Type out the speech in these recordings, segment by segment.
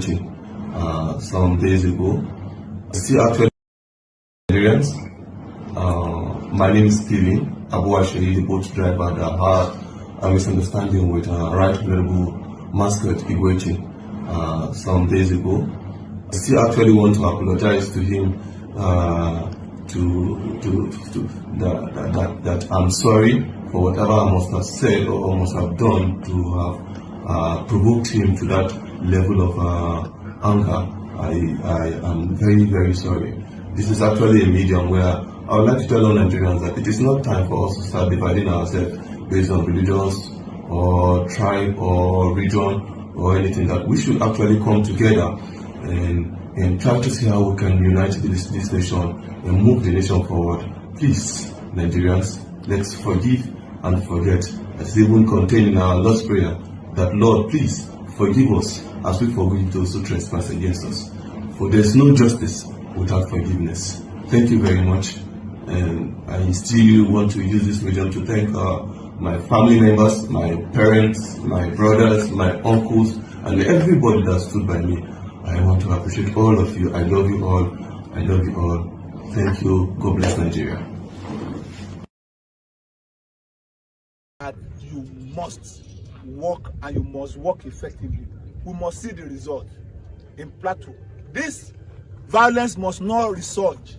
Equechegh some days ago. Still actually Nigerians. My name is Stevie Abuashiri, the boat driver that had a misunderstanding with Right Honorable Mascot Equechegh some days ago. I still actually want to apologize to him that I'm sorry for whatever I must have said or must have done to have provoked him to that level of anger. I am very, very sorry. This is actually a medium where I would like to tell all Nigerians that it is not time for us to start dividing ourselves based on religions or tribe or region or anything. That we should actually come together and try to see how we can unite this nation and move the nation forward. Please, Nigerians, let's forgive and forget. As even contained in our Lord's Prayer, that Lord, please forgive us as we forgive those who trespass against us. For there is no justice without forgiveness. Thank you very much. And I still want to use this medium to thank my family members, my parents, my brothers, my uncles, and everybody that stood by me. I want to appreciate all of you. I love you all. I love you all. Thank you. God bless Nigeria. You must work, and you must work effectively. We must see the result in Plateau. This violence must not resurge.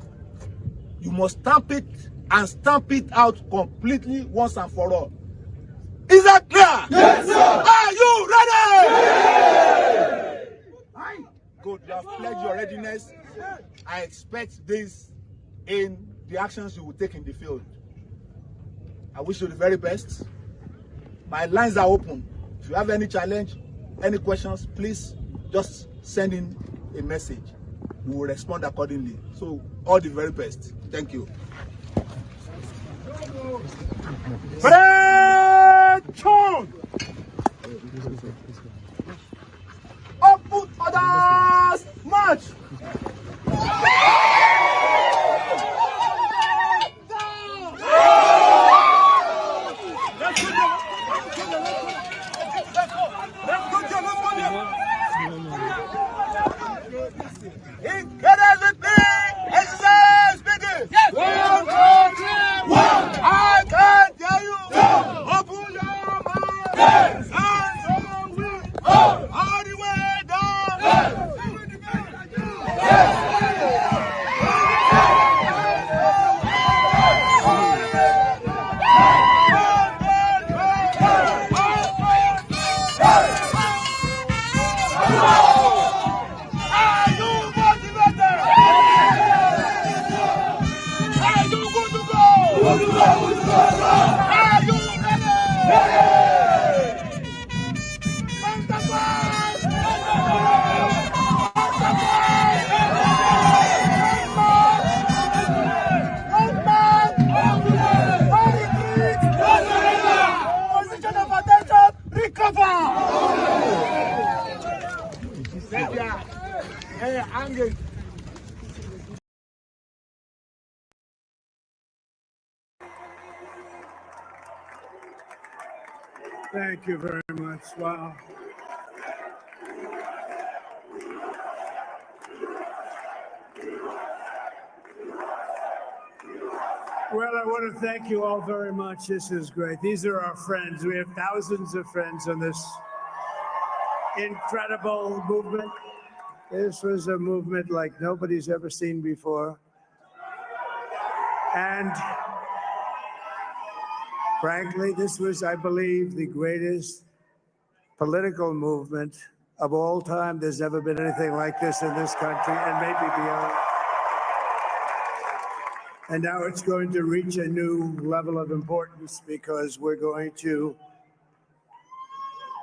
You must stamp it and stamp it out completely once and for all. Is that clear? Yes, sir. Are you ready? Yes. Good. You have pledged your readiness. I expect this in the actions you will take in the field. I wish you the very best. My lines are open. If you have any challenge, any questions, please just send in a message. We will respond accordingly. So, all the very best. Thank you. Open orders, march! Thank you very much. Wow. Well, I want to thank you all very much. This is great. These are our friends. We have thousands of friends on this incredible movement. This was a movement like nobody's ever seen before. And frankly, this was, I believe, the greatest political movement of all time. There's never been anything like this in this country and maybe beyond. And now it's going to reach a new level of importance because we're going to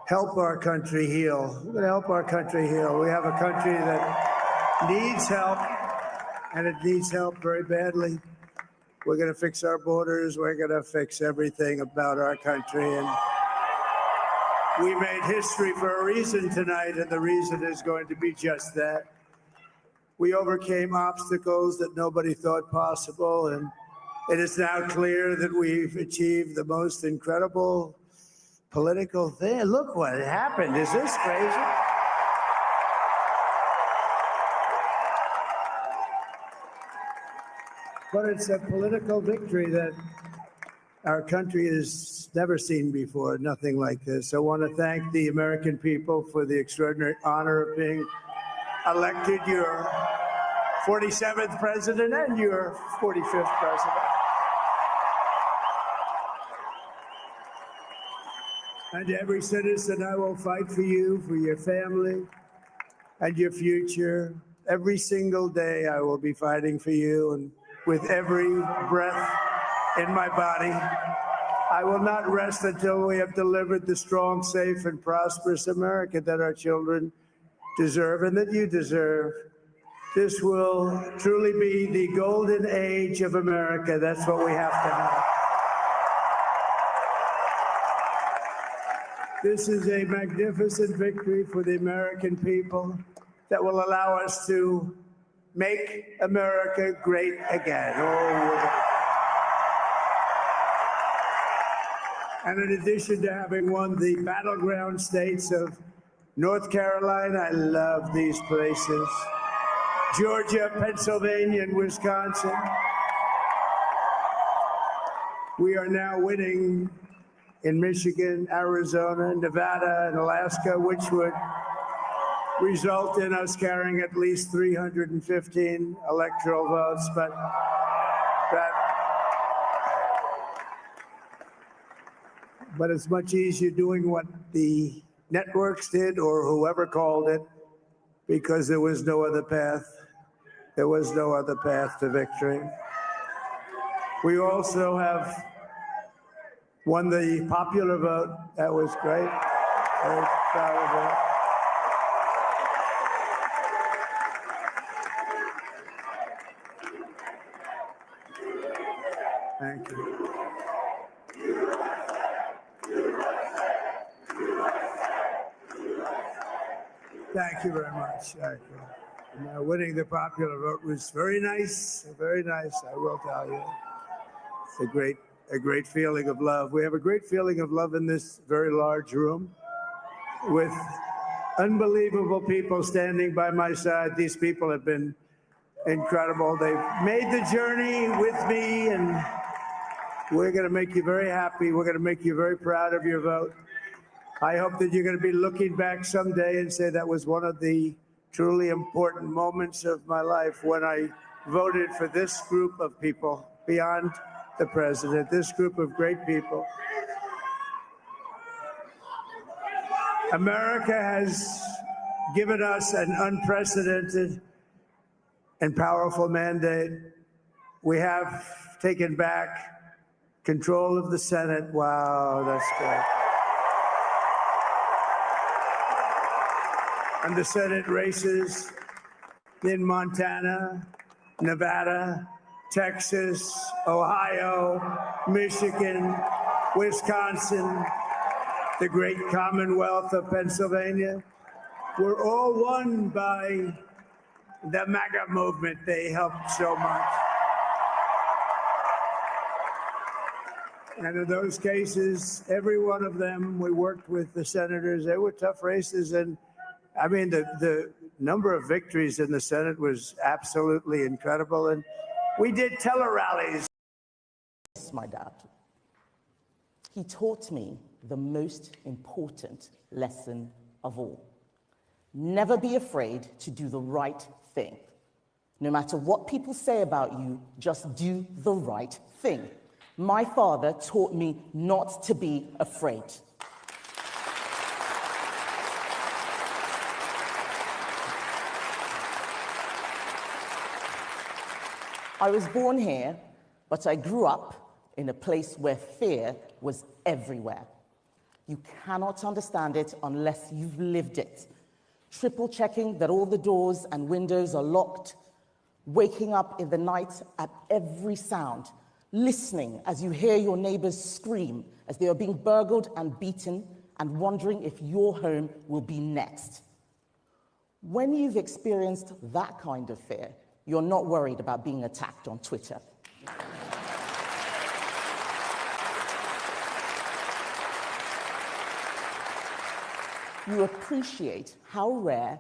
help our country heal. We're going to help our country heal. We have a country that needs help, and it needs help very badly. We're going to fix our borders. We're going to fix everything about our country. And we made history for a reason tonight, and the reason is going to be just that. We overcame obstacles that nobody thought possible, and it is now clear that we've achieved the most incredible political thing. Look what happened. Is this crazy? But it's a political victory that our country has never seen before, nothing like this. I want to thank the American people for the extraordinary honor of being elected your 47th president and your 45th president. And to every citizen, I will fight for you, for your family, and your future. Every single day, I will be fighting for you, and with every breath in my body, I will not rest until we have delivered the strong, safe, and prosperous America that our children deserve and that you deserve. This will truly be the golden age of America. That's what we have to have. This is a magnificent victory for the American people that will allow us to make America great again. And in addition to having won the battleground states of North Carolina, I love these places, Georgia, Pennsylvania, and Wisconsin, we are now winning in Michigan, Arizona, Nevada, and Alaska, which would result in us carrying at least 315 electoral votes, but it's much easier doing what the networks did or whoever called it, because there was no other path. There was no other path to victory. We also have won the popular vote. That was great. Very proud of that. Thank you. Thank you very much. Thank you. And, winning the popular vote was very nice, I will tell you. It's a great feeling of love. We have a great feeling of love in this very large room with unbelievable people standing by my side. These people have been incredible. They've made the journey with me, and we're going to make you very happy. We're going to make you very proud of your vote. I hope that you're going to be looking back someday and say that was one of the truly important moments of my life when I voted for this group of people beyond the president, this group of great people. America has given us an unprecedented and powerful mandate. We have taken back control of the Senate. Wow, that's great. And the Senate races in Montana, Nevada, Texas, Ohio, Michigan, Wisconsin, the great Commonwealth of Pennsylvania, were all won by the MAGA movement. They helped so much. And in those cases, every one of them, we worked with the senators. They were tough races. And I mean, the number of victories in the Senate was absolutely incredible. And we did tele-rallies. My dad. He taught me the most important lesson of all. Never be afraid to do the right thing. No matter what people say about you, just do the right thing. My father taught me not to be afraid. I was born here, but I grew up in a place where fear was everywhere. You cannot understand it unless you've lived it. Triple checking that all the doors and windows are locked, waking up in the night at every sound, listening as you hear your neighbors scream as they are being burgled and beaten, and wondering if your home will be next. When you've experienced that kind of fear, you're not worried about being attacked on Twitter. You appreciate how rare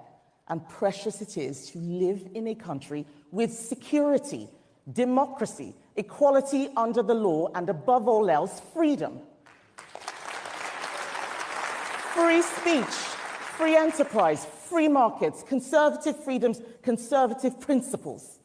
and precious it is to live in a country with security democracy, equality under the law, and above all else, freedom. Free speech, free enterprise, free markets, conservative freedoms, conservative principles.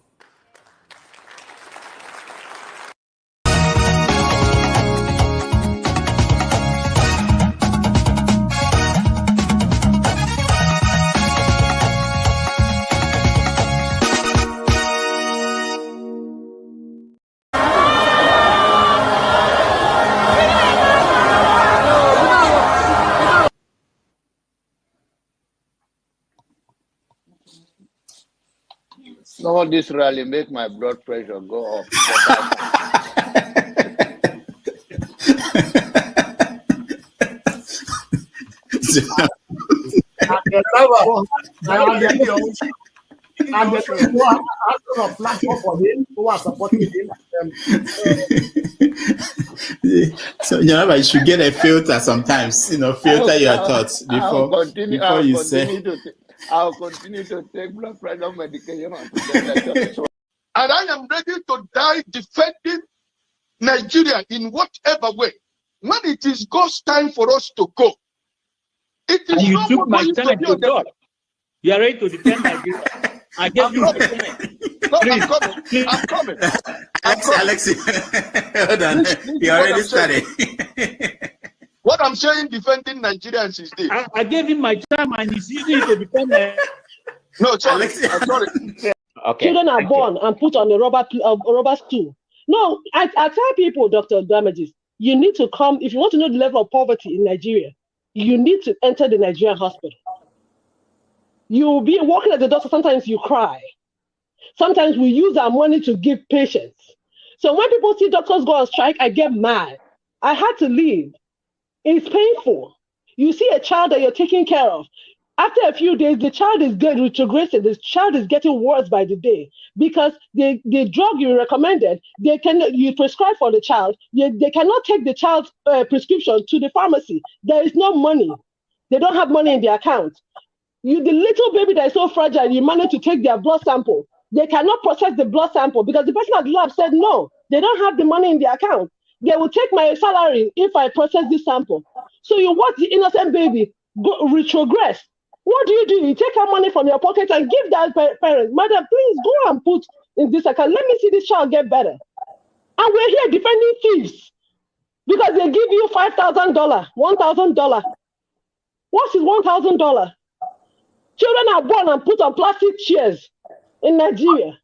Some of this rally make my blood pressure go up. So you should get a filter sometimes. Filter your thoughts before you say. I'll continue to take blood pressure medication. And I am ready to die defending Nigeria in whatever way. When it is God's time for us to go, it is and you not took my going time to God. You are ready to defend Nigeria. I gave you my time. No, I'm coming. Alex, hold on. You already started. What I'm saying, defending Nigerians is this. I gave him my time and he's using it to defend me. No, sorry. I'm sorry. Okay. Children are born and put on a rubber stool. No, I tell people, Dr. Damages, you need to come, if you want to know the level of poverty in Nigeria, you need to enter the Nigerian hospital. You'll be walking at the doctor, sometimes you cry. Sometimes we use our money to give patients. So when people see doctors go on strike, I get mad. I had to leave. It's painful. You see a child that you're taking care of. After a few days, the child is retrogressing. The child is getting worse by the day because the drug you recommended, you prescribe for the child, they cannot take the child's prescription to the pharmacy. There is no money. They don't have money in their account. The little baby that is so fragile, you manage to take their blood sample. They cannot process the blood sample because the person at the lab said no, they don't have the money in their account. They will take my salary if I process this sample. So you watch the innocent baby retrogress. What do? You take our money from your pocket and give that parent, madam, please go and put in this account. Let me see this child get better. And we're here defending thieves because they give you $5,000, $1,000. What is $1,000? Children are born and put on plastic chairs in Nigeria.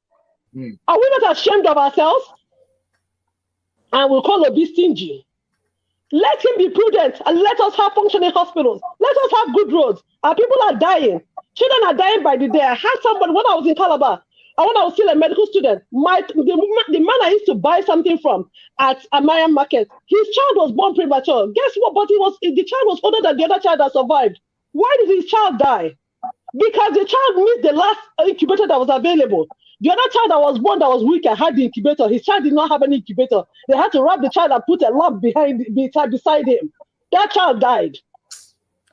Are we not ashamed of ourselves? And we'll call Obi stingy. Let him be prudent and let us have functioning hospitals. Let us have good roads. Our people are dying. Children are dying by the day. I had somebody when I was in Calabar, and when I was still a medical student, the man I used to buy something from at Amaya Market, his child was born premature. Guess what? But the child was older than the other child that survived. Why did his child die? Because the child missed the last incubator that was available. The other child that was born that was weaker had the incubator. His child did not have any incubator. They had to wrap the child and put a lamp beside him. That child died.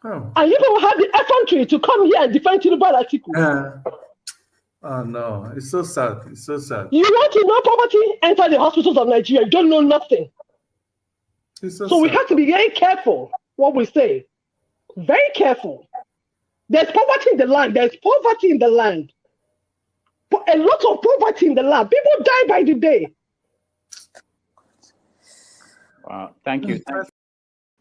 Oh. And you people have the effrontery to come here and defend Tinubu Atiku. Oh no, it's so sad. It's so sad. You want to know poverty? Enter the hospitals of Nigeria. You don't know nothing. So we have to be very careful what we say. Very careful. There's poverty in the land. There's poverty in the land. A lot of poverty in the land. People die by the day. Wow, thank you.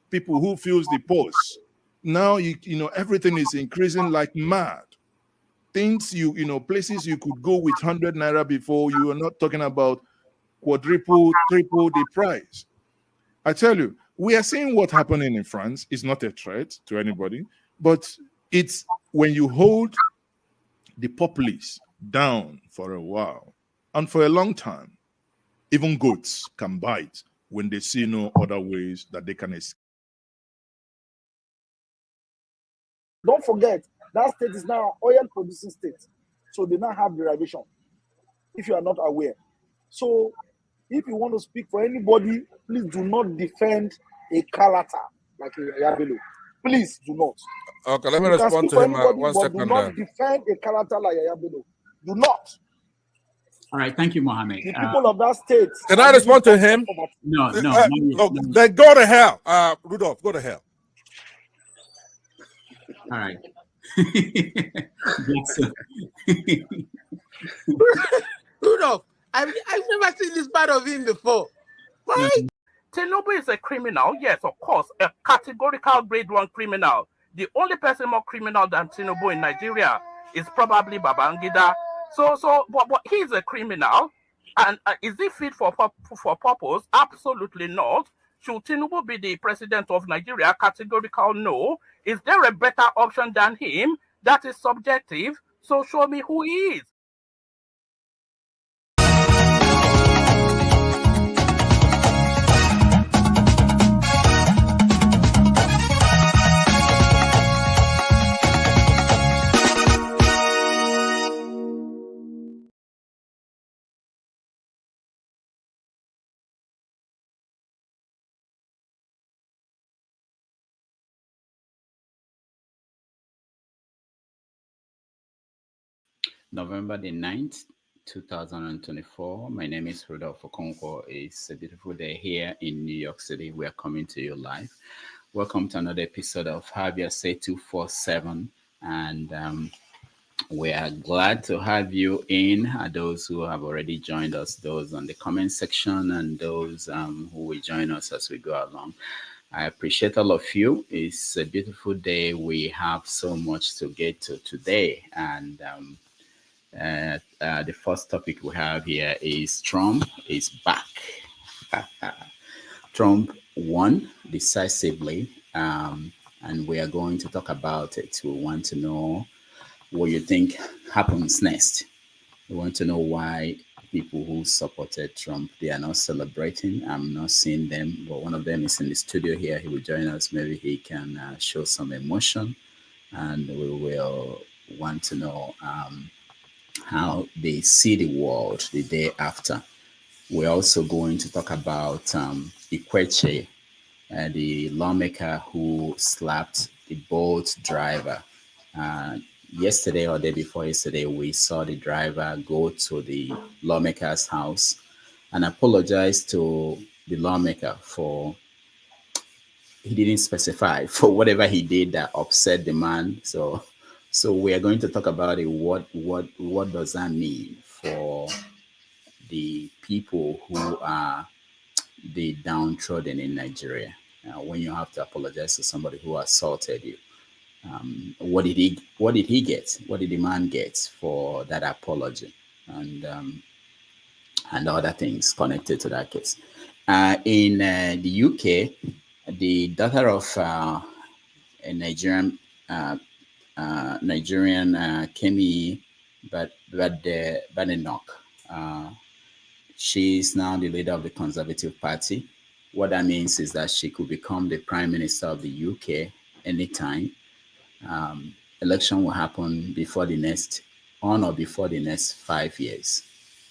People who feels the pulse. Now you know everything is increasing like mad. Things places you could go with 100 naira before, you are not talking about quadruple, triple the price. I tell you, we are seeing what's happening in France. It's not a threat to anybody, but it's when you hold the populace down for a while and for a long time, even goats can bite when they see no other ways that they can escape. Don't forget, that state is now an oil-producing state. So they now have derivation, if you are not aware. So if you want to speak for anybody, please do not defend a character like Yabelo. Please do not. Okay, let me respond to him. 1 second. Do not defend a character like Yabelo. Do not. All right, thank you, Mohammed. The people of that state. Can I respond to him? No. Then go to hell. Rudolph, go to hell. All right. Rudolph, I've never seen this part of him before. Why? Tinubu is a criminal, yes, of course, a categorical grade 1 criminal. The only person more criminal than Tinubu in Nigeria is probably Babangida. But he's a criminal, and is he fit for purpose? Absolutely not. Should Tinubu be the president of Nigeria? Categorical no. Is there a better option than him? That is subjective. So show me who he is. November the 9th, 2024. My name is Rudolph Okonkwo. It's a beautiful day here in New York City. We are coming to you live. Welcome to another episode of Have Your Say 247. And we are glad to have you in. Those who have already joined us, those on the comment section, and those who will join us as we go along. I appreciate all of you. It's a beautiful day. We have so much to get to today. And the first topic we have here is Trump is back. Trump won decisively, and we are going to talk about it. We want to know what you think happens next. We want to know why people who supported Trump, they are not celebrating. I'm not seeing them, but one of them is in the studio here. He will join us. Maybe he can show some emotion, and we will want to know how they see the world the day after. We're also going to talk about Ikwechegh, the lawmaker who slapped the boat driver. Yesterday or the day before yesterday, we saw the driver go to the lawmaker's house and apologize to the lawmaker for, he didn't specify, for whatever he did that upset the man. So we are going to talk about it. What does that mean for the people who are the downtrodden in Nigeria? When you have to apologize to somebody who assaulted you, what did he get? What did the man get for that apology? And other things connected to that case. In the UK, the daughter of a Nigerian Kemi Badenoch, she is now the leader of the Conservative Party. What that means is that she could become the Prime Minister of the UK anytime. Election will happen before the next 5 years.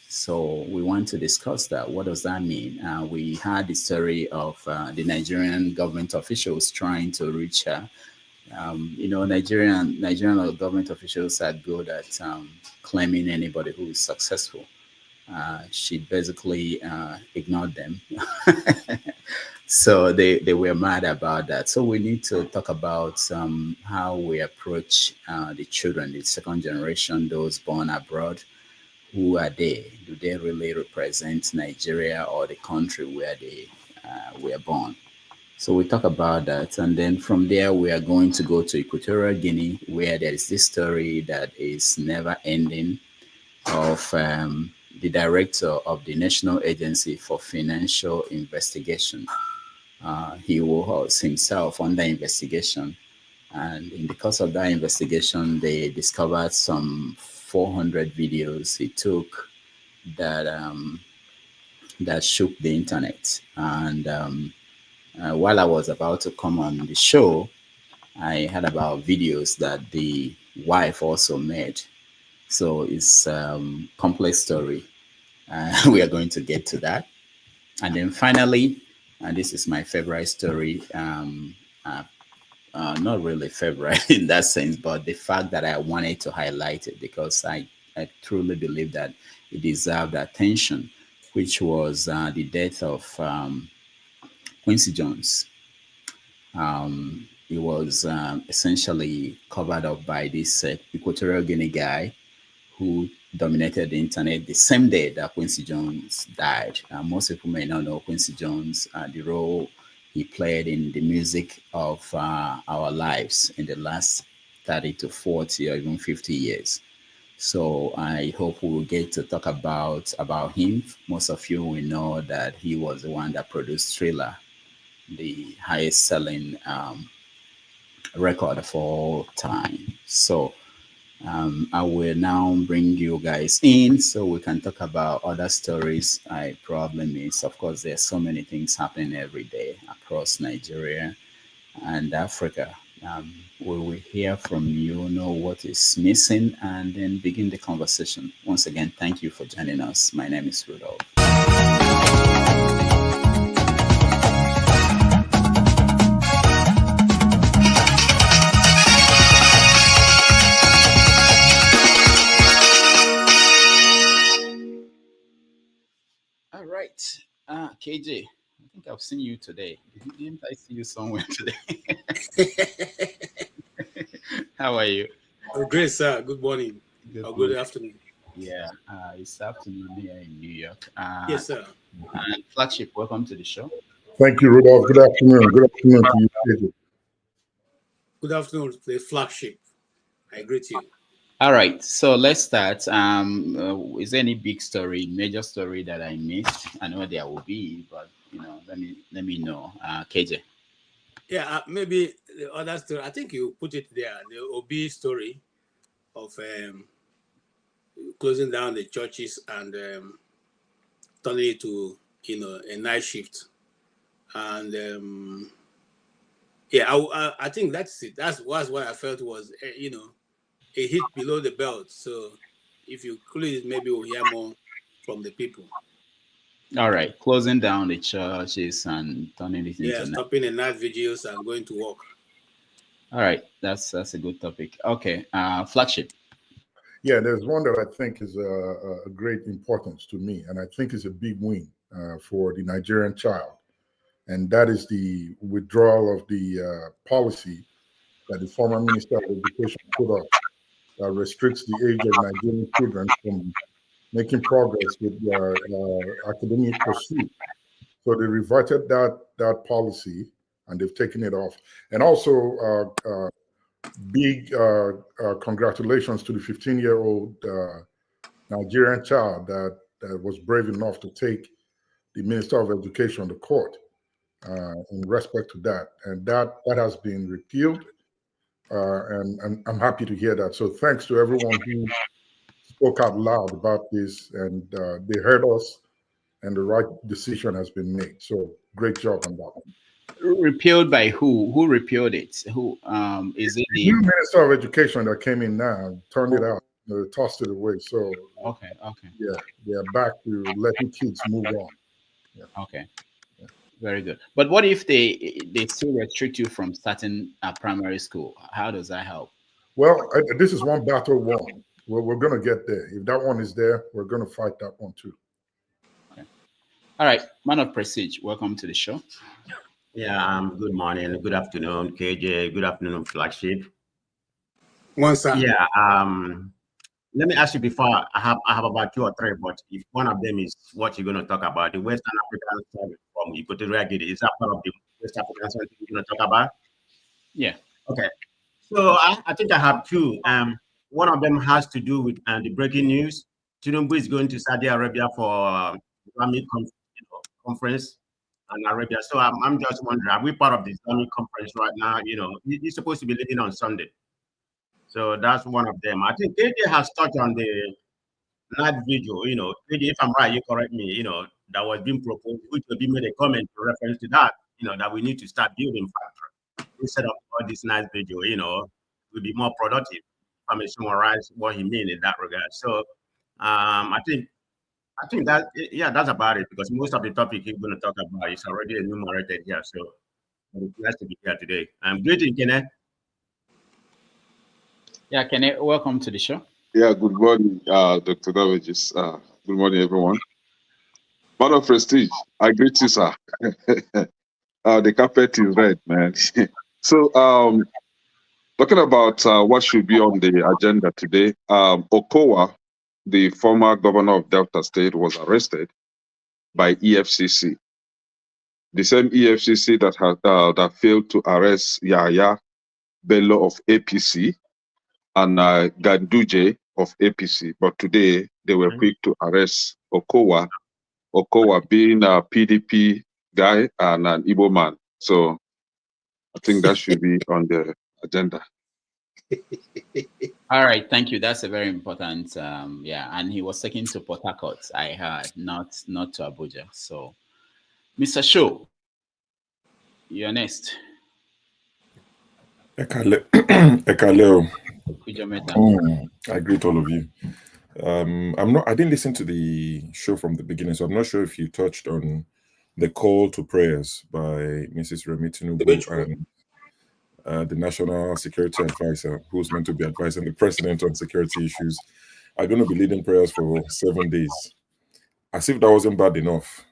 So we want to discuss that. What does that mean? We had the story of the Nigerian government officials trying to reach her. Nigerian government officials are good at claiming anybody who is successful. She basically ignored them. So they were mad about that. So we need to talk about how we approach the children, the second generation, those born abroad. Who are they? Do they really represent Nigeria or the country where they were born? So we talk about that. And then from there, we are going to go to Equatorial Guinea, where there is this story that is never ending of the director of the National Agency for Financial Investigation. He was himself under investigation. And in the course of that investigation, they discovered some 400 videos he took that shook the internet. And while I was about to come on the show, I heard about videos that the wife also made. So it's a complex story. We are going to get to that. And then finally, and this is my favorite story, not really favorite in that sense, but the fact that I wanted to highlight it because I I truly believe that it deserved attention, which was the death of Quincy Jones. He was essentially covered up by this Equatorial Guinea guy who dominated the internet the same day that Quincy Jones died. Most people may not know Quincy Jones, the role he played in the music of our lives in the last 30 to 40 or even 50 years. So I hope we will get to talk about him. Most of you will know that he was the one that produced Thriller, the highest selling record of all time. So I will now bring you guys in so we can talk about other stories I probably missed. Of course, there's so many things happening every day across Nigeria and Africa. We will hear from you, know what is missing, and then begin the conversation. Once again, thank you for joining us. My name is Rudolph. All right, KJ, I think I've seen you today. Didn't I see you somewhere today? How are you? Oh, great, sir. Good morning. Good afternoon. Yeah, it's afternoon here in New York. Yes, sir. And Flagship, welcome to the show. Thank you, Rudolph. Good afternoon. Good afternoon to you, KJ. Good afternoon to the Flagship. I greet you. All right, so let's start. Is there any big story, major story that I missed? I know there will be, but let me know. KJ. Yeah, maybe the other story. I think you put it there. The OB story of closing down the churches and turning it to a night shift. And I think that's it. That's what I felt was a hit below the belt. So if you close it, maybe we'll hear more from the people. All right, closing down the churches and turning it into stopping the night vigils and going to work. All right, that's a good topic. Okay, Flagship. Yeah, there's one that I think is a great importance to me, and I think is a big win for the Nigerian child, and that is the withdrawal of the policy that the former Minister of Education put up that restricts the age of Nigerian children from making progress with their academic pursuit. So they reverted that policy and they've taken it off. And also, big congratulations to the 15-year-old Nigerian child that was brave enough to take the Minister of Education to court in respect to that. And that has been repealed. And I'm happy to hear that. So thanks to everyone who spoke out loud about this, and they heard us, and the right decision has been made. So great job on that one. Repealed by who? Who repealed it? Who is it? The new Minister of Education that came in now turned it out, tossed it away. So okay, yeah, they are back to letting kids move on. Yeah. Okay. Very good. But what if they still restrict you from starting primary school? How does that help? Well, this is one battle won. We're going to get there. If that one is there, we're going to fight that one too. Okay. All right. Man of Prestige, welcome to the show. Yeah, good morning, good afternoon, KJ, good afternoon, Flagship. One second. Yeah, let me ask you before, I have about 2 or 3, but if one of them is what you're going to talk about, the Western African side from Equatorial Guinea, is that part of the West African side you're going to talk about? Yeah. Okay. So I think I have 2. One of them has to do with the breaking news. Tinubu is going to Saudi Arabia for Islamic conference in Arabia. So I'm just wondering, are we part of the Islamic conference right now? He's supposed to be leaving on Sunday. So that's one of them. I think KJ has touched on the night video, KJ, if I'm right, you correct me, that was being proposed, which will be made a comment in reference to that, that we need to start building factory instead of all this night video, will be more productive. I may summarize what he means in that regard. So I think that, that's about it, because most of the topic he's going to talk about is already enumerated here. So it's nice to be here today. Greeting, Kenneth. Yeah, Kenneth, welcome to the show. Yeah, good morning, Dr. Damages. Good morning, everyone. Man of prestige, I greet you, sir. The carpet is red, man. So, talking about what should be on the agenda today, Okowa, the former governor of Delta State, was arrested by EFCC. The same EFCC that had that failed to arrest Yahya Bello of APC and Ganduje of APC, but today they were quick to arrest Okowa. Okowa being a PDP guy and an Igbo man. So I think that should be on the agenda. All right, thank you. That's a very important. Yeah, and he was taken to Port Harcourt, I heard, not to Abuja. So, Mr. Show, you're next. Ekaleo. Ujometa. I greet all of you. I didn't listen to the show from the beginning, so I'm not sure if you touched on the call to prayers by Mrs. Remi Tinubu and the National Security Advisor, who's meant to be advising the president on security issues, are going to be leading prayers for 7 days. As if that wasn't bad enough,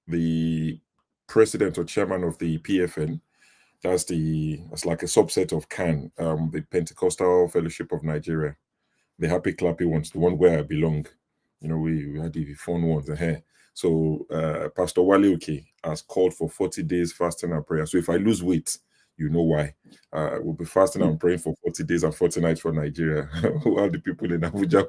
the president or chairman of the PFN, that's like a subset of CAN, the Pentecostal Fellowship of Nigeria, the happy clappy ones, the one where I belong. You know, we had the fun ones here. So Pastor Wale Uke has called for 40 days fasting and prayer. So if I lose weight, you know why. We'll be fasting and praying for 40 days and 40 nights for Nigeria. While the people in Abuja,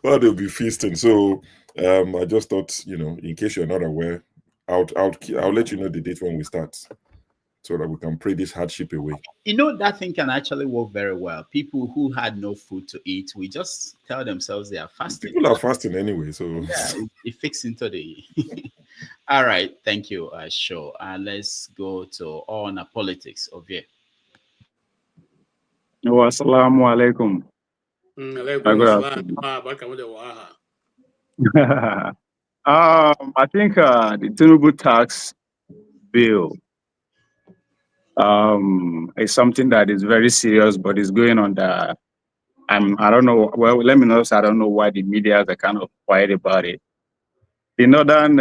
well, they'll be feasting. So I just thought, you know, in case you're not aware, I'll let you know the date when we start, so that we can pray this hardship away. You know, that thing can actually work very well. People who had no food to eat, we just tell themselves they are fasting. People are fasting anyway, so yeah, it fits into the. All right, thank you, Sure. Let's go to on politics of here. Assalamu alaikum. I think the Tinubu tax bill is something that is very serious, but it's going on the. I don't know. Well, let me know. I don't know why the media are kind of quiet about it. The northern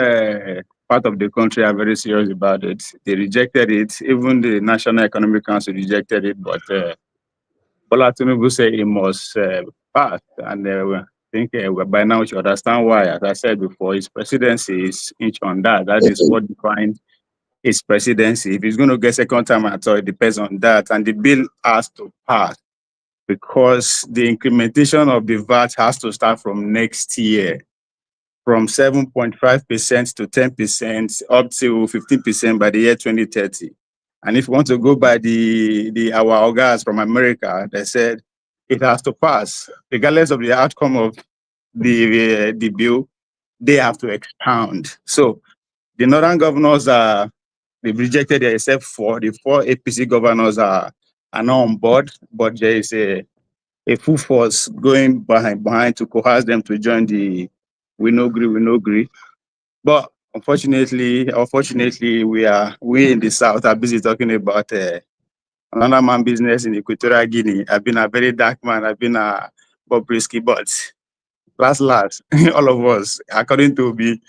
part of the country are very serious about it. They rejected it. Even the National Economic Council rejected it, but Bola Tinubu said it must pass, and I think by now we should understand why. As I said before, his presidency is inch on that. That is what defines his presidency. If he's going to get second time at all, it depends on that. And the bill has to pass because the incrementation of the VAT has to start from next year, from 7.5% to 10% up to 15% by the year 2030. And if you want to go by our guys from America, they said it has to pass. Regardless of the outcome of the bill, they have to expound. So the northern governors they've rejected it, except for the 4 APC governors are not on board, but there is a full force going behind to coerce them to join the we no agree. But unfortunately, we in the South are busy talking about another man business in Equatorial Guinea. I've been a very dark man. I've been a Bobrisky, but last, all of us, according to me,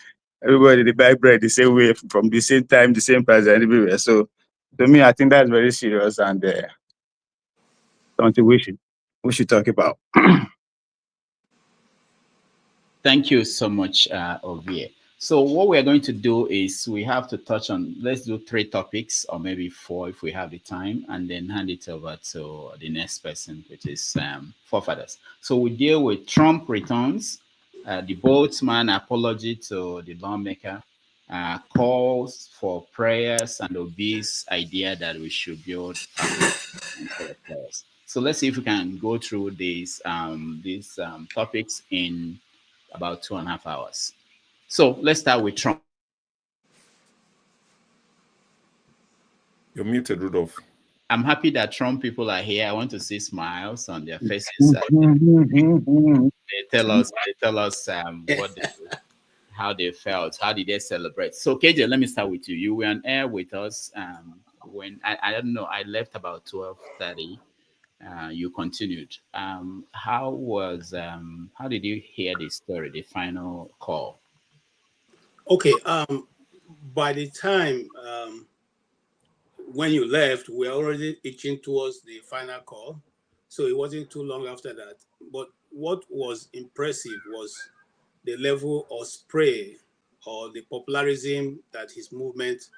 everybody they buy bread the same way, from the same time, the same price, and everywhere. So to me, I think that's very serious and something we should talk about. Thank you so much, Ovie. So what we're going to do is we have to touch on, let's do 3 topics or maybe 4 if we have the time, and then hand it over to the next person, which is Forefathers. So we deal with Trump returns, the boatman apology to the lawmaker, calls for prayers, and Obi's idea that we should build prayers. So let's see if we can go through these topics in about 2.5 hours. So let's start with Trump. You're muted, Rudolph. I'm happy that Trump people are here. I want to see smiles on their faces. They tell us how they felt. How did they celebrate? So KJ, let me start with you. You were on air with us when I don't know. I left about 12:30. you continued. How did you hear the story, the final call? Okay. By the time when you left, we were already itching towards the final call, so it wasn't too long after that. But what was impressive was the level of spray or the popularism that his movement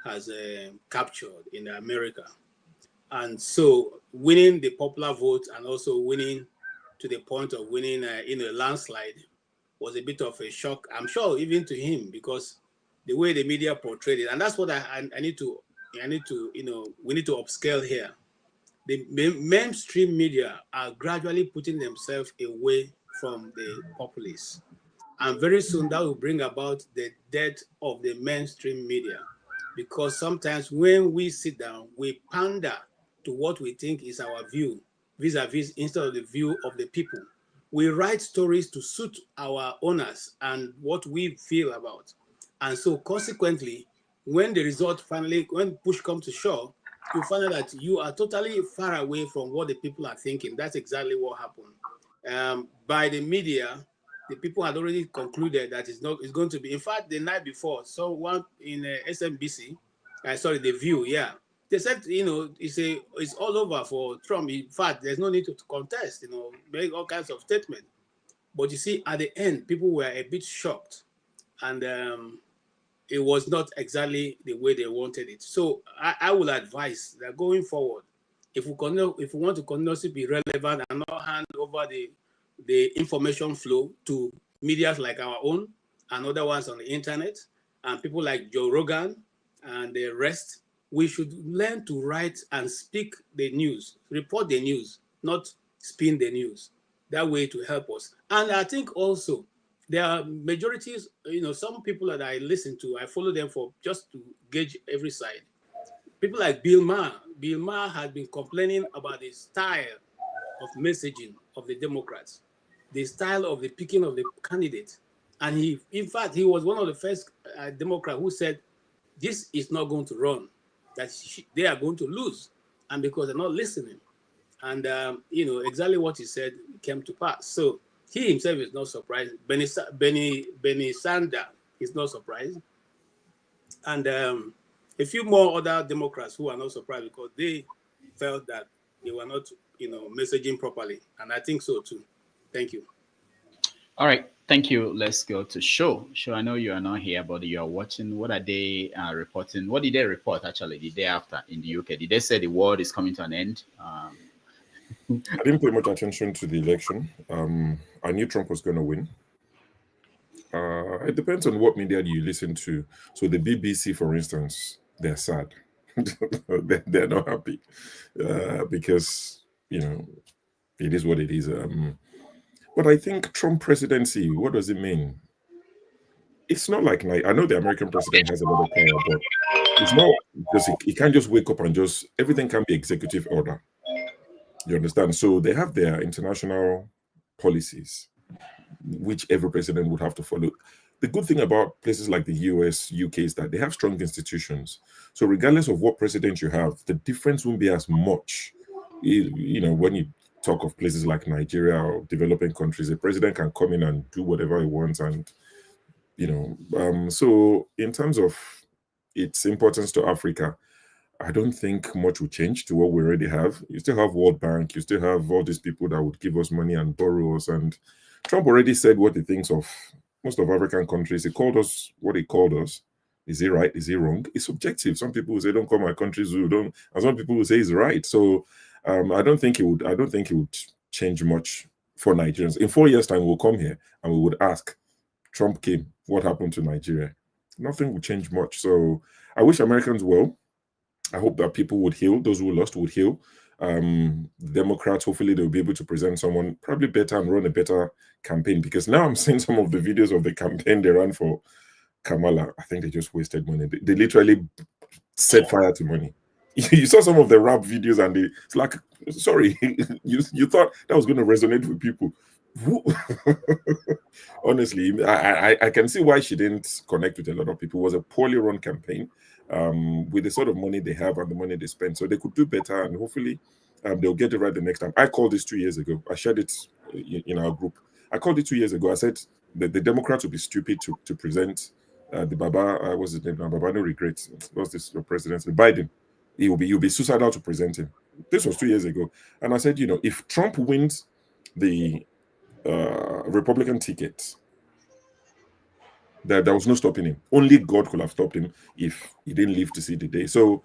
has captured in America. And so winning the popular vote and also winning to the point of winning in a landslide was a bit of a shock, I'm sure, even to him, because the way the media portrayed it. And that's what I need to, we need to upscale here. The mainstream media are gradually putting themselves away from the populace. And very soon that will bring about the death of the mainstream media. Because sometimes when we sit down, we pander to what we think is our view, vis-a-vis instead of the view of the people. We write stories to suit our owners and what we feel about. And so consequently, when the result finally, when push comes to shove, you find out that you are totally far away from what the people are thinking. That's exactly what happened. By the media, the people had already concluded that it's going to be. In fact, the night before, so one in SMBC, The View, yeah, they said, it's all over for Trump. In fact, there's no need to contest, make all kinds of statements. But you see, at the end, people were a bit shocked, and it was not exactly the way they wanted it. So I would advise that going forward, if we want to continuously be relevant and not hand over the information flow to media like our own and other ones on the internet and people like Joe Rogan and the rest, we should learn to write and speak the news, report the news, not spin the news. That way to help us. And I think also there are majorities, some people that I listen to, I follow them for just to gauge every side. People like Bill Maher. Bill Maher has been complaining about the style of messaging of the Democrats, the style of the picking of the candidate. And in fact, he was one of the first Democrats who said, this is not going to run, that they are going to lose. And because they're not listening. And, exactly what he said came to pass. So he himself is not surprised. Bernie Sanders is not surprised. And a few more other Democrats who are not surprised because they felt that they were not, messaging properly. And I think so too. Thank you. All right. Thank you. Let's go to Show. Show, I know you are not here, but you are watching. What are they reporting? What did they report actually the day after in the UK? Did they say the world is coming to an end? I didn't pay much attention to the election. I knew Trump was going to win. It depends on what media you listen to. So the BBC, for instance, they're sad. they're not happy because, it is what it is. But I think Trump presidency, what does it mean? It's not like, I know the American president has a lot of power, but it's not because he can't just wake up and everything can be executive order. You understand? So they have their international policies, which every president would have to follow. The good thing about places like the US, UK is that they have strong institutions. So regardless of what president you have, the difference won't be as much. When you talk of places like Nigeria or developing countries, a president can come in and do whatever he wants. And, so in terms of its importance to Africa, I don't think much will change to what we already have. You still have World Bank, you still have all these people that would give us money and borrow us. And Trump already said what he thinks of most of African countries. He called us what he called us. Is he right? Is he wrong? It's subjective. Some people will say, don't call my country zoo, don't, and some people will say he's right. So I don't think he would change much for Nigerians. In 4 years' time, we'll come here and we would ask, Trump came, what happened to Nigeria? Nothing will change much. So I wish Americans well. I hope that people would heal. Those who lost would heal. Democrats, hopefully they'll be able to present someone probably better and run a better campaign, because now I'm seeing some of the videos of the campaign they ran for Kamala. I think they just wasted money. They literally set fire to money. You saw some of the rap videos and it's like, sorry, you thought that was going to resonate with people. Honestly, I can see why she didn't connect with a lot of people. It was a poorly run campaign with the sort of money they have and the money they spend. So they could do better, and hopefully they'll get it right the next time. I called this 2 years ago. I shared it in our group. I called it 2 years ago. I said that the Democrats would be stupid to present the Baba, what's his name now? Baba no regrets. What's this presidency? Biden. He'll be suicidal to present him. This was 2 years ago. And I said, if Trump wins the Republican ticket, there was no stopping him. Only God could have stopped him if he didn't live to see the day. So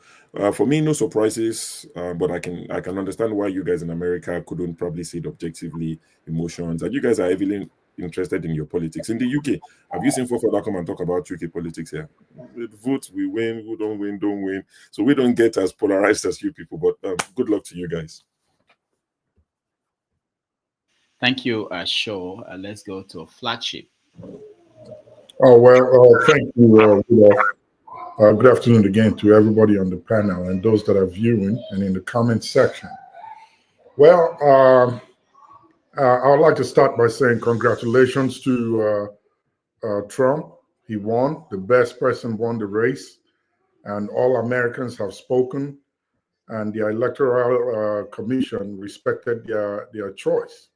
for me, no surprises, but I can understand why you guys in America couldn't probably see it objectively, emotions, and you guys are heavily interested in your politics. In the UK, have you seen Fofola come and talk about UK politics here? With votes, we win, who don't win, don't win. So we don't get as polarized as you people, but good luck to you guys. Thank you, Shaw. Let's go to Flagship. Oh, well, thank you. Good afternoon again to everybody on the panel and those that are viewing and in the comment section. Well, I would like to start by saying congratulations to Trump. He won. The best person won the race, and all Americans have spoken, and the Electoral Commission respected their choice,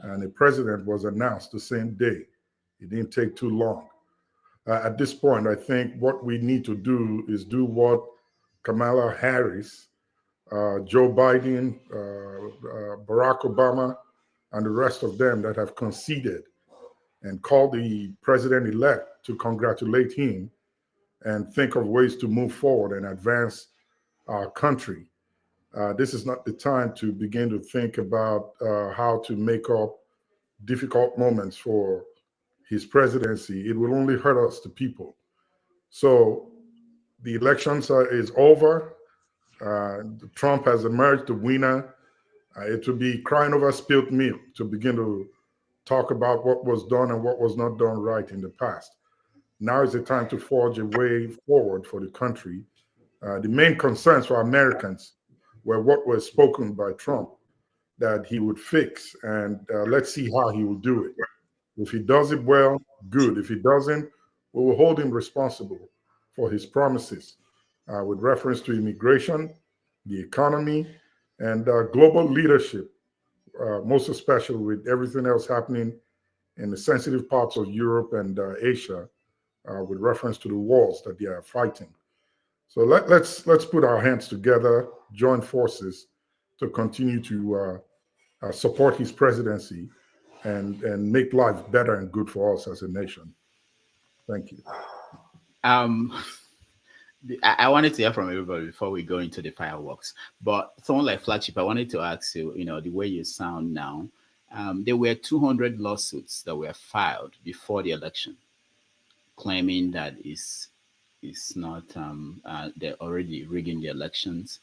and the president was announced the same day. It didn't take too long. At this point, I think what we need to do is do what Kamala Harris, Joe Biden, Barack Obama, and the rest of them that have conceded, and call the president-elect to congratulate him and think of ways to move forward and advance our country. This is not the time to begin to think about how to make up difficult moments for his presidency. It will only hurt us, the people. So the elections is over. Trump has emerged the winner. It will be crying over spilled milk to begin to talk about what was done and what was not done right in the past. Now is the time to forge a way forward for the country. The main concerns for Americans were what was spoken by Trump that he would fix, and let's see how he will do it. If he does it well, good. If he doesn't, we will hold him responsible for his promises with reference to immigration, the economy, and global leadership, most especially with everything else happening in the sensitive parts of Europe and Asia with reference to the wars that they are fighting. So let's put our hands together, join forces to continue to support his presidency and make life better and good for us as a nation. Thank you. I wanted to hear from everybody before we go into the fireworks, but someone like Flagship, I wanted to ask you, the way you sound now, there were 200 lawsuits that were filed before the election, claiming that it's not, they're already rigging the elections.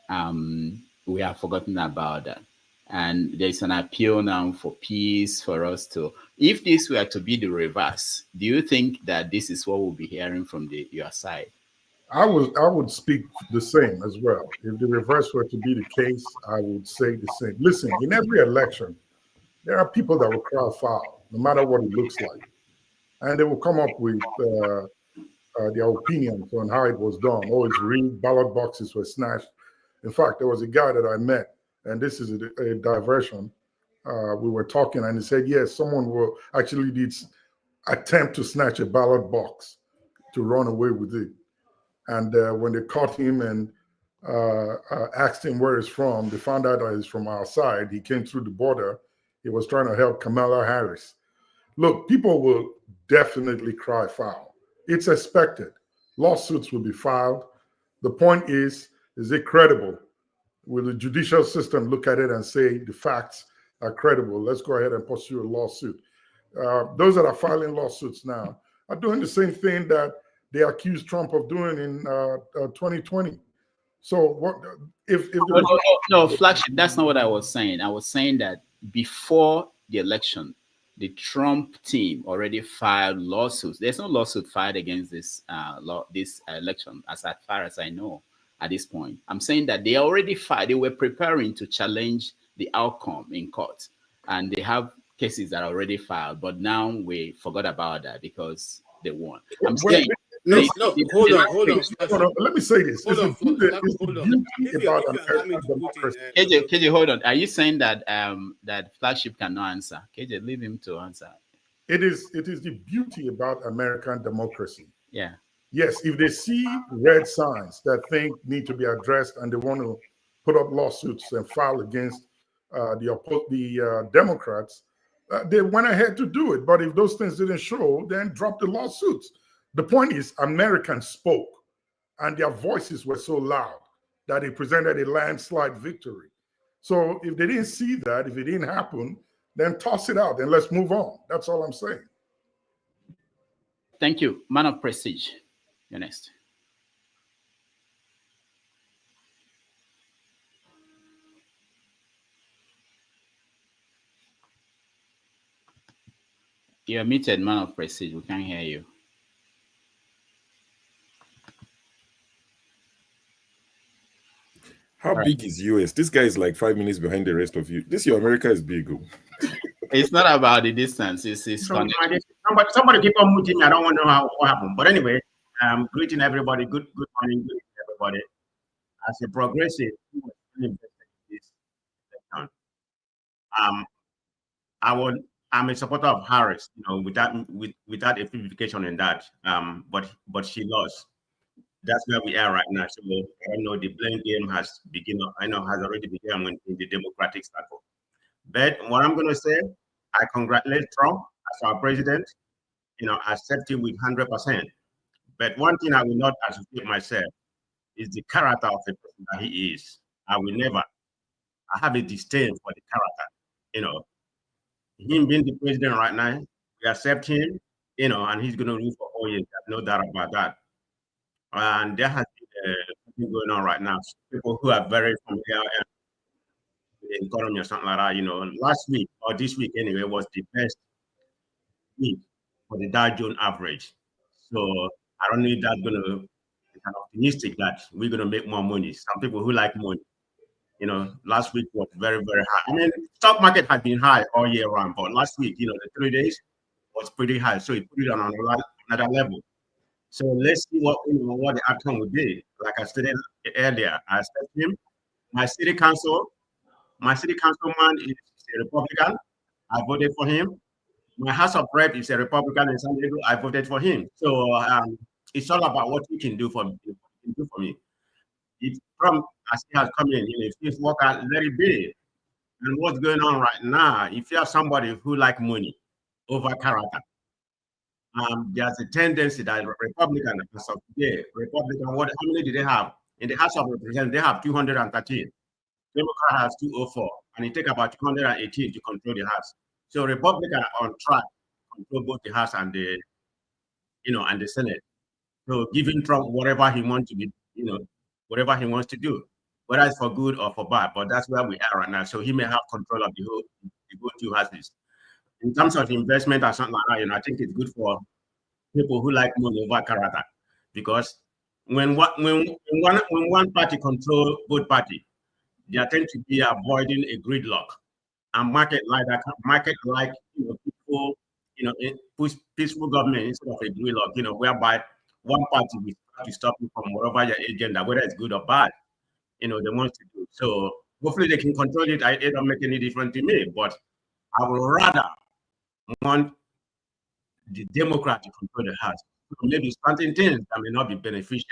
We have forgotten about that. And there's an appeal now for peace, for us to, if this were to be the reverse, do you think that this is what we'll be hearing from your side? I would speak the same as well. If the reverse were to be the case, I would say the same. Listen, in every election, there are people that will cry foul, no matter what it looks like. And they will come up with their opinions on how it was done. Oh, it's rigged, ballot boxes were snatched. In fact, there was a guy that I met, and this is a diversion. We were talking, and he said, yes, someone will actually did attempt to snatch a ballot box to run away with it. And when they caught him and asked him where he's from, they found out that he's from our side. He came through the border. He was trying to help Kamala Harris. Look, people will definitely cry foul. It's expected. Lawsuits will be filed. The point is it credible? Will the judicial system look at it and say the facts are credible? Let's go ahead and pursue a lawsuit. Those that are filing lawsuits now are doing the same thing that they accused Trump of doing in 2020. So what if no, Flagship, that's not what I was saying. I was saying that before the election, the Trump team already filed lawsuits. There's no lawsuit filed against this election, as far as I know at this point. I'm saying that they already filed. They were preparing to challenge the outcome in court, and they have cases that are already filed. But now we forgot about that because they won. I'm saying No, hold on. Let me say this. Hold on. If you allow me to put in, KJ, hold on. Are you saying that that flagship cannot answer? KJ, leave him to answer. It is the beauty about American democracy. Yeah. Yes, if they see red signs that need to be addressed and they want to put up lawsuits and file against the Democrats, they went ahead to do it. But if those things didn't show, then drop the lawsuits. The point is, Americans spoke, and their voices were so loud that it presented a landslide victory. So if they didn't see that, if it didn't happen, then toss it out and let's move on. That's all I'm saying. Thank you. Man of Prestige, you're next. You're muted, Man of Prestige. We can't hear you. How big is US? This guy is like 5 minutes behind the rest of you. This your America is big. It's not about the distance. It's somebody keep on muting me. I don't want to know what happened. But anyway, greeting everybody. Good morning, good everybody. As a progressive, I'm a supporter of Harris. Without a verification in that. But she lost. That's where we are right now. So I don't know, the blame game has begun. I know has already begun in the Democratic circle. But what I'm going to say, I congratulate Trump as our president. I accept him with 100%. But one thing I will not associate myself is the character of the person that he is. I will never. I have a disdain for the character. Him being the president right now, we accept him, and he's going to rule for 4 years. There's no doubt about that. And there has been something going on right now. People who are very familiar with the economy or something like that, last week or this week anyway was the best week for the Dow Jones average. So I don't know if that's going to be optimistic that we're going to make more money. Some people who like money, last week was very, very high. I mean, stock market has been high all year round, but last week, the 3 days was pretty high. So it put it on another level. So let's see what the outcome will be. Like I stated earlier, I expect him. My city councilman is a Republican. I voted for him. My House of Rep is a Republican in San Diego. I voted for him. So it's all about what he can do for me. If Trump, as he has come in, if he's work out, let it be. And what's going on right now? If you have somebody who like money over character, there's a tendency that Republican, as of today, how many do they have? In the House of Representatives, they have 213. Democrat has 204, and it takes about 218 to control the House. So Republican are on track to control both the House and the, and the Senate. So giving Trump whatever he wants to be, whatever he wants to do, whether it's for good or for bad. But that's where we are right now. So he may have control of the two houses. In terms of investment or something like that, I think it's good for people who like money over character, because when one party control both parties, they tend to be avoiding a gridlock, and market like people, peaceful government instead of a gridlock, whereby one party will try to stop you from whatever your agenda, whether it's good or bad, they want to do. So hopefully they can control it. It don't make any difference to me, but I would rather want the Democrat to control the House. So maybe certain things that may not be beneficial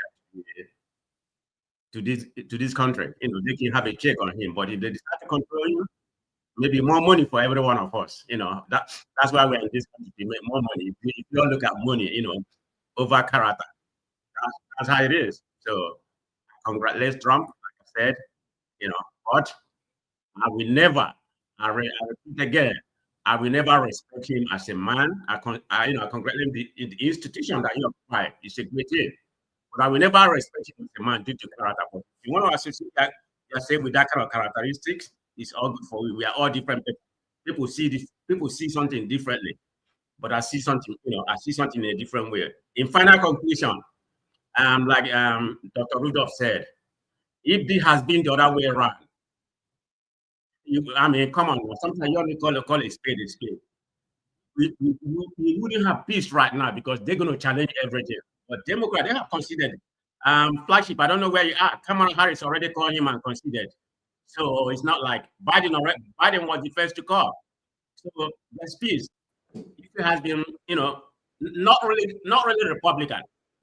to this country. They can have a check on him, but if they decide to control you, maybe more money for every one of us. That's why we're in this country, to make more money. If you don't look at money, over character, that's how it is. So congratulate Trump, like I said, but I will never, I repeat again, I will never respect him as a man. I congratulate him the institution that he occupied. It's a great thing. But I will never respect him as a man due to character. But if you want to associate that, say with that kind of characteristics, it's all good for you. We are all different people. People see something differently. But I see something, I see something in a different way. In final conclusion, like Dr. Rudolph said, if this has been the other way around, come on, sometimes you only call a spade a spade. We wouldn't have peace right now because they're going to challenge everything. But Democrat, they have conceded. Flagship, I don't know where you are. Kamala Harris already called him and conceded. So it's not like Biden was the first to call. So there's peace. It has been, not really Republican.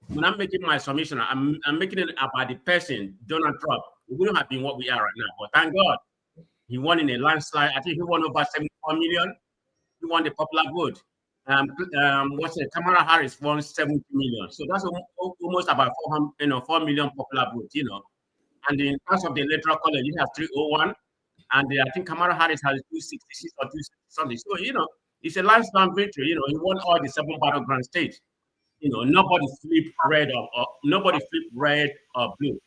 When I'm making my submission, I'm making it about the person, Donald Trump. We wouldn't have been what we are right now. But thank God, he won in a landslide. I think he won over 74 million. He won the popular vote. Kamala Harris won 70 million. So that's almost about 4 million popular votes, And in terms of the electoral college, you have 301. And I think Kamala Harris has 266 or 260 something. So, it's a landslide victory. He won all the 7 battleground states. Nobody flipped red or blue.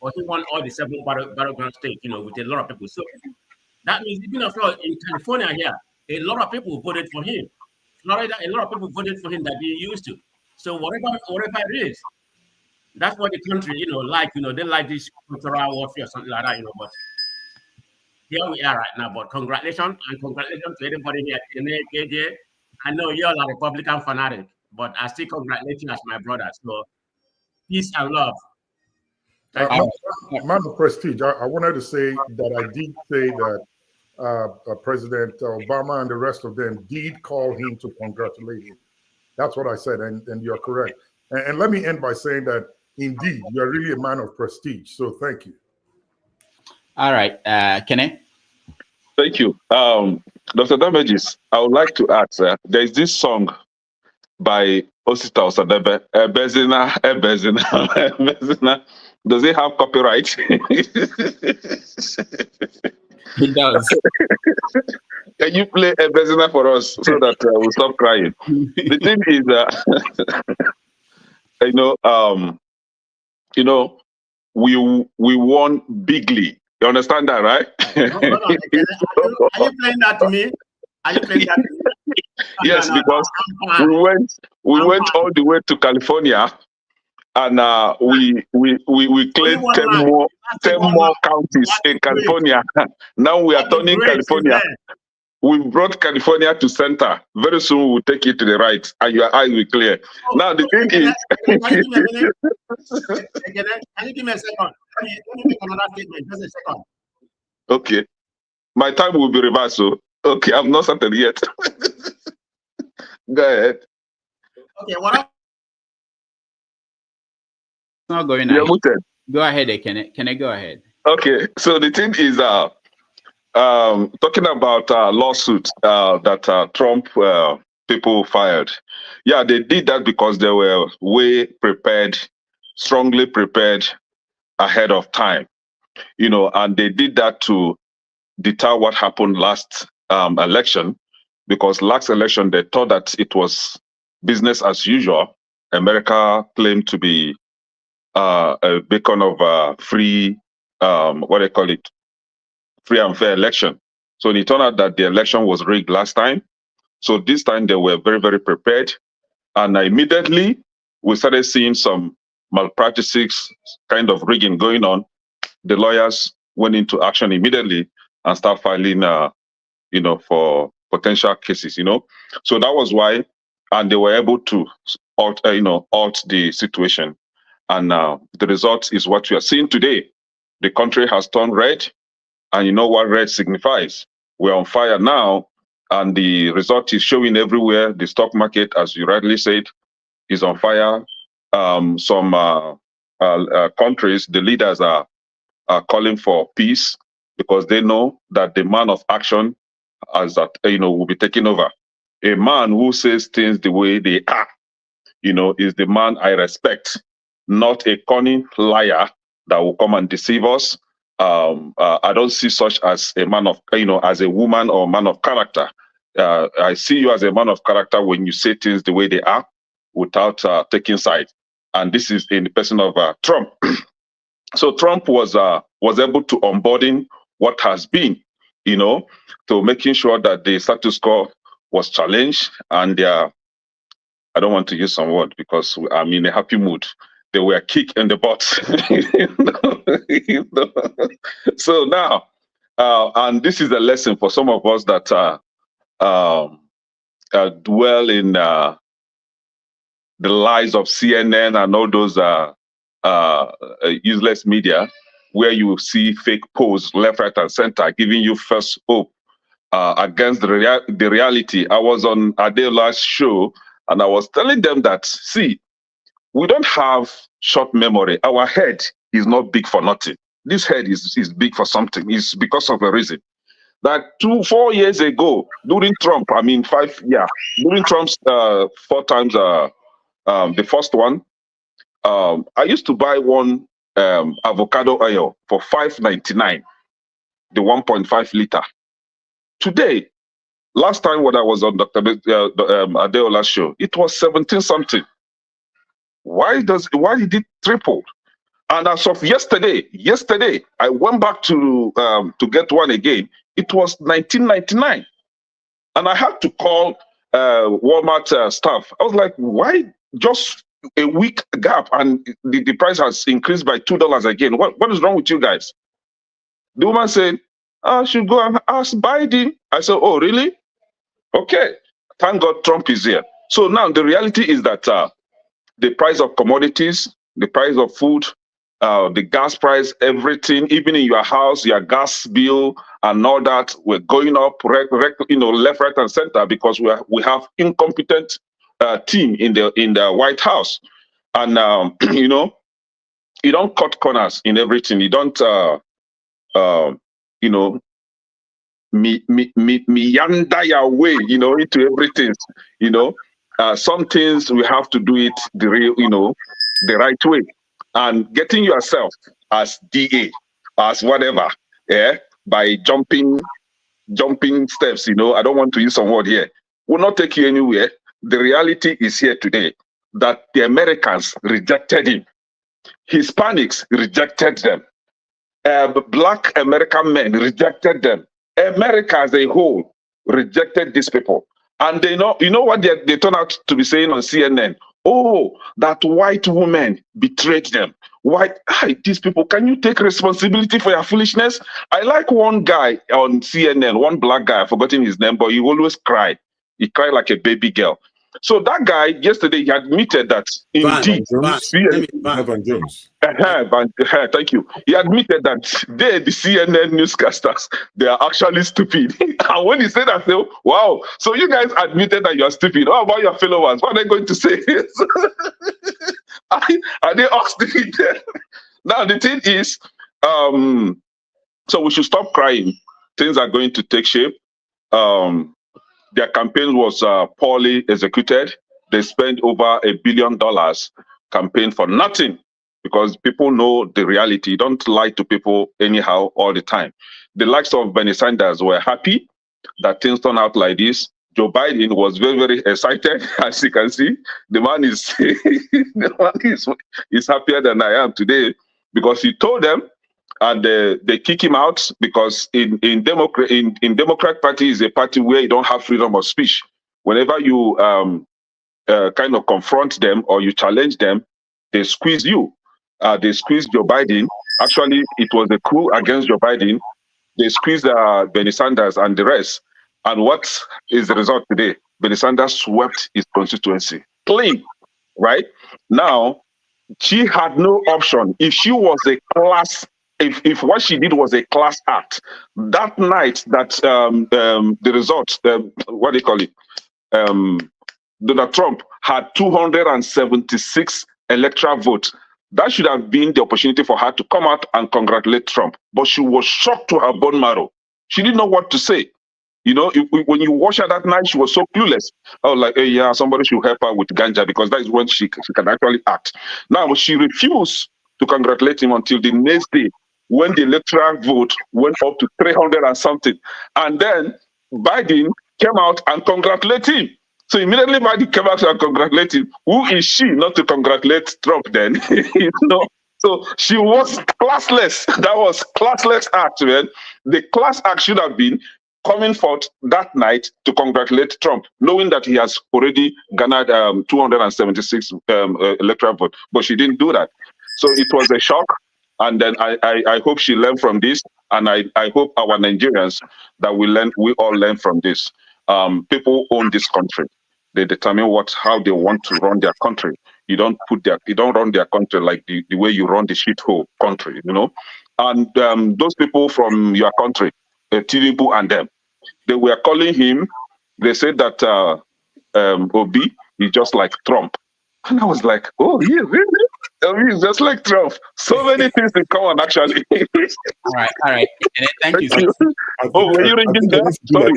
But he won all the 7 battleground states, with a lot of people. So that means even in California here, a lot of people voted for him. Florida, a lot of people voted for him that they used to. So whatever it is, that's what the country, they like this cultural warfare or something like that, but here we are right now. But congratulations to everybody here at KJ. I know you're a Republican fanatic, but I still congratulate you as my brother. So peace and love. Man of Prestige, I wanted to say that I did say that President Obama and the rest of them did call him to congratulate him. That's what I said, and you're correct. And let me end by saying that indeed you're really a man of prestige. So thank you. All right, Kene. Thank you, Dr. Damages. I would like to ask. There is this song by Osita Osadebe, Ebezina. Does it have copyright? It does. Can you play Ebezina for us so that we'll stop crying? The thing is, we won bigly. You understand that, right? Are you playing that to me? Yes, because we went all the way to California, and we claimed 10 more counties in California. Now we are turning California. We brought California to center. Very soon we will take it to the right, and your eyes will clear. Now the thing is, can you give me a second? Let me make another statement. Just a second. Okay, my time will be reversed. So okay, I'm not started yet. Go ahead. Okay, what? Not going You're ahead. muted. Go ahead, can I go ahead? Okay, so the thing is, talking about lawsuit that Trump people filed. Yeah, they did that because they were way prepared, strongly prepared ahead of time, and they did that to deter what happened last election, because last election they thought that it was business as usual. America claimed to be a beacon of free, what they call it, free and fair election. So it turned out that the election was rigged last time. So this time they were very, very prepared. And immediately we started seeing some malpractices, kind of rigging going on. The lawyers went into action immediately and started filing, for potential cases, So that was why, and they were able to halt the situation. And the result is what we are seeing today. The country has turned red, and you know what red signifies. We're on fire now, and the result is showing everywhere. The stock market, as you rightly said, is on fire. Some countries, the leaders are calling for peace because they know that the man of action, will be taking over. A man who says things the way they are, is the man I respect, not a cunning liar that will come and deceive us. I don't see such as a man of, as a woman or man of character. I see you as a man of character when you say things the way they are without taking sides. And this is in the person of Trump. So Trump was able to onboarding what has been, to making sure that the status quo was challenged, and I don't want to use some word because I'm in a happy mood. They were kicked in the butt. So now, and this is a lesson for some of us that dwell in the lies of CNN and all those useless media, where you see fake posts left, right, and center, giving you false hope against the reality. I was on Adeola's show, and I was telling them that, see, we don't have short memory. Our head is not big for nothing. This head is big for something. It's because of a reason. That 4 years ago, during Trump, during Trump's 4 times, the first one, I used to buy one avocado oil for $5.99, the 1.5 liter. Today, last time when I was on Dr. Adeola's show, it was 17 something. Why did it triple? And as of yesterday, I went back to get one again. It was $19.99, and I had to call Walmart staff. I was like, why just a week gap and the price has increased by $2 again? What is wrong with you guys? The woman said, I should go and ask Biden. I said, oh, really? Okay. Thank God Trump is here. So now the reality is that the price of commodities, the price of food, the gas price, everything, even in your house, your gas bill and all that, we're going up, left, right, and center, because we have incompetent team in the White House, and you don't cut corners in everything. You don't meander your way, into everything. Some things we have to do it the right way. And getting yourself as DA, as whatever, by jumping steps, I don't want to use some word here, will not take you anywhere. The reality is here today that the Americans rejected him. Hispanics rejected them. Black American men rejected them. America as a whole rejected these people. And they know, what they turn out to be saying on CNN? Oh, that white woman betrayed them. These people, can you take responsibility for your foolishness? I like one guy on CNN, one black guy, I've forgotten his name, but he always cried. He cried like a baby girl. So that guy, yesterday, he admitted that indeed, Evan Jones. Thank you. He admitted that the CNN newscasters, they are actually stupid. And when he said that, I said, wow, so you guys admitted that you are stupid. How about your followers? What are they going to say? Are they all stupid? Now, the thing is, so we should stop crying. Things are going to take shape. Their campaign was poorly executed. They spent over $1 billion campaign for nothing, because people know the reality. Don't lie to people anyhow all the time. The likes of Bernie Sanders were happy that things turned out like this. Joe Biden was very, very excited, as you can see. The man is is happier than I am today, because he told them, and they kick him out, because in Democrat Party is a party where you don't have freedom of speech. Whenever you kind of confront them or you challenge them, they squeeze you. They squeezed Joe Biden. Actually, it was a coup against Joe Biden. They squeezed Bernie Sanders and the rest. And what is the result today? Bernie Sanders swept his constituency clean, right? Now, she had no option. If she was a class, if what she did was a class act, that night that the result, what do you call it? Donald Trump had 276 electoral votes. That should have been the opportunity for her to come out and congratulate Trump. But she was shocked to her bone marrow. She didn't know what to say. When you watch her that night, she was so clueless. I was like, hey, yeah, somebody should help her with ganja, because that is when she can actually act. Now, she refused to congratulate him until the next day, when the electoral vote went up to 300 and something. And then Biden came out and congratulated him. So immediately Biden came out and congratulated him. Who is she not to congratulate Trump then? So she was classless. That was classless act, man. The class act should have been coming forth that night to congratulate Trump, knowing that he has already garnered 276 electoral votes. But she didn't do that. So it was a shock. And then I hope she learned from this. And I hope our Nigerians that we all learn from this. People own this country. They determine how they want to run their country. You don't run their country like the way you run the shithole country, you know. And those people from your country, Tinubu and them, they were calling him. They said that Obi is just like Trump, and I was like, oh, yeah, really? Obi is just like Trump. So many things in common, actually. All right. And thank you. Oh, were you ringing there?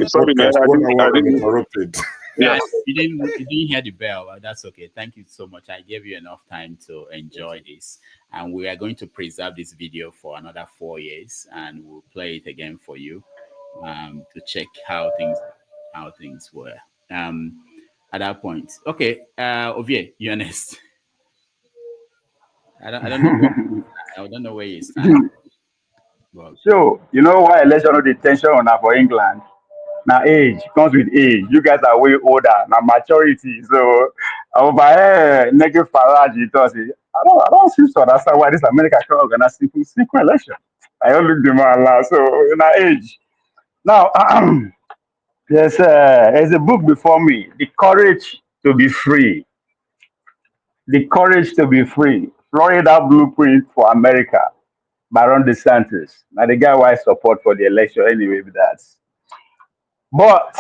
Sorry, man. I didn't interrupted. Yeah, you didn't hear the bell. That's okay. Thank you so much. I gave you enough time to enjoy this, and we are going to preserve this video for another 4 years, and we'll play it again for you to check how things were at that point. Okay, Ovie, you're next. I don't know where you stand. Well, So you know why election detention on for England? Now age comes with age. You guys are way older. Now maturity. So over here, negative Farage, I don't seem to understand why this America can organize simple election. I only demand last. So now age. Now there's a book before me, The Courage to be Free. The Courage to be Free. Florida Blueprint for America by Ron DeSantis. Now the guy who I support for the election anyway with that. But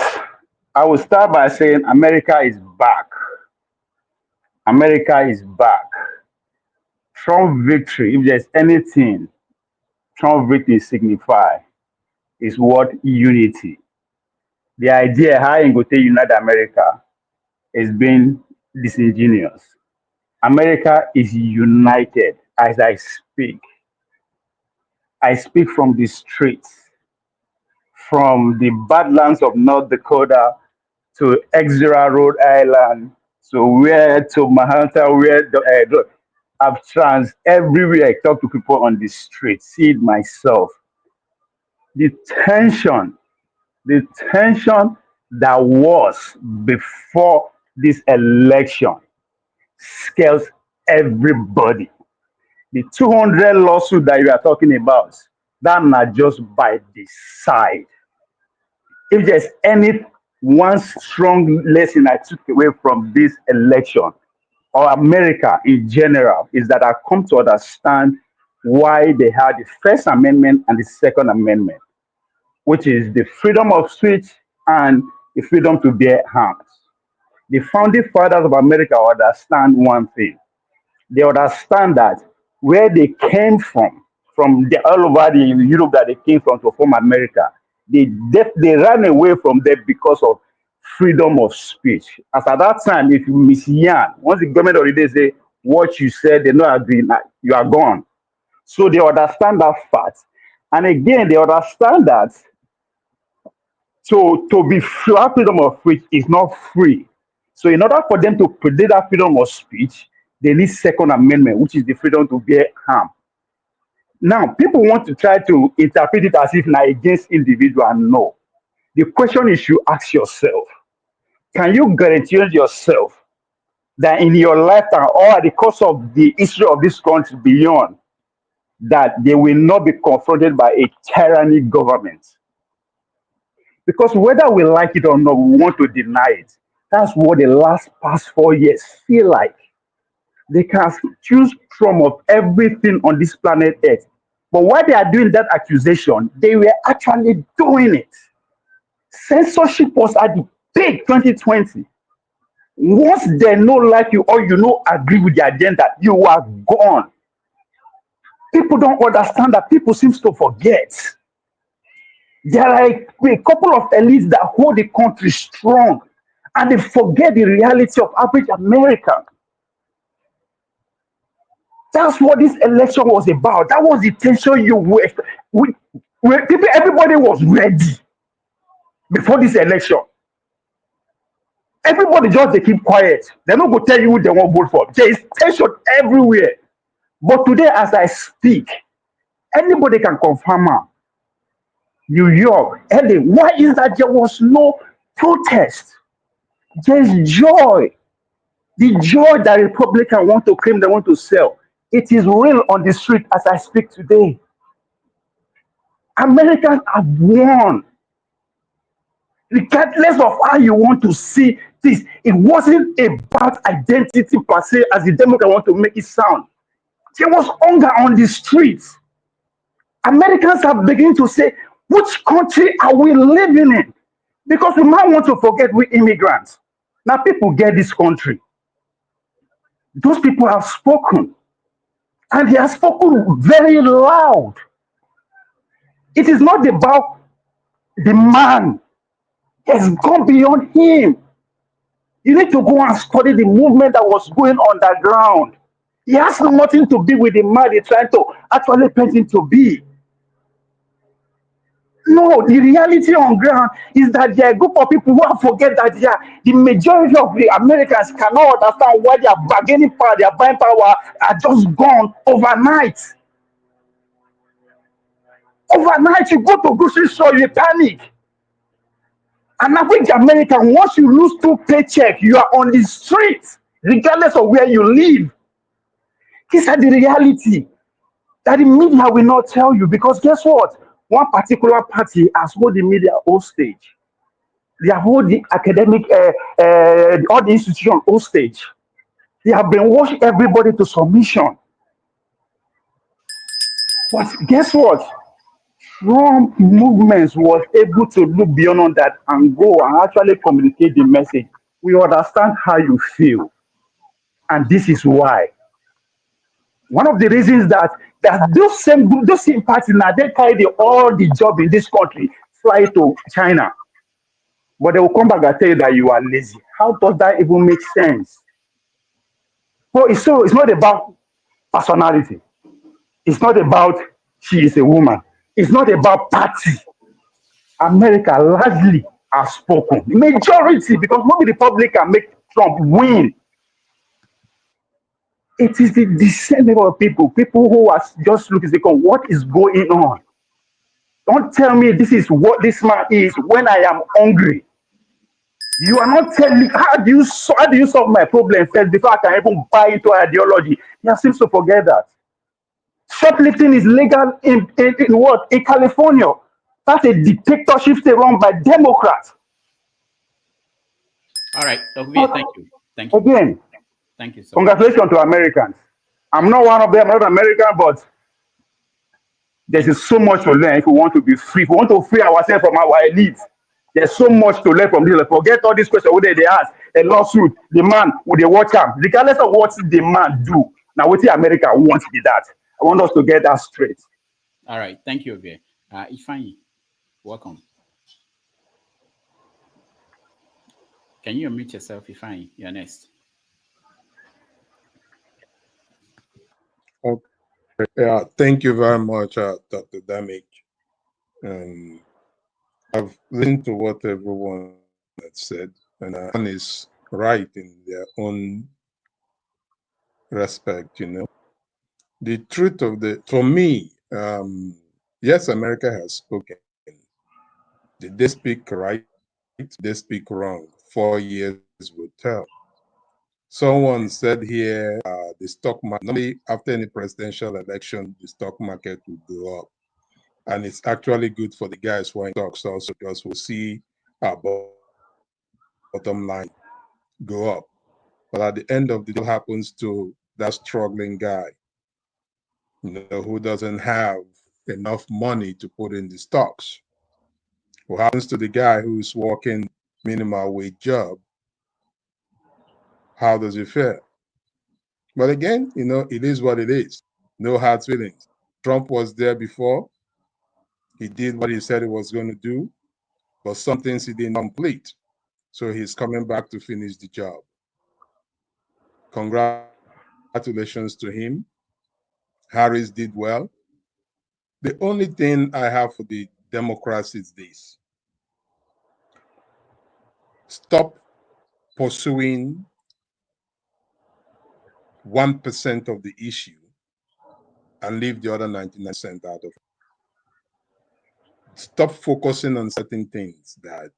I will start by saying America is back. America is back. Trump victory, if there's anything Trump victory signify, is what unity. The idea how you go to unite America is being disingenuous. America is united as I speak. I speak from the streets, from the badlands of North Dakota to Exeter, Rhode Island, to Manhattan, I've trans everywhere. I talk to people on the street, see it myself. The tension that was before this election scares everybody. The 200 lawsuit that you are talking about, that's not just by the side. If there's one strong lesson I took away from this election, or America in general, is that I come to understand why they had the First Amendment and the Second Amendment, which is the freedom of speech and the freedom to bear arms. The founding fathers of America understand one thing. They understand that where they came from all over the Europe that they came from to form America, they ran away from there because of freedom of speech. As at that time, if you misyan, once the government already say what you said, they not agree, you are gone. So they understand that fact. And again, they understand that to be free, freedom of speech is not free. So in order for them to predict that freedom of speech, they need Second Amendment, which is the freedom to bear arms. Now, people want to try to interpret it as if now against individual. No. The question is you ask yourself, can you guarantee yourself that in your lifetime or at the course of the history of this country beyond, that they will not be confronted by a tyranny government? Because whether we like it or not, we want to deny it. That's what the past 4 years feel like. They can choose from of everything on this planet Earth. But while they are doing that accusation, they were actually doing it. Censorship was at the peak 2020. Once they no like you or you no agree with the agenda, you are gone. People don't understand that. People seem to forget. There are a couple of elites that hold the country strong, and they forget the reality of average American. That's what this election was about. That was the tension you were. Everybody was ready before this election. Everybody just they keep quiet. They're not going to tell you who they want to vote for. There is tension everywhere. But today, as I speak, anybody can confirm. New York, LA, why is that there was no protest? There's joy. The joy that Republicans want to claim, they want to sell. It is real on the street as I speak today. Americans have won. regardless of how you want to see this. It wasn't about identity per se, as the Democrat want to make it sound. There was hunger on the streets. Americans are beginning to say, which country are we living in? Because we might want to forget we immigrants. Now people get this country. Those people have spoken, and they have spoken very loud. It is not about the man. It's gone beyond him. You need to go and study the movement that was going on the ground. It has nothing to do with the man they're trying to actually paint him to be. No, the reality on ground is that there are a group of people who have forget that the majority of the Americans cannot understand why their bargaining power, their buying power are just gone overnight. Overnight, you go to grocery store, you panic. And average American, once you lose 2 paychecks, you are on the streets, regardless of where you live. These are the reality that the media will not tell you, because guess what? One particular party has hold the media hostage. They have hold the academic, all the institution hostage. They have brainwashed everybody to submission. But guess what? Trump movements was able to look beyond that and go and actually communicate the message. We understand how you feel. And this is why. One of the reasons that those same parties now, they carry all the job in this country, fly to China. But they will come back and tell you that you are lazy. How does that even make sense? So it's not about personality. It's not about she is a woman. It's not about party. America largely has spoken. Majority, because maybe the public can make Trump win. It is the same level of people who are just looking to say, what is going on? Don't tell me this is what this man is when I am hungry. You are not telling me how do you solve my problem first before I can even buy into ideology. He seems to forget that. Shoplifting is legal in what? In California. That's a dictatorship run by Democrats. All right, okay, thank you. Thank you. Again, thank you so congratulations much. to Americans. I'm not one of them, I'm not American, but there's so much to learn if we want to be free. If we want to free ourselves from our elites, there's so much to learn from this. Forget all these questions whether they ask a lawsuit, the man with the watch out, regardless of what the man do. Now, what the America wants to be that. I want us to get that straight. All right, thank you, Abike. Ifeanyi, welcome. Can you unmute yourself, Ifeanyi? You're next. Okay. Yeah, thank you very much, Dr. Damage. I've listened to what everyone has said, and one is right in their own respect, you know. The truth of for me, yes, America has spoken. Did they speak right? Did they speak wrong? 4 years will tell. Someone said here, the stock market, normally after any presidential election, the stock market will go up. And it's actually good for the guys who are in stocks also, because we'll see our bottom line go up. But at the end of the day, what happens to that struggling guy, you know, who doesn't have enough money to put in the stocks? What happens to the guy who's working minimal wage job? How does it fare? But again, you know, it is what it is. No hard feelings. Trump was there before. He did what he said he was going to do, but some things he didn't complete. So he's coming back to finish the job. Congratulations to him. Harris did well. The only thing I have for the Democrats is this: stop pursuing 1% of the issue and leave the other 99% out of it. Stop focusing on certain things that,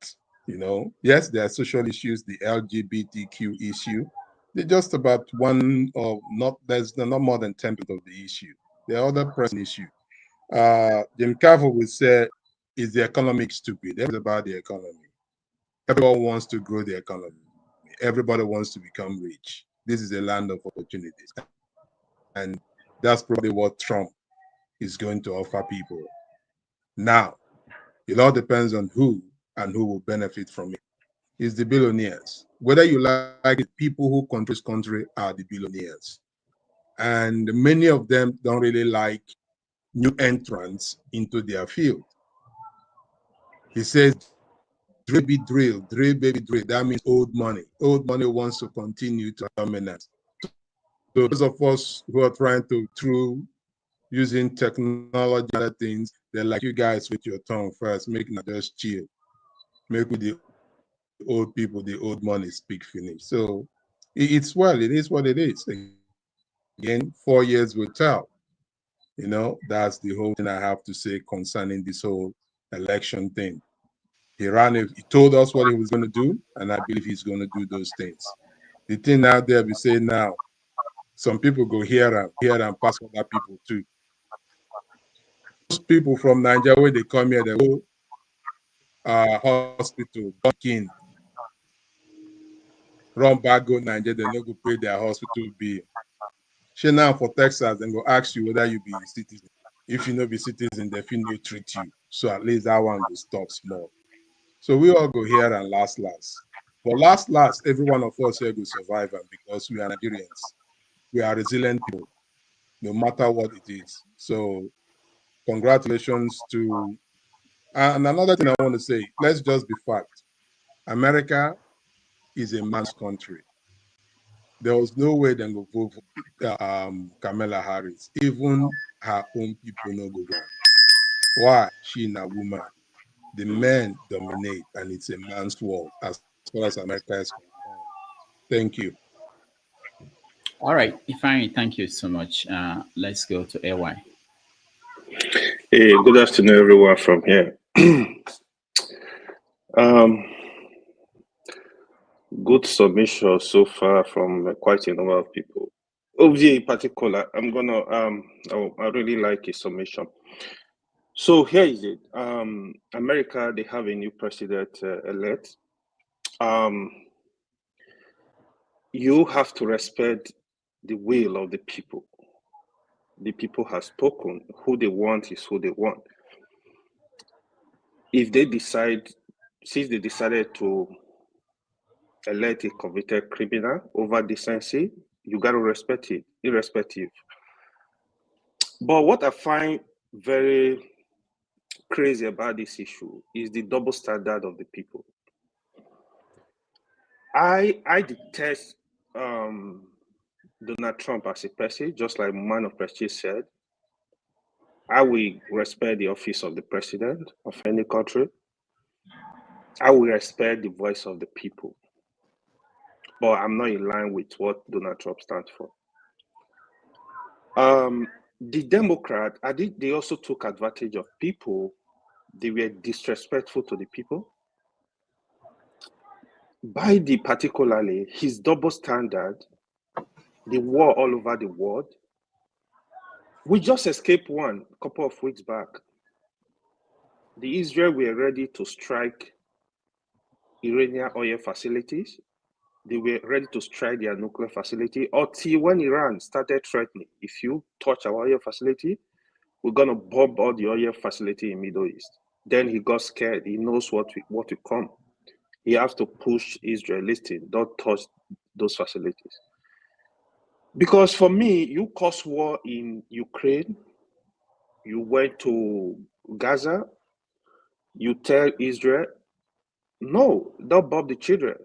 you know, yes, there are social issues, the LGBTQ issue. They're just about one or not more than 10% of the issue. The other pressing issue. Jim Carver would say, is the economic stupid? It's about the economy. Everyone wants to grow the economy. Everybody wants to become rich. This is a land of opportunities. And that's probably what Trump is going to offer people. Now, it all depends on who and who will benefit from it. It's the billionaires. Whether you like it, people who control this country are the billionaires. And many of them don't really like new entrants into their field. He says, drill be drill, drill baby drill. That means old money. Old money wants to continue to dominate. So those of us who are trying to, through using technology and other things, they're like, you guys with your tongue first, make it just chill. Make with the old people, the old money speak finish. So it is what it is. Again, 4 years will tell. You know, that's the whole thing I have to say concerning this whole election thing. He told us what he was going to do, and I believe he's going to do those things. The thing out there, we say now, some people go here and pass other people too. Those people from Nigeria, where they come here, they go hospital, king, run back, go Nigeria, they no go pay their hospital bill. She now for Texas, then go ask you whether you be a citizen. If you no be citizen, they feel no treat you. So at least that one will stop small. So we all go here and last. But last, every one of us here will survive, and because we are Nigerians, we are resilient people, no matter what it is. So congratulations to, and another thing I want to say, let's just be fact. America is a man's country. There was no way they go vote for Kamala Harris. Even her own people no go wrong. Why? She a woman. The men dominate, and it's a man's world as far as America is concerned. Thank you. All right, Ifeanyi, thank you so much. Let's go to AY. Hey, good afternoon, everyone from here. Good submission so far from quite a number of people. OVA in particular, I'm gonna I really like his submission. So here is it. America, they have a new president elect. You have to respect the will of the people. The people have spoken. Who they want is who they want. If they decide, since they decided to elect a convicted criminal over decency, you got to respect it, irrespective. But what I find very crazy about this issue is the double standard of the people. I detest Donald Trump as a person, just like Man of Prestige said. I will respect the office of the president of any country. I will respect the voice of the people. But I'm not in line with what Donald Trump stands for. The Democrat, I think they also took advantage of people. They were disrespectful to the people. Biden, particularly, his double standard, the war all over the world. We just escaped one a couple of weeks back. The Israel were ready to strike Iranian oil facilities. They were ready to strike their nuclear facility until when Iran started threatening, if you touch our oil facility, we're going to bomb all the oil facility in Middle East. Then he got scared. He knows what will come. He has to push Israel, listen, don't touch those facilities. Because for me, you caused war in Ukraine, you went to Gaza, you tell Israel, no, don't bomb the children.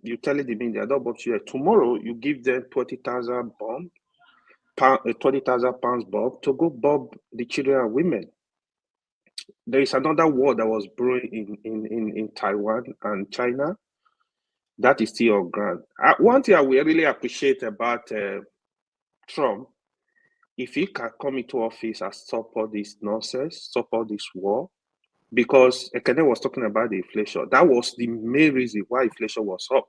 You tell the media, don't bomb children. Tomorrow, you give them 20,000 bomb, 20,000 pounds bomb to go bomb the children and women. There is another war that was brewing in Taiwan and China. That is still on ground. One thing I really appreciate about Trump, if he can come into office and stop all this nonsense, stop all this war, because Ekene was talking about the inflation. That was the main reason why inflation was up.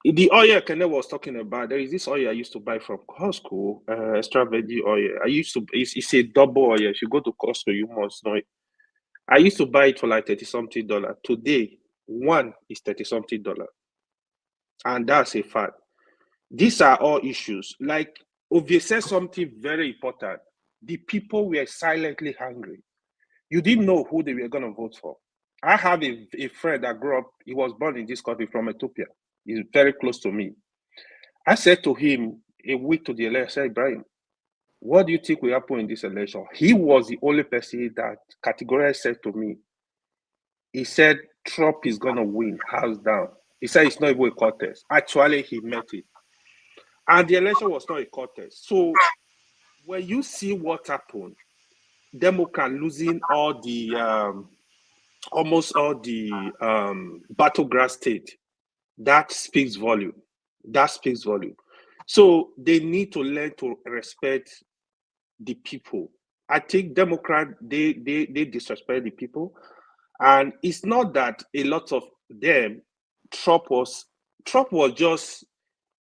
The oil Ekene was talking about, there is this oil I used to buy from Costco, extra virgin oil. It's a double oil. If you go to Costco, you must know it. I used to buy it for like $30-something. Today, One is $30-something, and that's a fact. These are all issues. Like Ovie said something very important. The people were silently hungry. You didn't know who they were going to vote for. I have a friend that grew up, he was born in this country from Ethiopia. He's very close to me. I said to him a week to the election, I said, Brian, what do you think will happen in this election? He was the only person that categorically said to me, he said, Trump is going to win, hands down. He said it's not even a contest. Actually, he met it. And the election was not a contest. So when you see what happened, Democrat losing all the, almost all the battleground state, that speaks volume. That speaks volume. So they need to learn to respect the people. I think Democrat, they disrespect the people. And it's not that a lot of them, Trump was just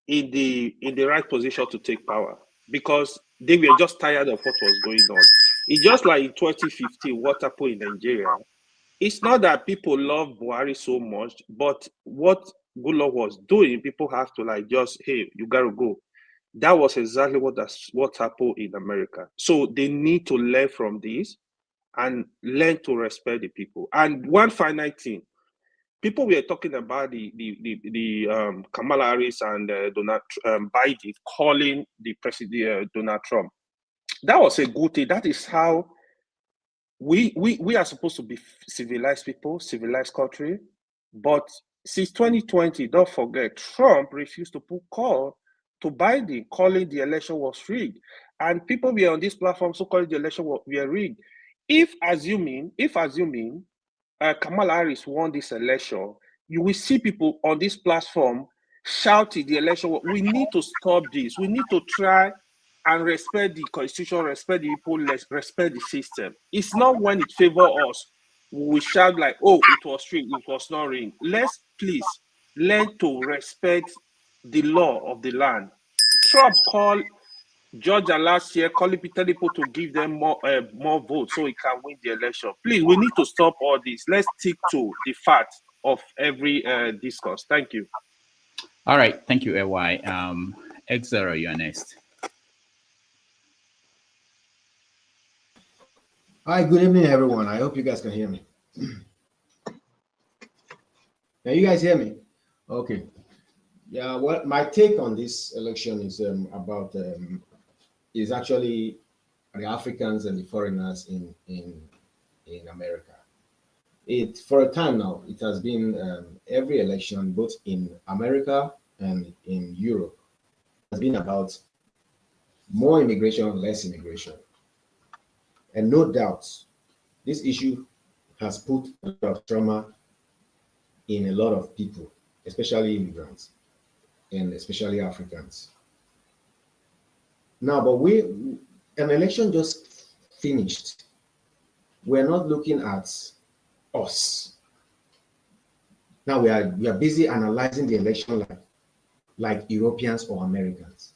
in the right position to take power because they were just tired of what was going on. It's just like in 2015, what happened in Nigeria. It's not that people love Buhari so much, but what Goodluck was doing, people have to like just, hey, you gotta go. That was exactly what happened in America. So they need to learn from this and learn to respect the people. And one final thing, people were talking about the Kamala Harris and Donald Biden calling the president Donald Trump. That was a good thing. That is how we are supposed to be civilized people, civilized country. But since 2020, don't forget, Trump refused to put call to Biden, calling the election was rigged. And people were on this platform so calling the election were rigged. If assuming Kamala Harris won this election, you will see people on this platform shouting the election. We need to stop this. We need to try and respect the constitution, respect the people, respect the system. It's not when it favors us, we shout like, oh, it was rigged, it was not rigged. Let's please learn to respect the law of the land. Trump called Georgia last year, calling people to give them more votes so he can win the election. Please, we need to stop all this. Let's stick to the facts of every discourse. Thank you. All right, thank you, AY. X0, you're next. Hi, good evening, everyone. I hope you guys can hear me. Can you guys hear me? Okay. Yeah, well, my take on this election is about is actually the Africans and the foreigners in America. It for a time now, it has been every election, both in America and in Europe, has been about more immigration, less immigration. And no doubt, this issue has put a lot of trauma in a lot of people, especially immigrants and especially Africans. Now, but an election just finished. We're not looking at us. Now we are busy analyzing the election like Europeans or Americans.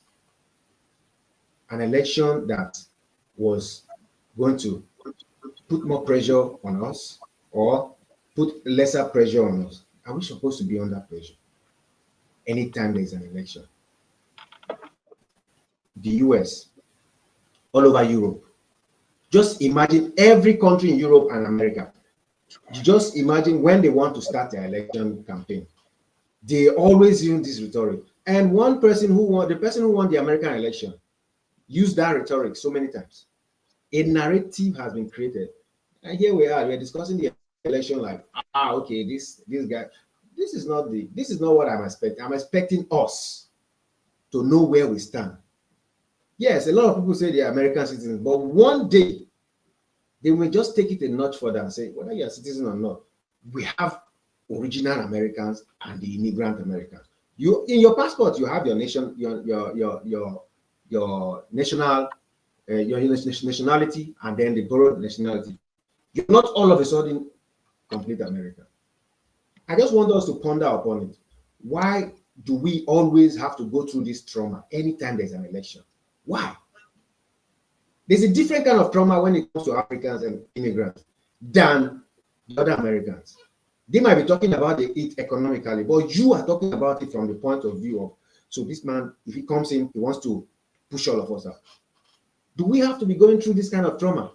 An election that was going to put more pressure on us or put lesser pressure on us. Are we supposed to be under pressure anytime there's an election? The US, all over Europe. Just imagine every country in Europe and America. Just imagine when they want to start their election campaign. They always use this rhetoric. And the person who won the American election used that rhetoric so many times. A narrative has been created. And here we are, we're discussing the election like, okay, this guy, this is not what I'm expecting. I'm expecting us to know where we stand. Yes, a lot of people say they are American citizens, but one day they will just take it a notch further and say, whether you're a citizen or not, we have original Americans and the immigrant Americans. You in your passport, you have your nation, your national, your nationality, and then the borrowed nationality. You're not all of a sudden complete American. I just want us to ponder upon it. Why do we always have to go through this trauma anytime there's an election? Why? There's a different kind of trauma when it comes to Africans and immigrants than the other Americans. They might be talking about it economically, but you are talking about it from the point of view of, so this man, if he comes in, he wants to push all of us out. Do we have to be going through this kind of trauma?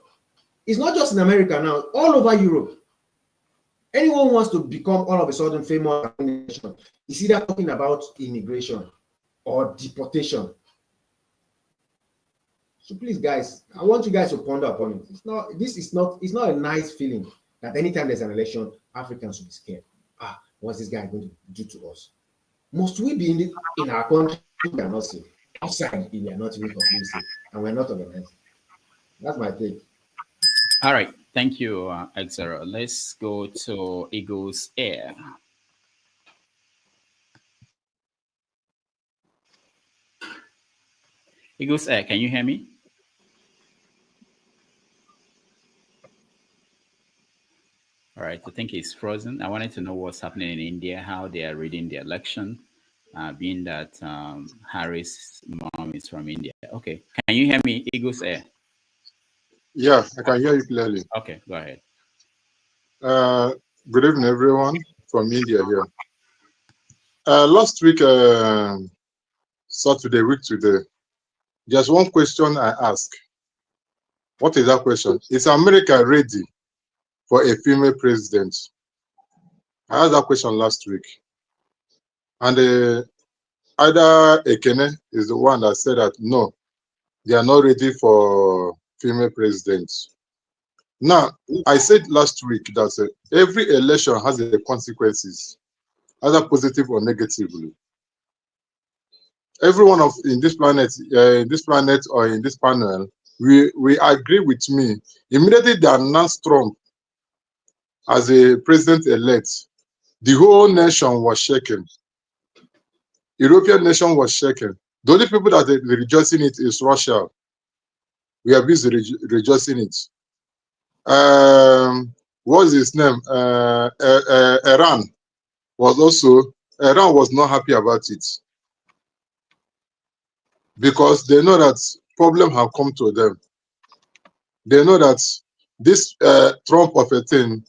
It's not just in America now, all over Europe. Anyone who wants to become all of a sudden famous is either talking about immigration or deportation. So please, guys, I want you guys to ponder upon it. It's not a nice feeling that anytime there's an election, Africans will be scared. What's this guy going to do to us? Must we be in our country? We are not safe. Outside, we are not even completely safe, and we're not organized. That's my take. All right, thank you, Xero. Let's go to Eagles Air. Eagles Air, can you hear me? All right, I think he's frozen. I wanted to know what's happening in India, how they are reading the election, being that Harris' mom is from India. Okay, can you hear me, Eagles Air? Yeah, I can hear you clearly. Okay, go ahead. Good evening, everyone from India here. Last week, Saturday, week today, there's one question I asked. What is that question? Is America ready for a female president? I asked that question last week. And either Ekene is the one that said that, no, they are not ready for female presidents. Now, I said last week that every election has the consequences, either positive or negatively. Everyone in this planet or in this panel, we agree with me. Immediately they announced Trump as a president-elect, the whole nation was shaken. European nation was shaken. The only people that are rejoicing it is Russia. We are busy rejoicing it. What's his name? Iran was not happy about it, because they know that problem have come to them. They know that this Trump of a thing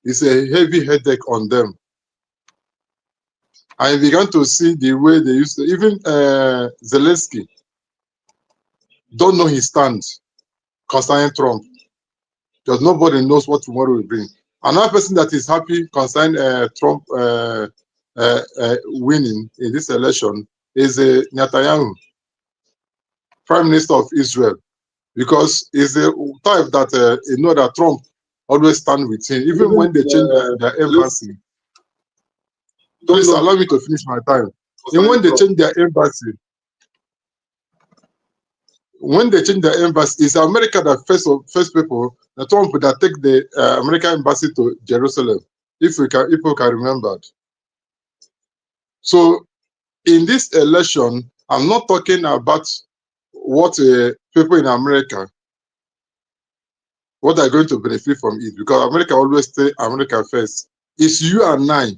is a heavy headache on them. I began to see the way they used to, even Zelensky don't know his stand concerning Trump, because nobody knows what tomorrow will bring. Another person that is happy concerning Trump winning in this election is Netanyahu, Prime Minister of Israel, because he's a type that you know that Trump always stand with him, even when they change their embassy. Please allow me to finish my time. And when they change their embassy, it's America that first people, the Trump that take the American embassy to Jerusalem, if we can remember. So in this election, I'm not talking about what people in America, what are going to benefit from it, because America always stay America first. It's you and I,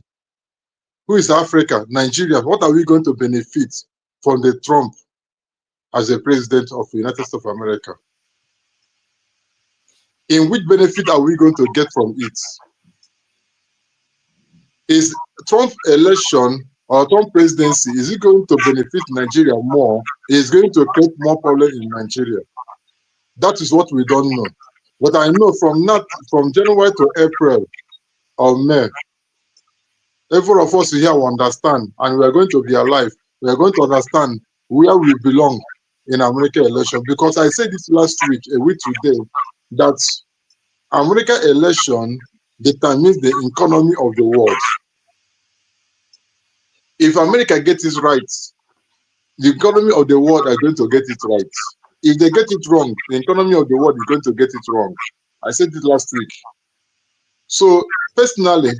who is Africa, Nigeria. What are we going to benefit from the Trump as a president of the United States of America? In which benefit are we going to get from it? Is Trump election or Trump presidency, is it going to benefit Nigeria more? Is going to create more problems in Nigeria? That is what we don't know. But I know from January to April or May, every of us here will understand, and we are going to be alive. We are going to understand where we belong in American election. Because I said this last week, a week today, that American election determines the economy of the world. If America gets it right, the economy of the world are going to get it right. If they get it wrong, the economy of the world is going to get it wrong. I said it last week. So personally,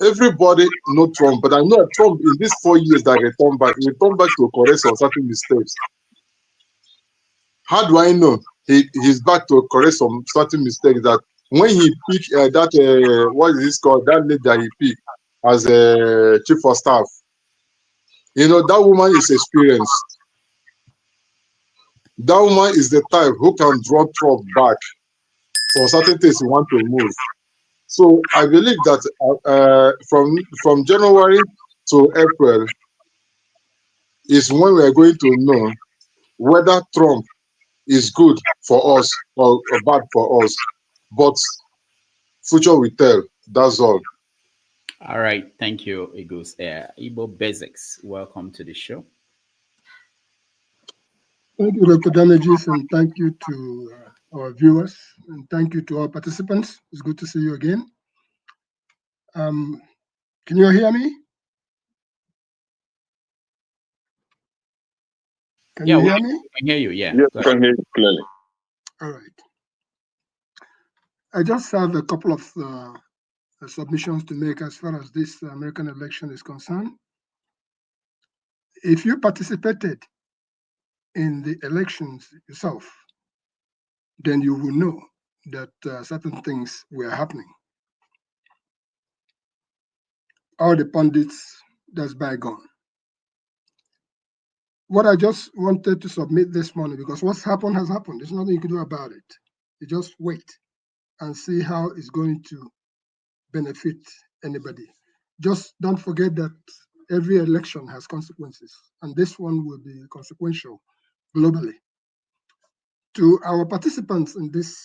everybody knows Trump, but I know that Trump in these 4 years that he returned back to correct some certain mistakes. How do I know he's back to correct some certain mistakes? That when he picked what is this called, that lady that he picked as a chief of staff, you know, that woman is experienced. That woman is the type who can draw Trump back for certain things he want to move. So I believe that from January to April is when we are going to know whether Trump is good for us or bad for us. But future will tell. That's all. All right. Thank you, Igus. Igbo Basics, welcome to the show. Thank you, Dr. Damages, and thank you to our viewers, and thank you to all participants. It's good to see you again. Can you hear me? Can you hear me? I can hear you, yeah. Yes, I can hear you clearly. All right. I just have a couple of submissions to make as far as this American election is concerned. If you participated in the elections yourself, then you will know that certain things were happening. All the pundits, that's bygone. What I just wanted to submit this morning, because what's happened has happened. There's nothing you can do about it. You just wait and see how it's going to benefit anybody. Just don't forget that every election has consequences, and this one will be consequential globally. To our participants in this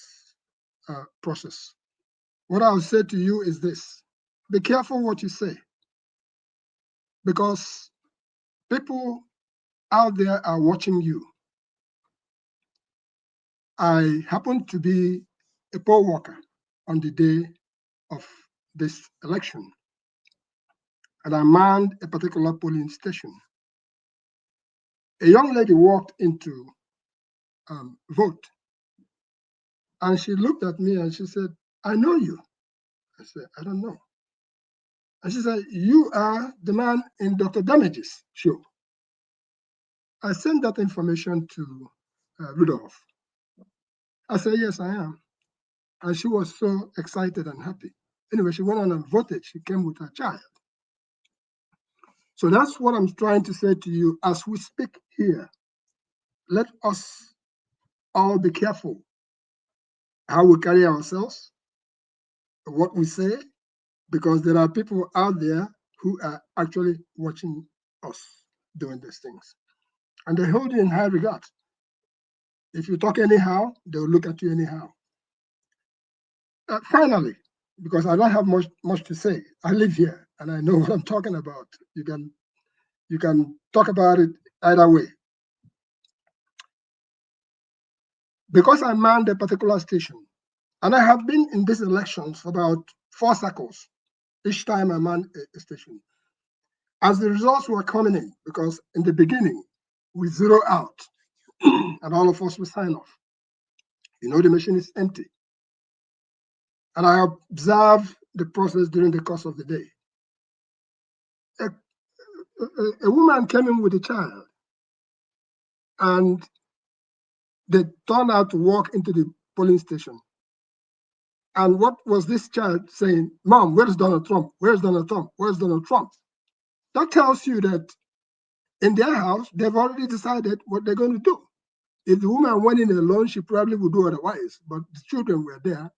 process, what I'll say to you is this: be careful what you say, because people out there are watching you. I happen to be a poll worker on the day of this election, and I manned a particular polling station. A young lady walked into vote, and she looked at me and she said, "I know you." I said, "I don't know." And she said, "You are the man in Dr. Damage's show." I sent that information to Rudolph. I said, "Yes, I am." And she was so excited and happy. Anyway, she went on and voted. She came with her child. So that's what I'm trying to say to you as we speak here. Let us all be careful how we carry ourselves, what we say, because there are people out there who are actually watching us doing these things. And they hold you in high regard. If you talk anyhow, they'll look at you anyhow. Finally, because I don't have much to say, I live here and I know what I'm talking about. You can talk about it either way. Because I manned a particular station, and I have been in these elections for about 4 cycles, each time I manned a station. As the results were coming in, because in the beginning, we zero out, and all of us will sign off. You know, the machine is empty. And I observed the process during the course of the day. A woman came in with a child, and they turned out to walk into the polling station. And what was this child saying? "Mom, where's Donald Trump? Where's Donald Trump? Where's Donald Trump?" That tells you that in their house, they've already decided what they're going to do. If the woman went in alone, she probably would do otherwise. But the children were there,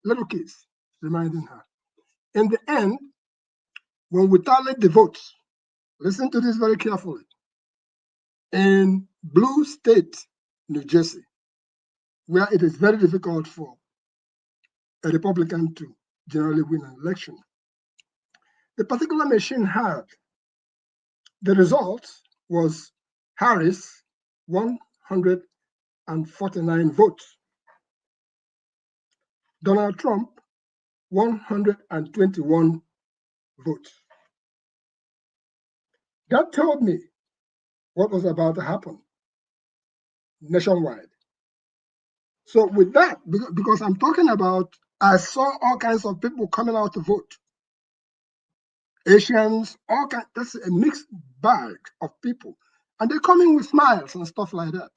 little kids, reminding her. In the end, when we tallied the votes, listen to this very carefully. In blue state, New Jersey, where it is very difficult for a Republican to generally win an election, the particular machine had the result was Harris 149 votes, Donald Trump 121 votes. That told me what was about to happen nationwide. So with that, because I'm talking about, I saw all kinds of people coming out to vote. Asians, all kinds, that's a mixed bag of people. And they're coming with smiles and stuff like that.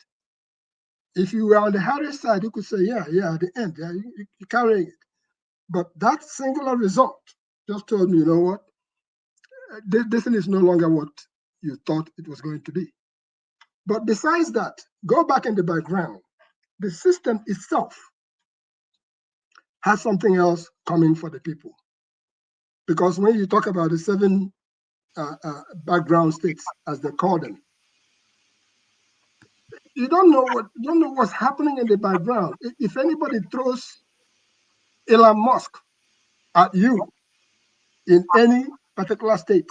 If you were on the Harris side, you could say, yeah, at the end, yeah, you're carrying it. But that singular result just told me, you know what? This thing is no longer what you thought it was going to be. But besides that, go back in the background. The system itself has something else coming for the people. Because when you talk about the 7 background states, as they call them, you don't know what's happening in the background. If anybody throws Elon Musk at you in any particular state,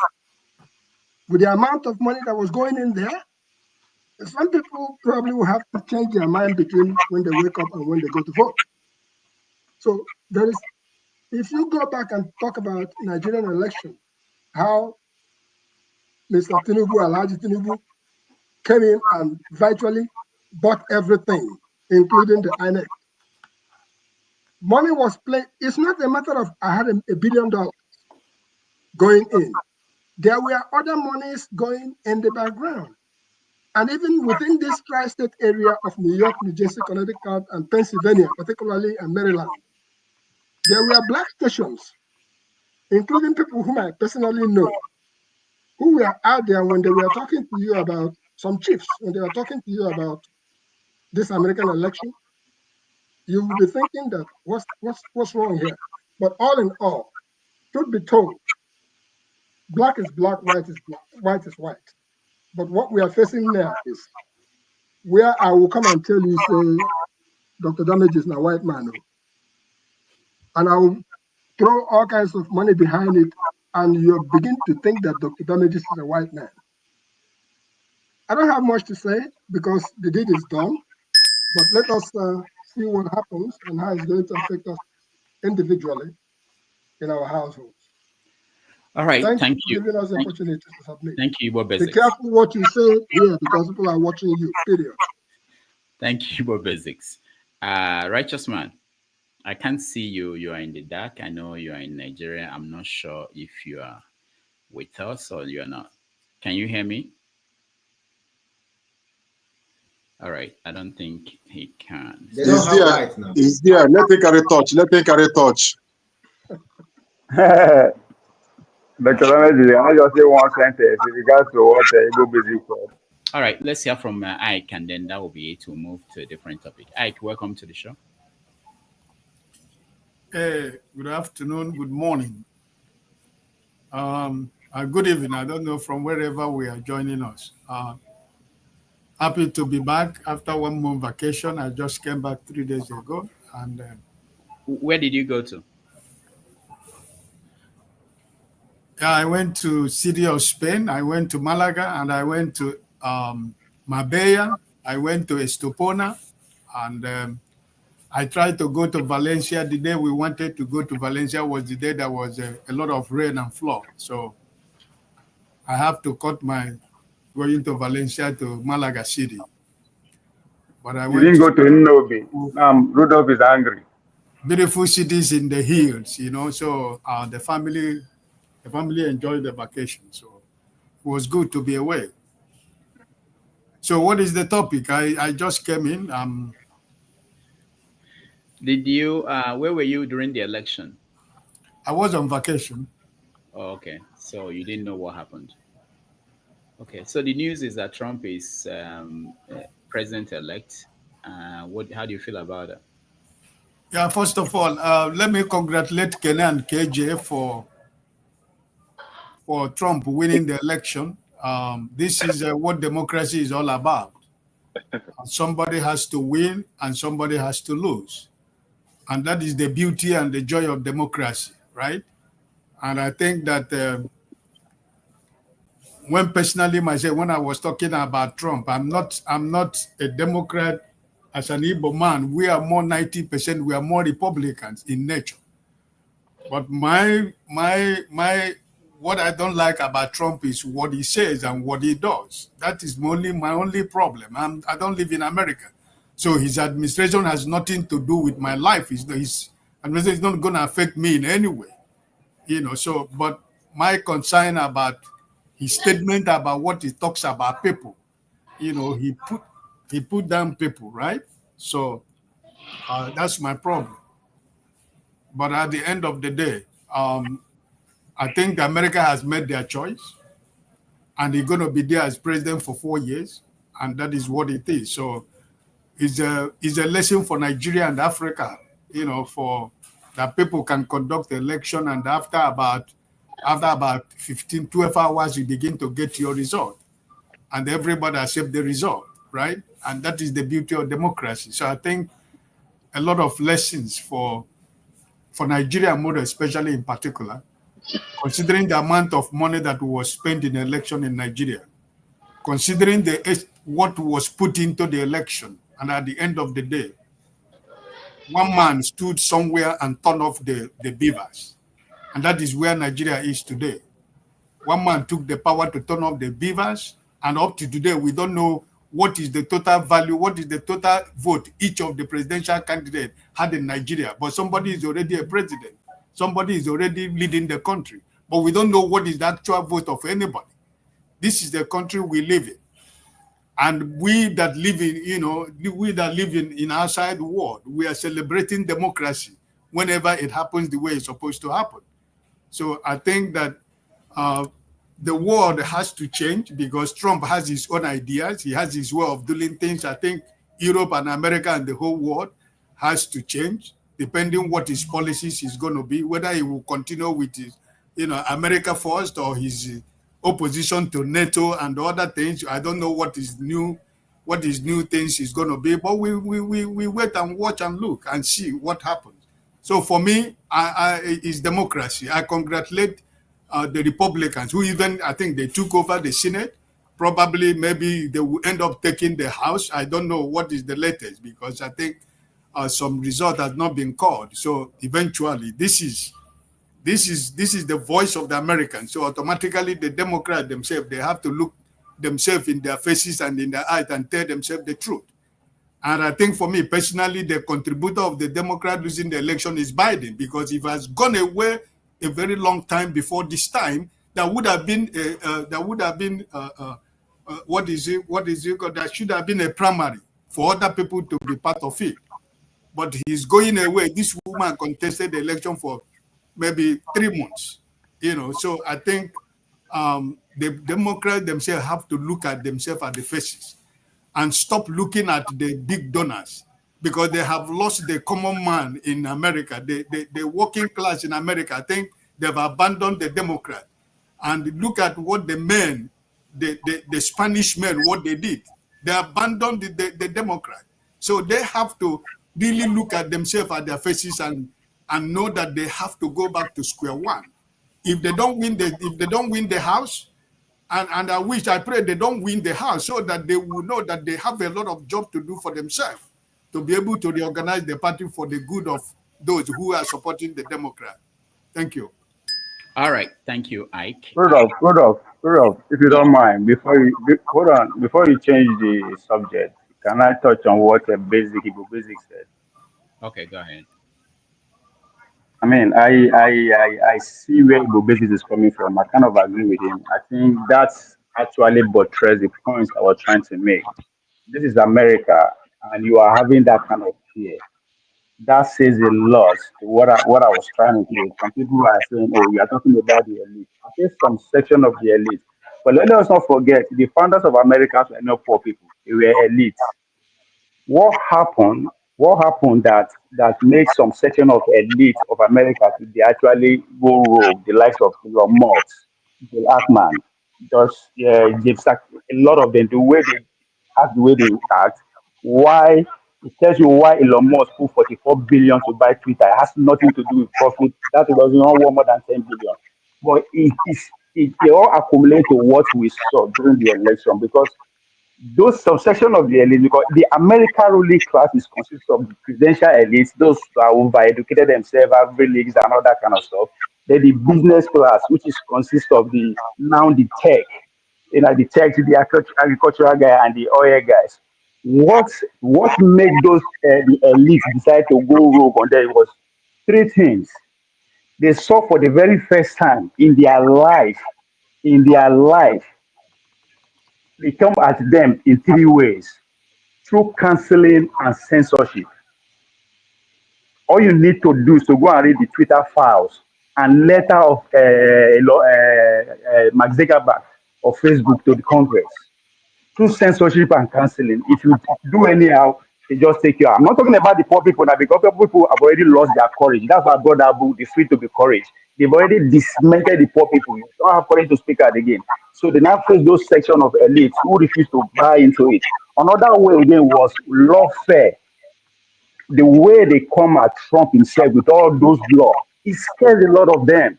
with the amount of money that was going in there, some people probably will have to change their mind between when they wake up and when they go to vote. So there is, if you go back and talk about Nigerian election, how Mr. Tinubu, Alhaji Tinubu, came in and virtually bought everything, including the ANIF. Money was playing. It's not a matter of I had $1 billion going in. There were other monies going in the background. And even within this tri-state area of New York, New Jersey, Connecticut, and Pennsylvania, particularly, and Maryland, there were black stations, including people whom I personally know, who were out there when they were talking to you about some chiefs, when they were talking to you about this American election. You will be thinking that what's wrong here? But all in all, truth be told, black is black, white is black, white is white. But what we are facing now is where I will come and tell you, say, Dr. Damage is a white man, and I will throw all kinds of money behind it, and you begin to think that Dr. Damage is a white man. I don't have much to say because the deed is done, but let us see what happens and how it's going to affect us individually in our households. All right, thank you for giving us the opportunity to submit. Thank you, Bob. Be careful what you say here because people are watching you, period. Thank you, Bob. Righteous man, I can't see you. You are in the dark. I know you are in Nigeria. I'm not sure if you are with us or you are not. Can you hear me? All right. I don't think he can. He's there. He's there. Let him carry touch. Let him carry touch. Dr. Ramezi, I just say one sentence in regards to what Igbo Basic said. All right, let's hear from Ike, and then that will be it to move to a different topic. Ike, welcome to the show. Hey, good afternoon, good morning. Good evening. I don't know from wherever we are joining us. Happy to be back after 1 month vacation. I just came back 3 days ago. And where did you go to? I went to city of Spain. I went to Malaga, and I went to Marbella. I went to Estepona, and I tried to go to Valencia. The day we wanted to go to Valencia was the day there was a lot of rain and flood. So I have to cut my going to Valencia to Malaga City. But I didn't go to Nnobi. Rudolph is angry. Beautiful cities in the hills, you know. So the family enjoyed the vacation. So it was good to be away. So what is the topic? I just came in. Did you, where were you during the election? I was on vacation. Oh, okay. So you didn't know what happened. Okay. So the news is that Trump is president-elect. How do you feel about it? Yeah, first of all, let me congratulate Kenya and KJ for Trump winning the election. This is what democracy is all about. Somebody has to win and somebody has to lose. And that is the beauty and the joy of democracy, right? And I think that when I was talking about Trump, I'm not a Democrat as an Igbo man. We are more 90%, we are more Republicans in nature. But what I don't like about Trump is what he says and what he does. That is my only problem. I don't live in America. So his administration has nothing to do with my life. His administration is not going to affect me in any way. You know, so, but my concern about his statement about what he talks about people, you know, he put down people, right? So that's my problem. But at the end of the day, I think America has made their choice, and he's going to be there as president for 4 years, and that is what it is. So it's a lesson for Nigeria and Africa, you know, for that people can conduct the election, and after about 15, 12 hours, you begin to get your result. And everybody accept the result, right? And that is the beauty of democracy. So I think a lot of lessons for Nigeria, more especially in particular, considering the amount of money that was spent in the election in Nigeria, considering what was put into the election, and at the end of the day, one man stood somewhere and turned off the beavers. And that is where Nigeria is today. One man took the power to turn off the beavers, and up to today, we don't know what is the total value, what is the total vote each of the presidential candidates had in Nigeria. But somebody is already a president. Somebody is already leading the country. But we don't know what is the actual vote of anybody. This is the country we live in. And we that live in outside the world, we are celebrating democracy whenever it happens the way it's supposed to happen. So I think that the world has to change because Trump has his own ideas. He has his way of doing things. I think Europe and America and the whole world has to change depending what his policies is going to be, whether he will continue with his, America first or his opposition to NATO and other things. I don't know what his new things is going to be, but we wait and watch and look and see what happens. So for me, it's democracy. I congratulate the Republicans who I think they took over the Senate. Probably maybe they will end up taking the House. I don't know what is the latest because I think some result has not been called. So eventually this is the voice of the Americans. So automatically the Democrats themselves, they have to look themselves in their faces and in their eyes and tell themselves the truth. And I think for me personally, the contributor of the Democrat losing the election is Biden, because if he has gone away a very long time before this time, there should have been a primary for other people to be part of it. But he's going away. This woman contested the election for maybe 3 months, So I think the Democrats themselves have to look at themselves at the faces and stop looking at the big donors, because they have lost the common man in America. The working class in America, I think they've abandoned the Democrat. And look at what the men, the Spanish men, what they did. They abandoned the Democrat. So they have to really look at themselves at their faces and know that they have to go back to square one. If they don't win the House, and I pray they don't win the House, so that they will know that they have a lot of job to do for themselves to be able to reorganize the party for the good of those who are supporting the Democrat. Thank you. All right, thank you, Ike. Rudolph, if you don't mind, before you change the subject, can I touch on what Basic said? Okay, go ahead. I mean, I see where Igbo Basic is coming from. I kind of agree with him. I think that's actually buttress the points I was trying to make. This is America, and you are having that kind of fear. That says a lot to what I was trying to do. Some people are saying, "Oh, you are talking about the elite." There's some section of the elite, but let us not forget the founders of America were not poor people; they were elites. What happened that makes some section of elite of America to be actually go rogue, the likes of Elon Musk, Bill Ackman, just James, a lot of them, the way they act, why it tells you why Elon Musk put 44 billion to buy Twitter. It has nothing to do with profit. That was not more than 10 billion. But they all accumulate to what we saw during the election, because those subsection of the elite, because the American ruling class is consists of the presidential elites, those who are over-educated themselves, have leagues and all that kind of stuff. Then the business class, which is consists of the tech, the tech, the agricultural guy and the oil guys. What made those the elites decide to go rogue on there was three things. They saw for the very first time in their life, they come at them in three ways: through canceling and censorship. All you need to do is to go and read the Twitter files and letter of Mark Zuckerberg of Facebook to the Congress. Through censorship and canceling, if you do anyhow, they just take you out. I'm not talking about the poor people now, because people have already lost their courage. That's why I brought that book, The Free to Be Courage. They've already dismantled the poor people. You don't have courage to speak out again. So they now face those section of elites who refuse to buy into it. Another way again was lawfare. The way they come at Trump himself with all those laws, it scares a lot of them.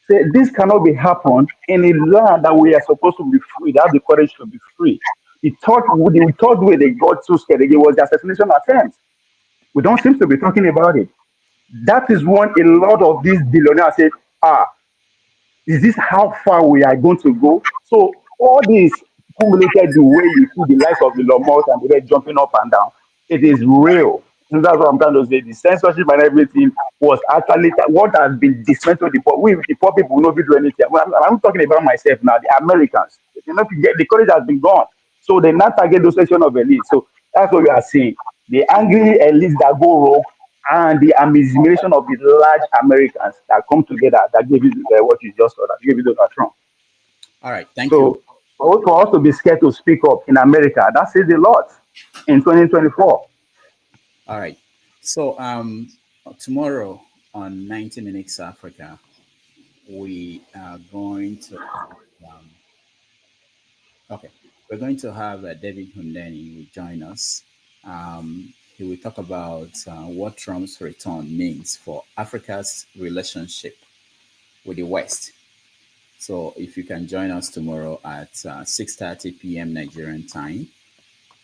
Say this cannot be happen in a land that we are supposed to be free. They have the courage to be free. The third way they got so scared again was the assassination attempt. We don't seem to be talking about it. That is when a lot of these billionaires say, is this how far we are going to go? So all this cumulated the way you see the likes of Elon Musk and the way jumping up and down, it is real. And that's what I'm trying to say. The censorship and everything was actually what has been dismantled. The poor people will not do anything. I'm talking about myself now, the Americans. The courage has been gone. So they now target those section of elites. So that's what we are seeing. The angry elites that go rogue and the amalgamation of the large Americans that come together that give you what you just saw, that give you Donald Trump. All right, thank you. So for us to be scared to speak up in America, that says a lot in 2024. All right. So tomorrow on 90 Minutes Africa, we are going to we're going to have David Hundeni will join us. He will talk about what Trump's return means for Africa's relationship with the West. So if you can join us tomorrow at 6:30 p.m. Nigerian time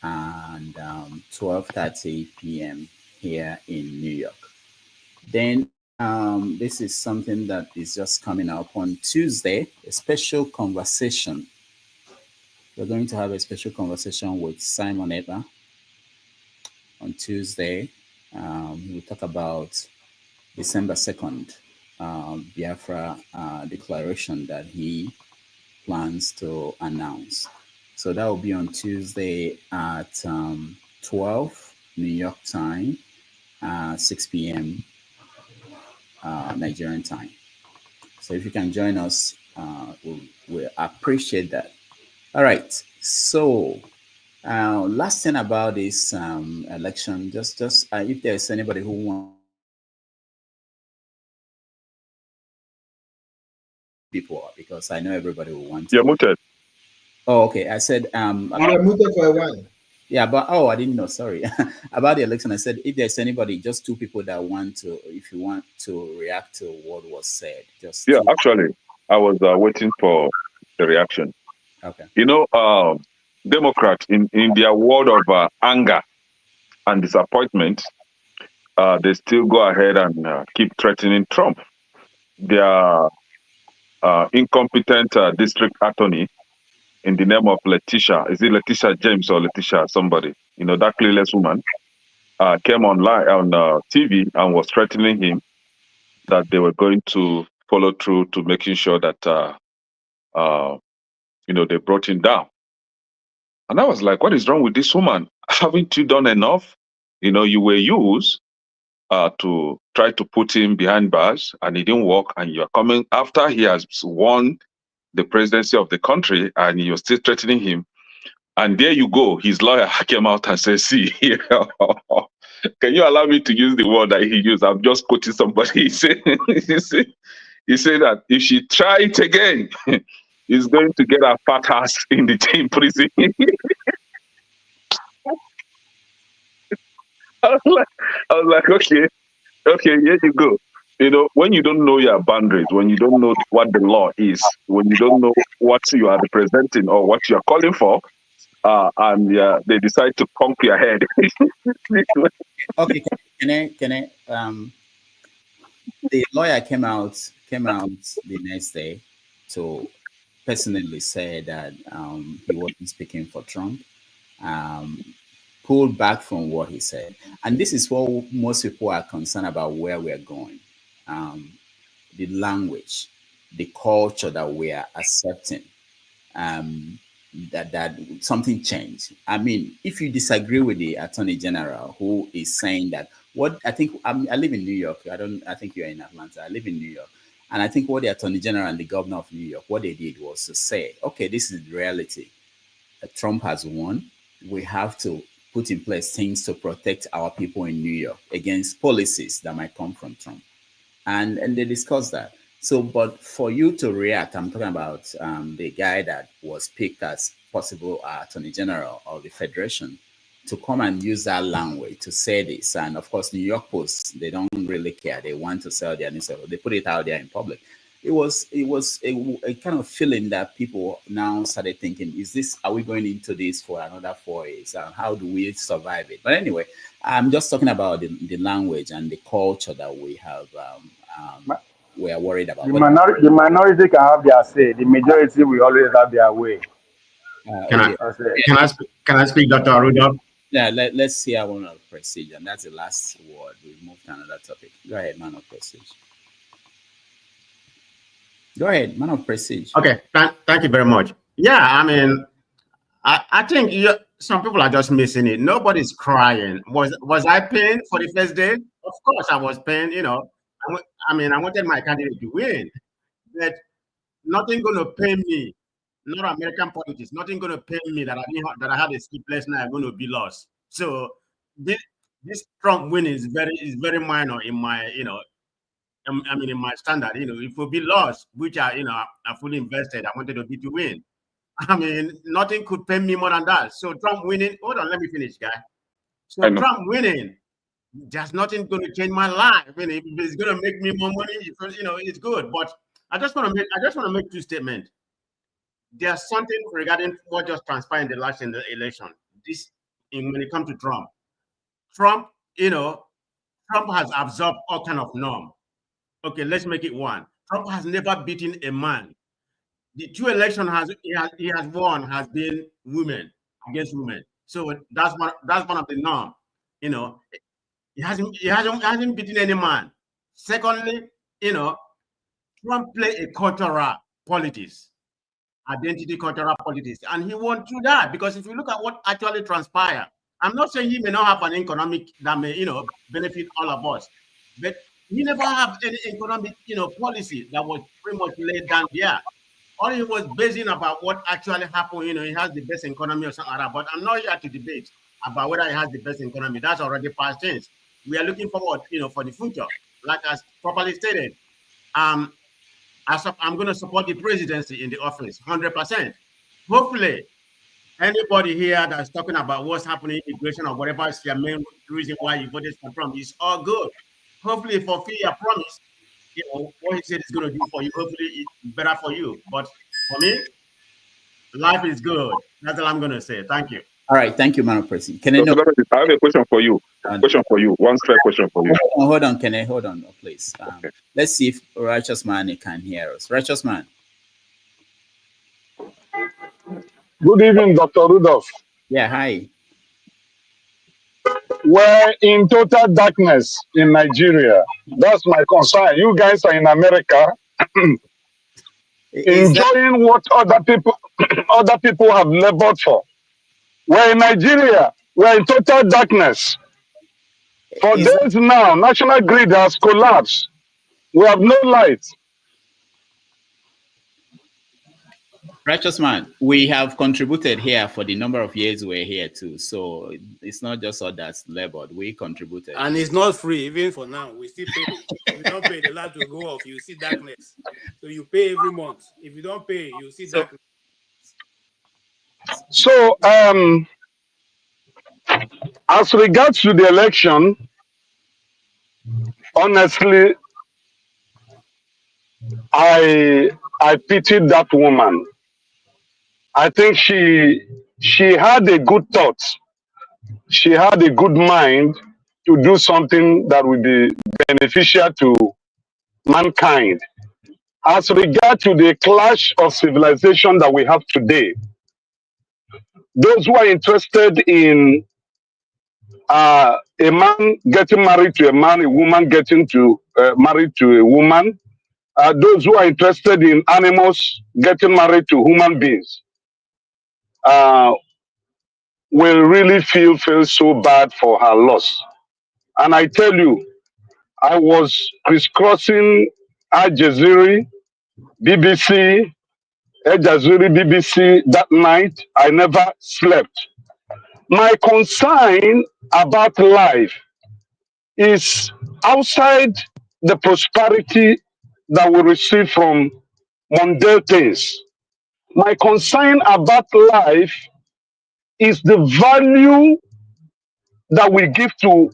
and 12:30 p.m. here in New York. Then this is something that is just coming up on Tuesday, a special conversation. We're going to have a special conversation with Simon Ekpa on Tuesday. We'll talk about December 2nd, Biafra declaration that he plans to announce. So that will be on Tuesday at 12 New York time, 6 p.m. Nigerian time. So if you can join us, we'll appreciate that. All right. So last thing about this election, just if there's anybody who wants people, because I know everybody will want to. You're muted. Oh, okay. I said You're muted for a while. Yeah, but I didn't know. Sorry. About the election, I said if there's anybody, just two people that want to, if you want to react to what was said, just actually, I was waiting for the reaction. Okay. You know, Democrats in their world of anger and disappointment, they still go ahead and keep threatening Trump. Their incompetent district attorney, in the name of Letitia, is it Letitia James or Letitia somebody? You know, that clueless woman came online on TV and was threatening him that they were going to follow through to making sure that they brought him down. And I was like, what is wrong with this woman? Haven't you done enough? You know, you were used to try to put him behind bars and it didn't work. And you're coming after he has won the presidency of the country and you're still threatening him. And there you go. His lawyer came out and said, see, can you allow me to use the word that he used? I'm just quoting somebody. He said that if she try it again, he's going to get a fat ass in prison. I was like, okay, here you go. You know, when you don't know your boundaries, when you don't know what the law is, when you don't know what you are representing or what you are calling for, and they decide to conk your head. Okay, can I the lawyer came out the next day to personally say that he wasn't speaking for Trump, pulled back from what he said. And this is what most people are concerned about, where we're going. The language, the culture that we are accepting, that something changed. I mean, if you disagree with the Attorney General who is saying that, what I think, I live in New York. I think you're in Atlanta. I live in New York. And I think what the Attorney General and the Governor of New York, what they did was to say, okay, this is the reality. Trump has won. We have to put in place things to protect our people in New York against policies that might come from Trump. And they discussed that. So, but for you to react, I'm talking about the guy that was picked as possible Attorney General of the Federation, to come and use that language to say this. And of course, New York Post, they don't really care. They want to sell their newspaper. They put it out there in public. It was a kind of feeling that people now started thinking, are we going into this for another 4 years? How do we survive it? But anyway, I'm just talking about the language and the culture that we have, we are worried about. The minority can have their say. The majority will always have their way. Can I speak, Dr. Rudolph? Yeah, let's hear one of Prestige, and that's the last word. We move to another topic. Go ahead, man of Prestige. Go ahead, man of Prestige. Okay, thank you very much. Yeah, I mean, I think some people are just missing it. Nobody's crying. Was I paying for the first day? Of course, I was paying. You know, I mean, I wanted my candidate to win, but nothing going to pay me. Not American politics. Nothing going to pay me that I had a sleepless night. I'm going to be lost. So this Trump win is very minor in my I mean in my standard. If we be lost, which I fully invested, I wanted to be to win. I mean, nothing could pay me more than that. So Trump winning. Hold on, let me finish, guy. So Trump winning, there's nothing going to change my life. I mean, if it's going to make me more money, it's good. But I just want to make two statements. There's something regarding what just transpired in the last election. When it comes to Trump, Trump has absorbed all kind of norm. Okay, let's make it one. Trump has never beaten a man. The two elections he has won has been women against women. So that's one of the norm. He hasn't beaten any man. Secondly, Trump played a cultural politics. Identity cultural politics, and he won through that, because if you look at what actually transpired, I'm not saying he may not have an economic that may benefit all of us, but he never have any economic policy that was pretty much laid down there. All he was basing about what actually happened, he has the best economy or something like that. But I'm not here to debate about whether he has the best economy. That's already past tense. We are looking forward for the future, like as properly stated. I'm going to support the presidency in the office, 100%. Hopefully, anybody here that's talking about what's happening in immigration or whatever is the main reason why you voted for Trump is all good. Hopefully, for fear, promise, what he said is going to do for you, hopefully it's better for you. But for me, life is good. That's all I'm going to say. Thank you. All right, thank you, man of President. I have a question for you. One straight question for you. Hold on, Kenny. Hold on, please. Okay. Let's see if Righteous Man can hear us. Righteous Man. Good evening, Dr. Rudolph. Yeah, hi. We're in total darkness in Nigeria. That's my concern. You guys are in America enjoying what other people have labored for. We're in Nigeria. We're in total darkness. For days now, national grid has collapsed. We have no light. Righteous Man, we have contributed here for the number of years we're here too. So it's not just all that's labored. We contributed. And it's not free, even for now. We still pay. If you don't pay, the light will go off. You see darkness. So you pay every month. If you don't pay, you see darkness. So, as regards to the election, honestly, I pitied that woman. I think she had a good thought. She had a good mind to do something that would be beneficial to mankind. As regard to the clash of civilization that we have today, those who are interested in a man getting married to a man, a woman getting married to a woman, those who are interested in animals getting married to human beings, will really feel so bad for her loss. And I tell you, I was crisscrossing Al Jazeera, BBC, Al Jazeera, BBC that night. I never slept. My concern about life is outside the prosperity that we receive from mundane things. My concern about life is the value that we give to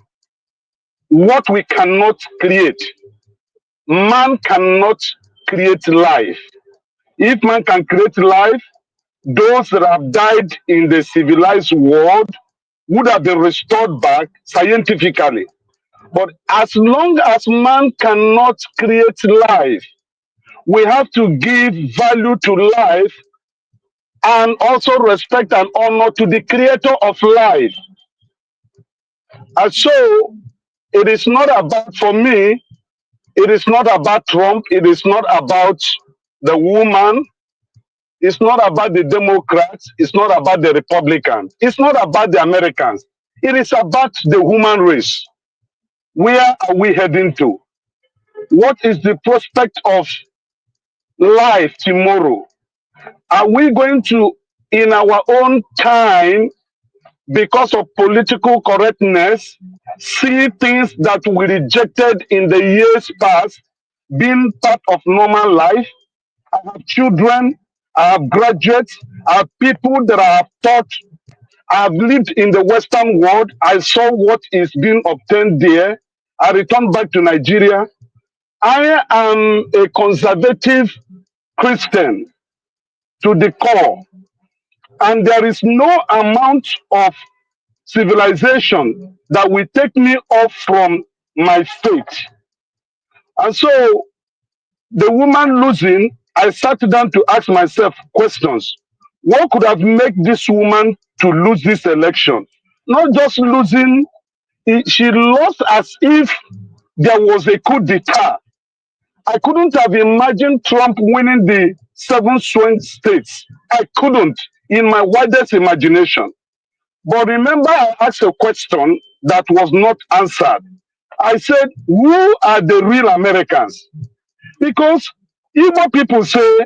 what we cannot create. Man cannot create life. If man can create life, those that have died in the civilized world would have been restored back scientifically. But as long as man cannot create life, we have to give value to life and also respect and honor to the creator of life. And so it is not about, for me, it is not about Trump, it is not about the woman, it's not about the Democrats, it's not about the Republicans, it's not about the Americans. It is about the human race. Where are we heading to? What is the prospect of life tomorrow? Are we going to, in our own time, because of political correctness, see things that we rejected in the years past being part of normal life? I have children, I have graduates, I have people that I have taught. I have lived in the Western world. I saw what is being obtained there. I returned back to Nigeria. I am a conservative Christian to the core. And there is no amount of civilization that will take me off from my faith. And so the woman losing, I sat down to ask myself questions. What could have made this woman to lose this election? Not just losing, she lost as if there was a coup d'etat. I couldn't have imagined Trump winning the 7 swing states. I couldn't, in my wildest imagination. But remember, I asked a question that was not answered. I said, who are the real Americans? Because Igbo people say,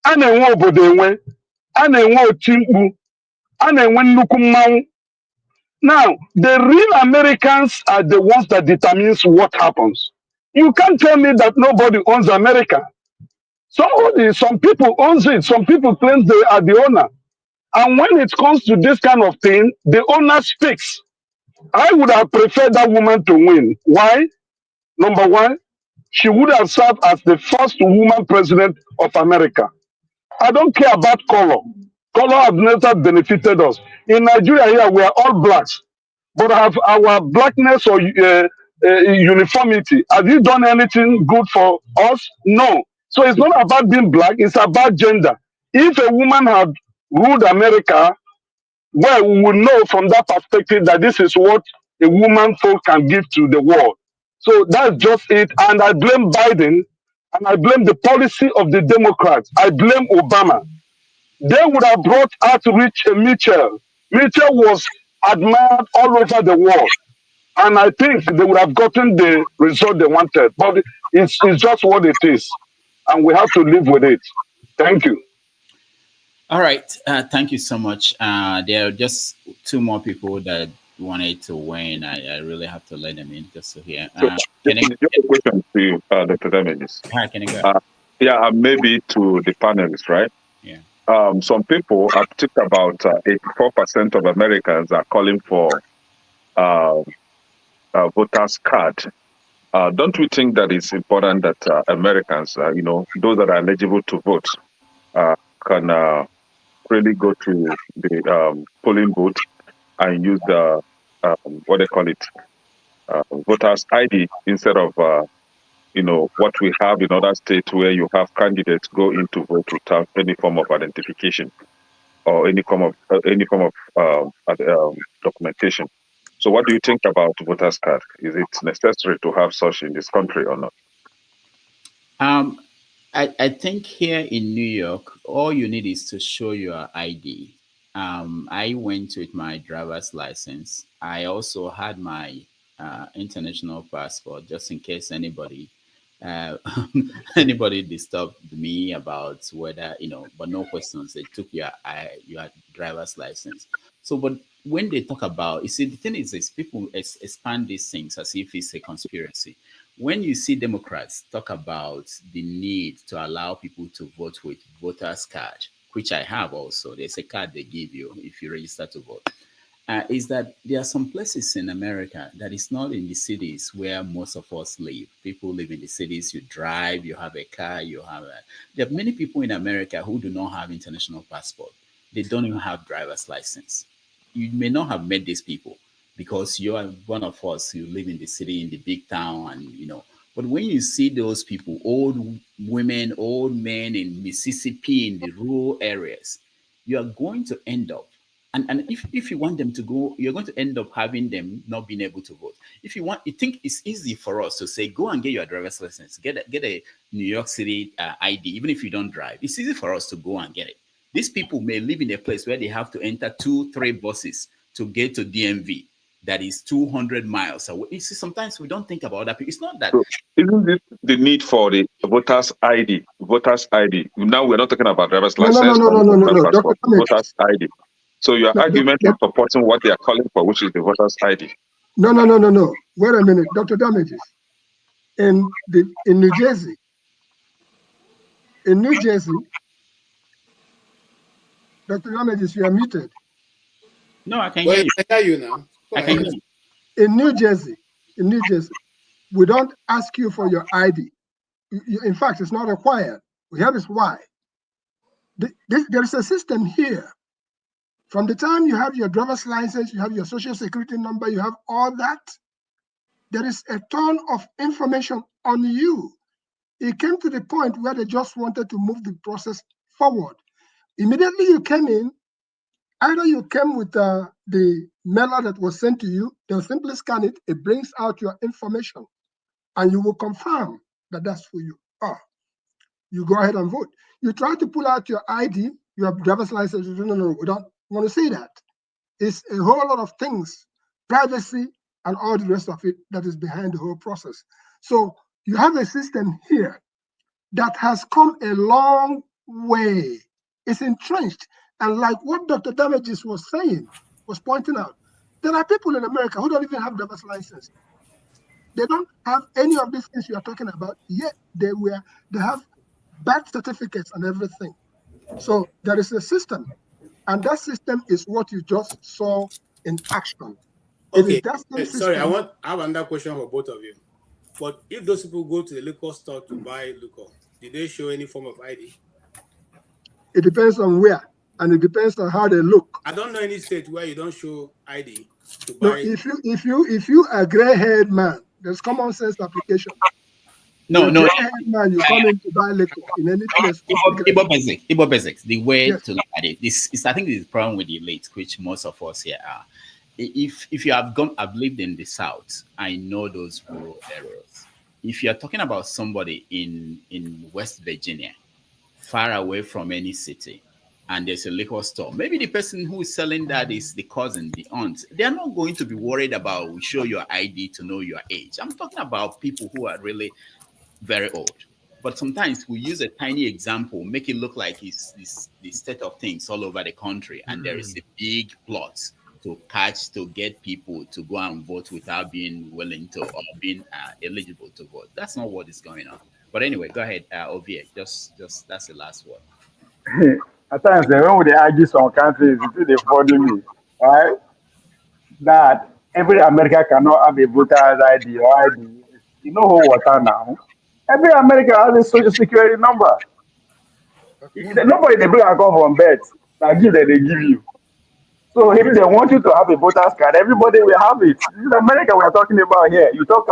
a na-enwe obodo enwe, a na-enwe oti mkpu, a na-enwe nnukwu mmanwụ. Now, the real Americans are the ones that determines what happens. You can't tell me that nobody owns America. Some people owns it. Some people claim they are the owner. And when it comes to this kind of thing, the owner speaks. I would have preferred that woman to win. Why? Number one, she would have served as the first woman president of America. I don't care about color. Color has never benefited us. In Nigeria here, we are all blacks. But have our blackness or uniformity, have you done anything good for us? No. So it's not about being black, it's about gender. If a woman had ruled America, well, we will know from that perspective that this is what a woman folk can give to the world. So that's just it. And I blame Biden, and I blame the policy of the Democrats. I blame Obama. They would have brought outreach Mitchell. Mitchell was admired all over the world. And I think they would have gotten the result they wanted. But it's just what it is. And we have to live with it. Thank you. All right. Thank you so much. There are just 2 more people that wanted to weigh in. I really have to let them in just to hear. Just a question to you, Dr. Damages. Hi, can you go? Yeah, maybe to the panelists, right? Yeah. Some people, I think about 84% of Americans are calling for voters' card. Don't we think that it's important that Americans, those that are eligible to vote, can really go to the polling booth and use the what they call it, voters' ID instead of what we have in other states where you have candidates go in to vote without any form of identification or any form of documentation. So, what do you think about voters' card? Is it necessary to have such in this country or not? I think here in New York, all you need is to show your ID. I went with my driver's license. I also had my international passport, just in case anybody anybody disturbed me about whether, but no questions. They took your driver's license. So, but when they talk about, you see, the thing is people expand these things as if it's a conspiracy. When you see Democrats talk about the need to allow people to vote with voters' card, which I have also, there's a card they give you if you register to vote. Is that there are some places in America that is not in the cities where most of us live. People live in the cities, you drive, you have a car, there are many people in America who do not have international passport. They don't even have driver's license. You may not have met these people because you are one of us who live in the city, in the big town, and but when you see those people, old women, old men in Mississippi, in the rural areas, you are going to end up, and if you want them to go, you're going to end up having them not being able to vote. If you think it's easy for us to say, go and get your driver's license, get a New York City ID, even if you don't drive, it's easy for us to go and get it. These people may live in a place where they have to enter 2-3 buses to get to DMV. That is 200 miles away. You see, sometimes we don't think about that. It's not that. So isn't this the need for the voters' ID? Voters' ID. Now we're not talking about driver's license. No. Voters' ID. So your argument is supporting what they are calling for, which is the voters' ID. No. Wait a minute, Dr. Damages. In New Jersey, Dr. Damages, you are muted. No, I can hear you. I hear you now. I can hear you. In New Jersey, we don't ask you for your ID. In fact, it's not required. Here is why. There is a system here. From the time you have your driver's license, you have your social security number, you have all that, there is a ton of information on you. It came to the point where they just wanted to move the process forward. Immediately you came in, either you came with the mailer that was sent to you, they'll simply scan it, it brings out your information, and you will confirm that that's who you are. You go ahead and vote. You try to pull out your ID, your driver's license, no, we don't want to see that. It's a whole lot of things, privacy and all the rest of it that is behind the whole process. So you have a system here that has come a long way. It's entrenched. And like what Dr. Damages was pointing out, there are people in America who don't even have driver's license. They don't have any of these things you are talking about, yet they have birth certificates and everything. So there is a system, and that system is what you just saw in action. Okay, sorry, I have another question for both of you. But if those people go to the liquor store to buy liquor, did they show any form of ID? It depends on where, and it depends on how they look. I don't know any state where you don't show ID to buy. No, if you are a gray-haired man, there's common sense application. No. Gray-haired man, you come in to buy liquor in any place. Igbo basics. The way Yes. to look at it. This is, I think, this is the problem with the elite, which most of us here are. If you have I've lived in the South, I know those rural areas. If you're talking about somebody in West Virginia, far away from any city, and there's a liquor store, maybe the person who is selling that is the cousin, the aunt. They're not going to be worried about show your ID to know your age. I'm talking about people who are really very old. But sometimes we use a tiny example, make it look like it's the state of things all over the country, and there is a big plot to get people to go and vote without being willing to or being eligible to vote. That's not what is going on. But anyway, go ahead, Ovie. Just that's the last word. At times, when they argue some countries, they follow me, right? That every American cannot have a voter's ID or ID. You know who water now? Every American has a social security number. Nobody they bring a call from bed. That they give you. So if they want you to have a voter's card, everybody will have it. This is America we are talking about here. You talk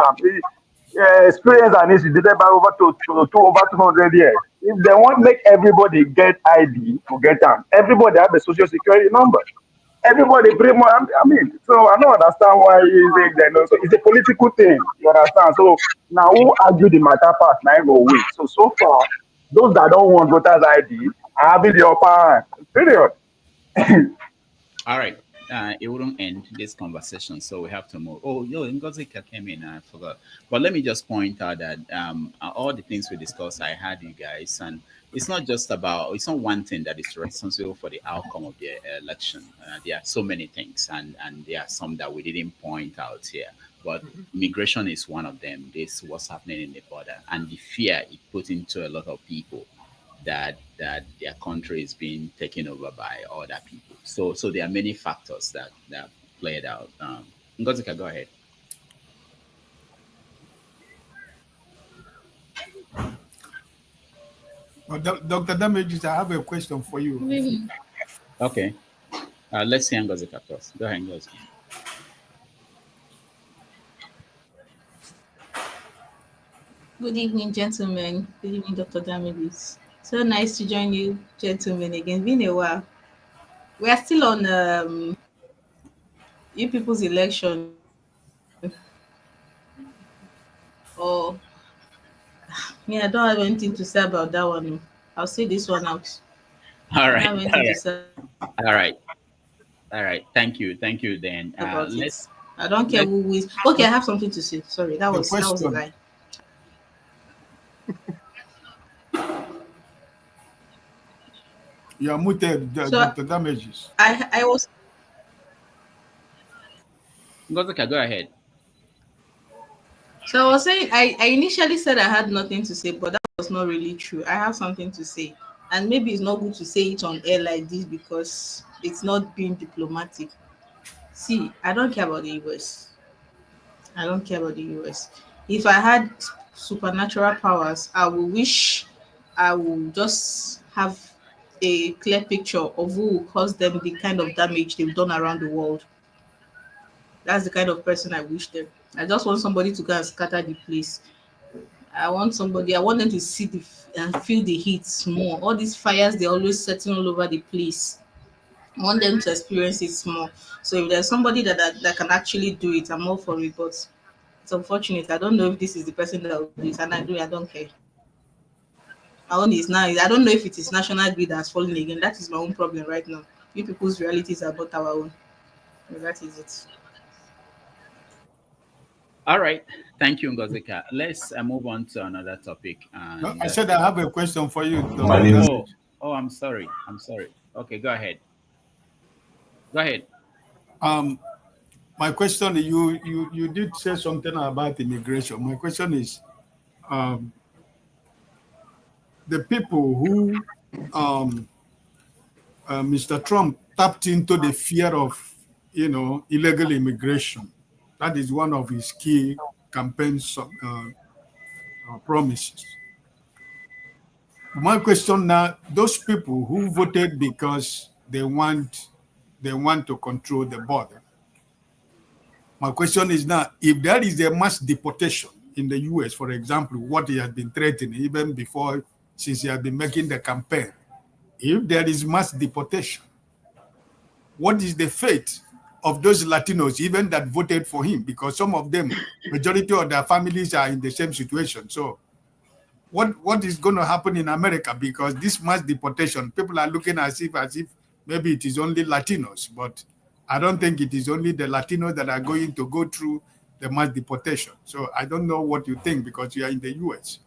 experience and history dated by over 200 years. If they want to make everybody get ID to get them, everybody have a social security number. Everybody pretty much, I mean, so I don't understand why so it's a political thing, you understand? So now who argue the matter part, now go wait. So far, those that don't want voters ID are having the upper hand, period. All right. it wouldn't end this conversation, so we have to move. Oh, yo, Ngozika came in. I forgot, but let me just point out that all the things we discussed, I had you guys, and it's not just about. It's not one thing that is responsible for the outcome of the election. There are so many things, and there are some that we didn't point out here. But migration is one of them. This what's happening in the border and the fear it put into a lot of people that their country is being taken over by other people. So there are many factors that played out. Ngozika, go ahead. Well, Dr. Damages, I have a question for you. Okay. Let's see Ngozika first. Go ahead, Ngozika. Good evening, gentlemen. Good evening, Dr. Damages. So nice to join you, gentlemen, again. Been a while. We are still on you people's election. Oh, yeah, I don't have anything to say about that one. I'll say this one out. All right. All right. Thank you. Then let's. I don't care who is. Okay, I have something to say. Sorry, that was a lie. You are muted, Dr. Damages. I was. Ngozika, go ahead. So I was saying, I initially said I had nothing to say, but that was not really true. I have something to say. And maybe it's not good to say it on air like this because it's not being diplomatic. See, I don't care about the US. I don't care about the US. If I had supernatural powers, I would wish I would just have a clear picture of who will cause them the kind of damage they've done around the world. That's the kind of person I wish them. I just want somebody to go and scatter the place. I want them to see and feel the heat more. All these fires, they're always setting all over the place. I want them to experience it more. So if there's somebody that can actually do it, I'm all for it. But it's unfortunate. I don't know if this is the person that will do it, and I don't care. My own is now. I don't know if it is national grid that's falling again. That is my own problem right now. You people's realities are not our own. So that is it. All right. Thank you, Ngozika. Let's move on to another topic. And, I said I have a question for you. I'm sorry. Okay, go ahead. My question, you did say something about immigration. My question is, the people who Mr. Trump tapped into the fear of, illegal immigration. That is one of his key campaign promises. My question now, those people who voted because they want to control the border. My question is now, if there is a mass deportation in the US, for example, what he has been threatening even before, since he has been making the campaign, if there is mass deportation, what is the fate of those Latinos, even that voted for him? Because some of them, majority of their families are in the same situation. So what is going to happen in America? Because this mass deportation, people are looking as if maybe it is only Latinos, but I don't think it is only the Latinos that are going to go through the mass deportation. So I don't know what you think because you are in the US.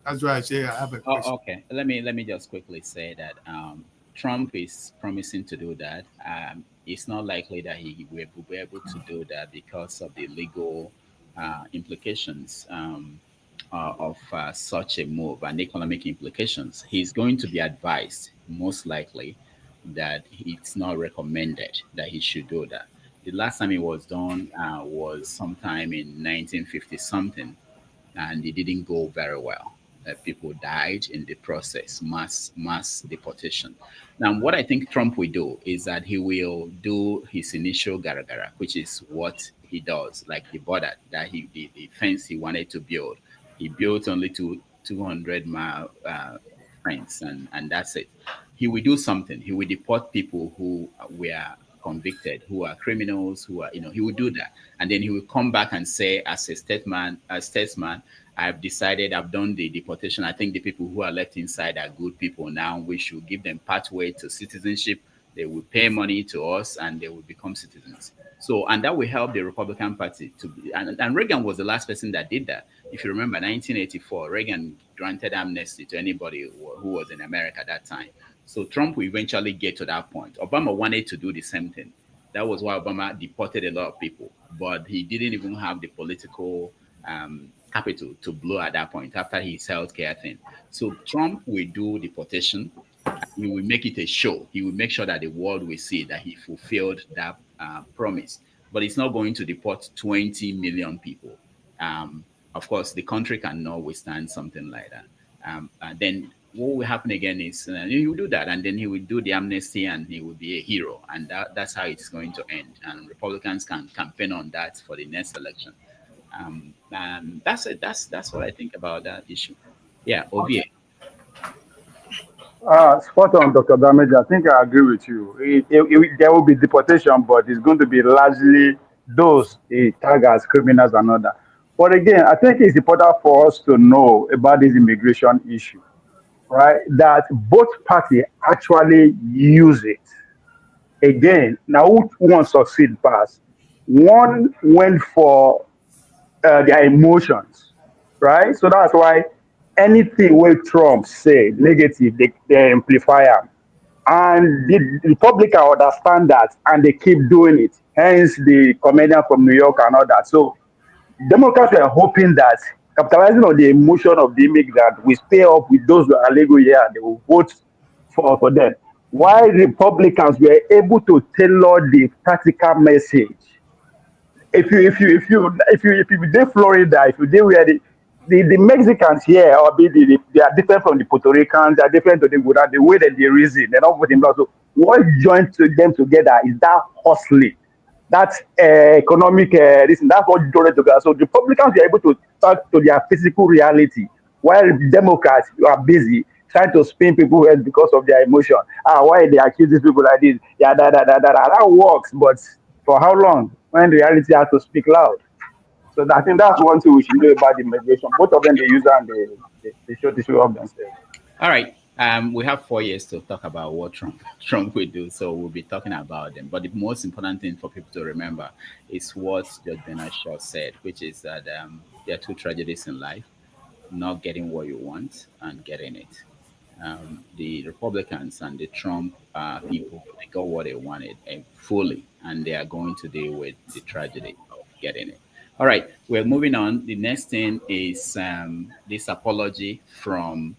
That's why I say I have a question. Okay, let me just quickly say that Trump is promising to do that. It's not likely that he will be able to do that because of the legal implications of such a move and economic implications. He's going to be advised, most likely, that it's not recommended that he should do that. The last time it was done was sometime in 1950 something, and it didn't go very well. People died in the process, mass deportation. Now, what I think Trump will do is that he will do his initial gara-gara, which is what he does, like the border that the fence he wanted to build. He built only 200-mile fence, and that's it. He will do something. He will deport people who were convicted, who are criminals, he will do that. And then he will come back and say, as a statesman, I've decided, I've done the deportation. I think the people who are left inside are good people now. We should give them pathway to citizenship. They will pay money to us and they will become citizens. So, and that will help the Republican Party to be, and Reagan was the last person that did that. If you remember, 1984, Reagan granted amnesty to anybody who was in America at that time. So Trump will eventually get to that point. Obama wanted to do the same thing. That was why Obama deported a lot of people, but he didn't even have the political capital to blow at that point after his healthcare thing. So Trump will do deportation. He will make it a show. He will make sure that the world will see that he fulfilled that promise. But it's not going to deport 20 million people. Of course, the country cannot withstand something like that. And then what will happen again is he will do that, and then he will do the amnesty, and he will be a hero, and that's how it's going to end. And Republicans can campaign on that for the next election. And that's it. That's what I think about that issue. Yeah, OVA. Spot on, Dr. Damage. I think I agree with you. There will be deportation, but it's going to be largely those tagged as criminals and all that. But again, I think it's important for us to know about this immigration issue, right? That both parties actually use it. Again, now which one succeed past? One went for their emotions, right? So that's why anything where Trump say negative, they amplify them. And the Republicans understand that and they keep doing it. Hence the comedian from New York and all that. So Democrats were hoping that capitalizing on the emotion of the immigrant will stay up with those who are legal here and they will vote for them. While Republicans were able to tailor the tactical message. If you did Florida, if you did where the Mexicans here or they are different from the Puerto Ricans, they are different to the way that they reason, they don't put in law. So what joins them together is that hustling, that economic reason. That's what joined them together. So the Republicans are able to talk to their physical reality, while Democrats are busy trying to spin people's heads because of their emotion. Why they accuse these people like this? Yeah, that works, but for how long? When reality has to speak loud. So I think that's one thing we should know about the immigration. Both of them, they use and they show the show of themselves. All right. We have 4 years to talk about what Trump will do, so we'll be talking about them. But the most important thing for people to remember is what Judge Badenoch said, which is that there are two tragedies in life: not getting what you want and getting it. The Republicans and the Trump people, they got what they wanted fully, and they are going to deal with the tragedy of getting it. All right, we're moving on. The next thing is this apology from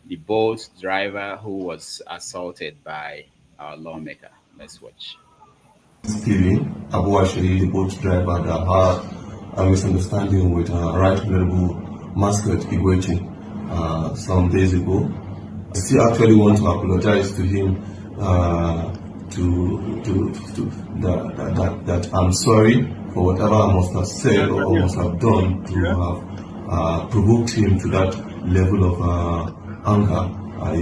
the boat driver who was assaulted by our lawmaker. Let's watch. Stealing, Abu Ashari, the boat driver, that had a misunderstanding with Right Honorable Mascot Ikwechegh some days ago. I still actually want to apologize to him that I'm sorry for whatever I must have said or must have done to have provoked him to that level of anger. I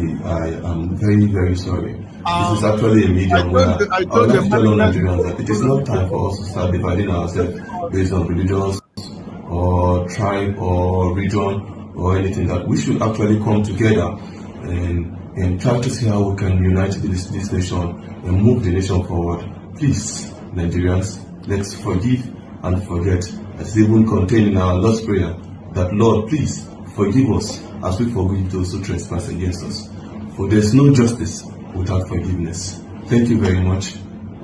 am very, very sorry. This is actually a medium where I would like to tell all Nigerians that it is not time for us to start dividing ourselves based on religions or tribe or region or anything. That we should actually come together and try to see how we can unite this nation and move the nation forward. Please, Nigerians, let's forgive and forget. As even contained in our Lord's Prayer, that Lord, please forgive us as we forgive those who trespass against us. For there's no justice without forgiveness. Thank you very much.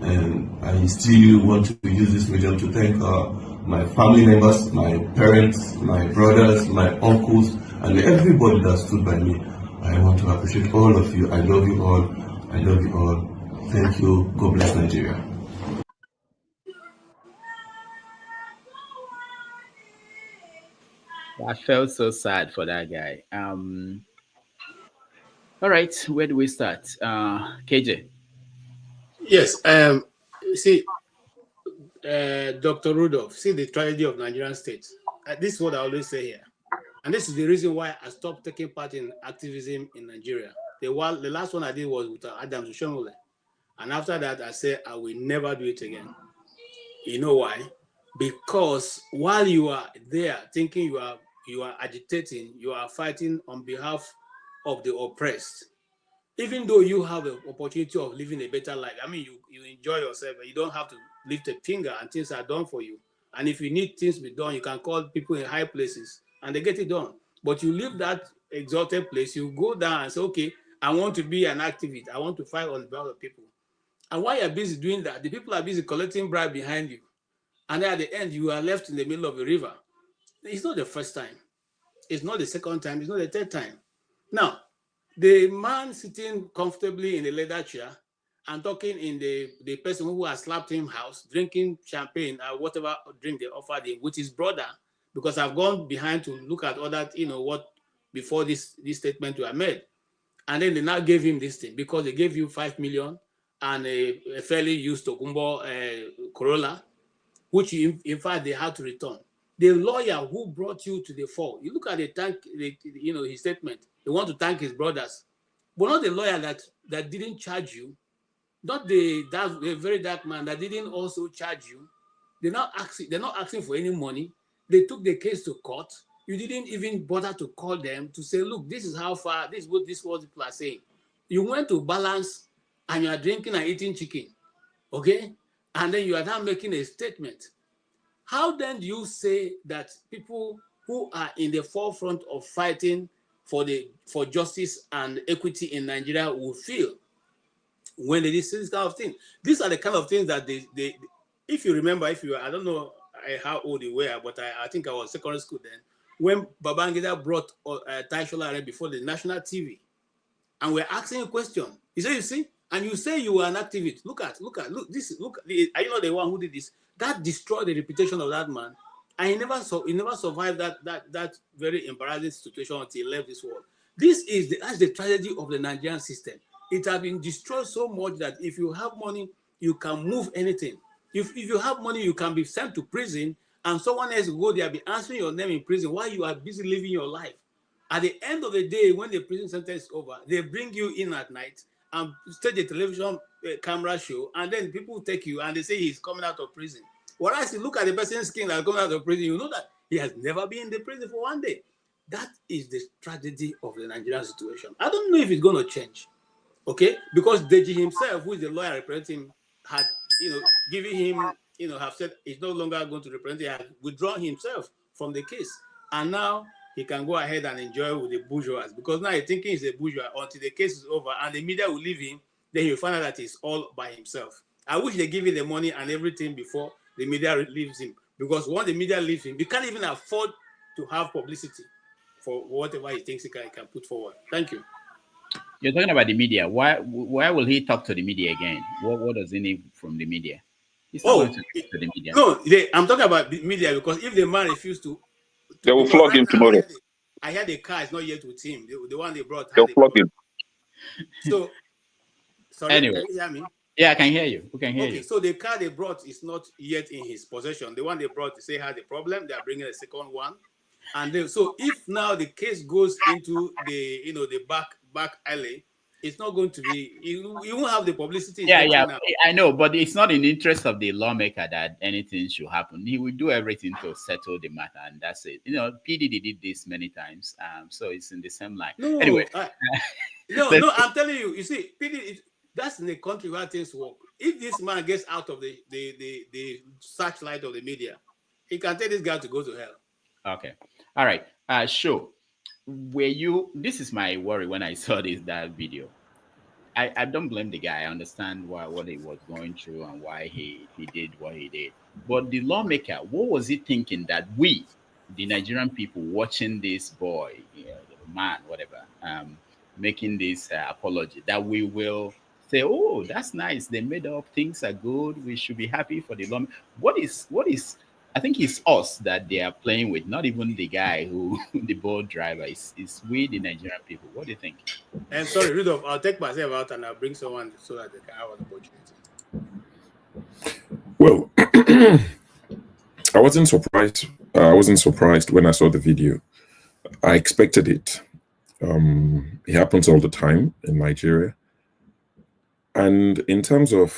And I still want to use this medium to thank my family members, my parents, my brothers, my uncles, and everybody that stood by me. I want to appreciate all of you. I love you all. I love you all. Thank you. God bless Nigeria. I felt so sad for that guy. All right, where do we start? KJ. Yes. See, Dr. Rudolph, see the tragedy of Nigerian state. This is what I always say here. And this is the reason why I stopped taking part in activism in Nigeria. The last one I did was with Adams Ushomole. And after that, I said, I will never do it again. You know why? Because while you are there thinking you are agitating, you are fighting on behalf of the oppressed. even though you have the opportunity of living a better life, I mean, you enjoy yourself and you don't have to lift a finger and things are done for you. And if you need things to be done, you can call people in high places and they get it done. But you leave that exalted place, you go down and say, okay, I want to be an activist. I want to fight on behalf of people. And while you're busy doing that, the people are busy collecting bribe behind you. And then at the end, you are left in the middle of a river. It's not the first time. It's not the second time. It's not the third time. Now, the man sitting comfortably in the leather chair and talking in the person who has slapped him house, drinking champagne or whatever drink they offered him with his brother, because I've gone behind to look at all that, what before this statement were made. And then they now gave him this thing because they gave you 5 million and a fairly used Tokumbo Corolla, which in fact they had to return. The lawyer who brought you to the fore, you look at his statement. They want to thank his brothers, but not the lawyer that didn't charge you, not the very dark man that didn't also charge you. They're not asking for any money. They took the case to court. You didn't even bother to call them to say, look, this is how far, this is what people are saying. You went to balance and you are drinking and eating chicken, okay? And then you are now making a statement. How then do you say that people who are in the forefront of fighting for justice and equity in Nigeria will feel when they see this kind of thing? These are the kind of things that they if you remember, I don't know how old you were, but I think I was secondary school then, when Babangida brought Tai Sholare before the national TV, and we're asking a question. He said, you see, and you say you were an activist. Look, are you not the one who did this? That destroyed the reputation of that man. And he never survived that very embarrassing situation until he left this world. That's the tragedy of the Nigerian system. It has been destroyed so much that if you have money, you can move anything. If you have money, you can be sent to prison, and someone else will go there, be answering your name in prison while you are busy living your life. At the end of the day, when the prison sentence is over, they bring you in at night and stage a television camera show, and then people take you and they say he's coming out of prison. Whereas you look at the person's skin that's coming out of prison, you know that he has never been in the prison for one day. That is the tragedy of the Nigerian situation. I don't know if it's going to change, okay? Because Deji himself, who is the lawyer representing him, had, given him, have said he's no longer going to represent him, had withdrawn himself from the case. And now he can go ahead and enjoy with the bourgeois, because now he's thinking he's a bourgeois until the case is over and the media will leave him. Then he'll find out that he's all by himself. I wish they give him the money and everything before the media leaves him, because once the media leaves him, he can't even afford to have publicity for whatever he thinks he can put forward. Thank you. You're talking about the media. Why will he talk to the media again? What does he need from the media? He's not going to talk to the media. No, I'm talking about the media, because if the man refused to, they will flog him tomorrow. I heard the car is not yet with him. The one they brought. They'll flog him. So, sorry, anyway, can you hear me? Yeah, I can hear you. We can hear you. So the car they brought is not yet in his possession. The one they brought, they say had a problem. They are bringing a second one, and then so if now the case goes into the back alley, it's not going to be. You won't have the publicity. Yeah, I know, but it's not in the interest of the lawmaker that anything should happen. He will do everything to settle the matter, and that's it. PDD did this many times, so it's in the same line. No, anyway, no, I'm telling you. You see, PDD. That's in the country where things work. If this man gets out of the searchlight of the media, he can tell this guy to go to hell. Okay. All right. Sure. This is my worry when I saw that video. I don't blame the guy. I understand what he was going through and why he did what he did. But the lawmaker, what was he thinking that we, the Nigerian people watching this boy, the man, whatever, making this apology, that we will say, oh, that's nice. They made up. Things are good. We should be happy for the law. What is? I think it's us that they are playing with, not even the guy who the boat driver. It's we, the Nigerian people. What do you think? And sorry, Rudolph, I'll take myself out and I'll bring someone so that they can have an Well, opportunity. I wasn't surprised when I saw the video. I expected it. It happens all the time in Nigeria. And in terms of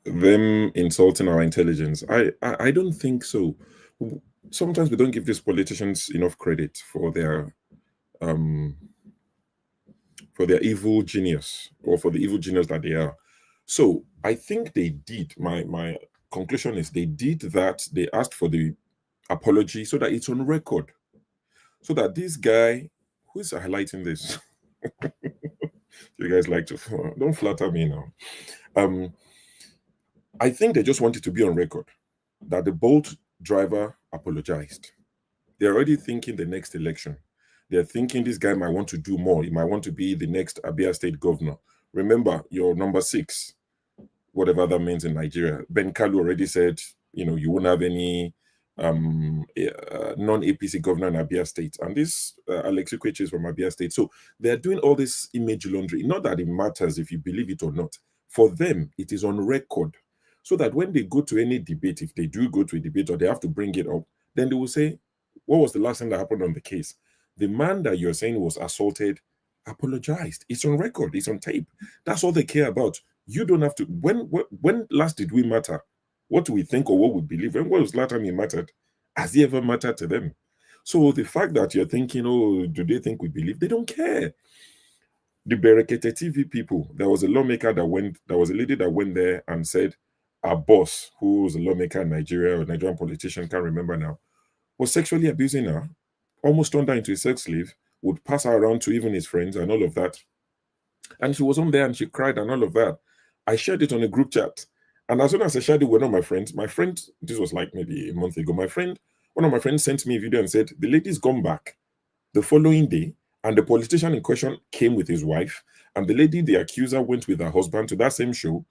them insulting our intelligence, I don't think so. Sometimes we don't give these politicians enough credit for their for their evil genius, or for the evil genius that they are. So I think they did. My conclusion is they did that. They asked for the apology so that it's on record, so that this guy who is highlighting this, you guys like to don't flatter me now. I think they just wanted to be on record that the Bolt driver apologized. They're already thinking the next election. They're thinking this guy might want to do more. He might want to be the next Abia State governor. Remember, you're number 6, whatever that means in Nigeria. Ben Kalu already said, you won't have any non-APC governor in Abia State. And this Alex Ikwechegh is from Abia State. So they're doing all this image laundry. Not that it matters if you believe it or not. For them, it is on record. So that when they go to any debate, if they do go to a debate or they have to bring it up, then they will say, what was the last thing that happened on the case? The man that you're saying was assaulted apologized. It's on record. It's on tape. That's all they care about. You don't have to. When last did we matter? What do we think or what we believe? When was the last time it mattered? Has it ever mattered to them? So the fact that you're thinking, oh, do they think we believe? They don't care. The Berekete TV people, there was a lawmaker there was a lady that went there and said, our boss, who was a lawmaker in Nigeria, or a Nigerian politician, can't remember now, was sexually abusing her, almost turned her into a sex slave, would pass her around to even his friends and all of that. And she was on there and she cried and all of that. I shared it on a group chat. And as soon as I shared it with one of my friend, this was like maybe a month ago, one of my friends sent me a video and said, the lady's gone back the following day, and the politician in question came with his wife, and the lady, the accuser, went with her husband to that same show,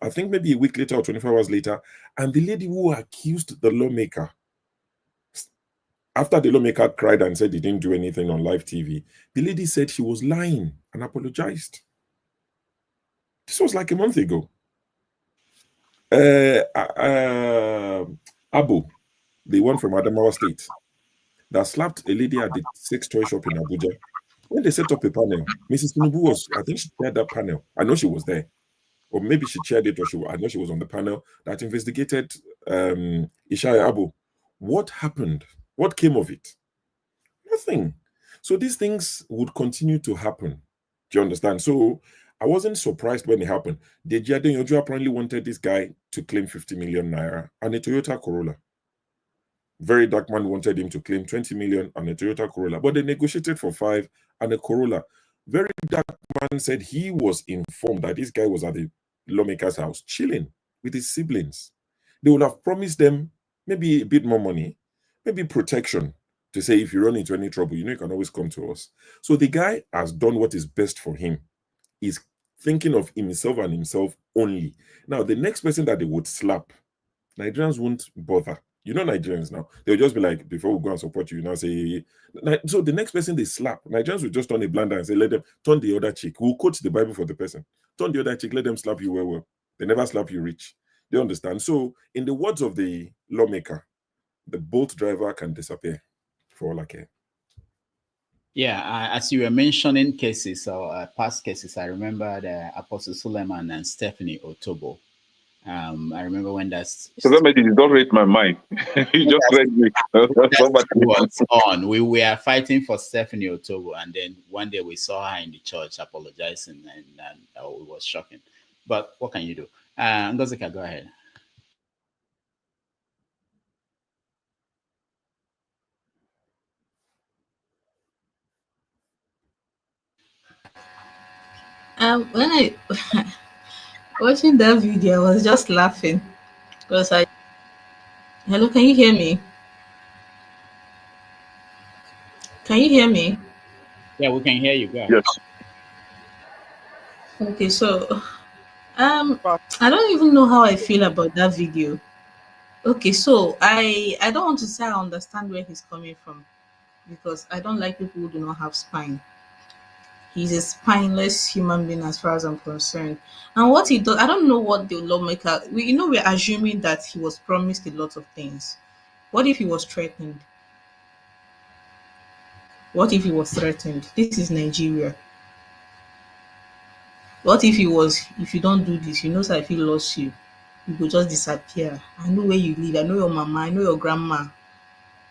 I think maybe a week later or 24 hours later, and the lady who accused the lawmaker, after the lawmaker cried and said he didn't do anything on live TV, the lady said she was lying and apologized. This was like a month ago. Abu, the one from Adamawa State, that slapped a lady at the sex toy shop in Abuja. When they set up a panel, Mrs. Tinubu I think she chaired that panel. I know she was there. Or maybe she chaired it, or I know she was on the panel that investigated Ishaya Abu. What happened? What came of it? Nothing. So these things would continue to happen. Do you understand? So I wasn't surprised when it happened. Deji Adeyanju apparently wanted this guy to claim 50 million naira and a Toyota Corolla. Very Dark Man wanted him to claim 20 million and a Toyota Corolla, but they negotiated for 5 and a Corolla. Very Dark Man said he was informed that this guy was at the lawmaker's house chilling with his siblings. They would have promised them maybe a bit more money, maybe protection, to say if you run into any trouble, you can always come to us. So the guy has done what is best for him. He's thinking of himself and himself only. Now, the next person that they would slap, Nigerians won't bother. You know Nigerians now. They'll just be like, before we go and support you, now say, so the next person they slap, Nigerians will just turn a blind eye and say, let them turn the other cheek. We'll quote the Bible for the person. Turn the other cheek, let them slap you well. They never slap you rich. They understand. So in the words of the lawmaker, the Bolt driver can disappear for all I care. Yeah, as you were mentioning cases or past cases, I remember the Apostle Suleiman and Stephanie Otobo. I remember when that's... So that made you don't rate my mind. You just read me. What's on. We were fighting for Stephanie Otobo, and then one day we saw her in the church apologizing, and it was shocking. But what can you do? Ngozika, go ahead. When I watching that video, I was just laughing because hello, can you hear me? Can you hear me? Yeah, we can hear you. Go ahead. Yes. Okay, so I don't even know how I feel about that video. Okay, so I don't want to say I understand where he's coming from, because I don't like people who do not have spine. He's a spineless human being as far as I'm concerned. And what he does, I don't know what the lawmaker, we're assuming that he was promised a lot of things. What if he was threatened? What if he was threatened? This is Nigeria. What if he was, if you don't do this, so if he lost you, you will just disappear. I know where you live. I know your mama. I know your grandma.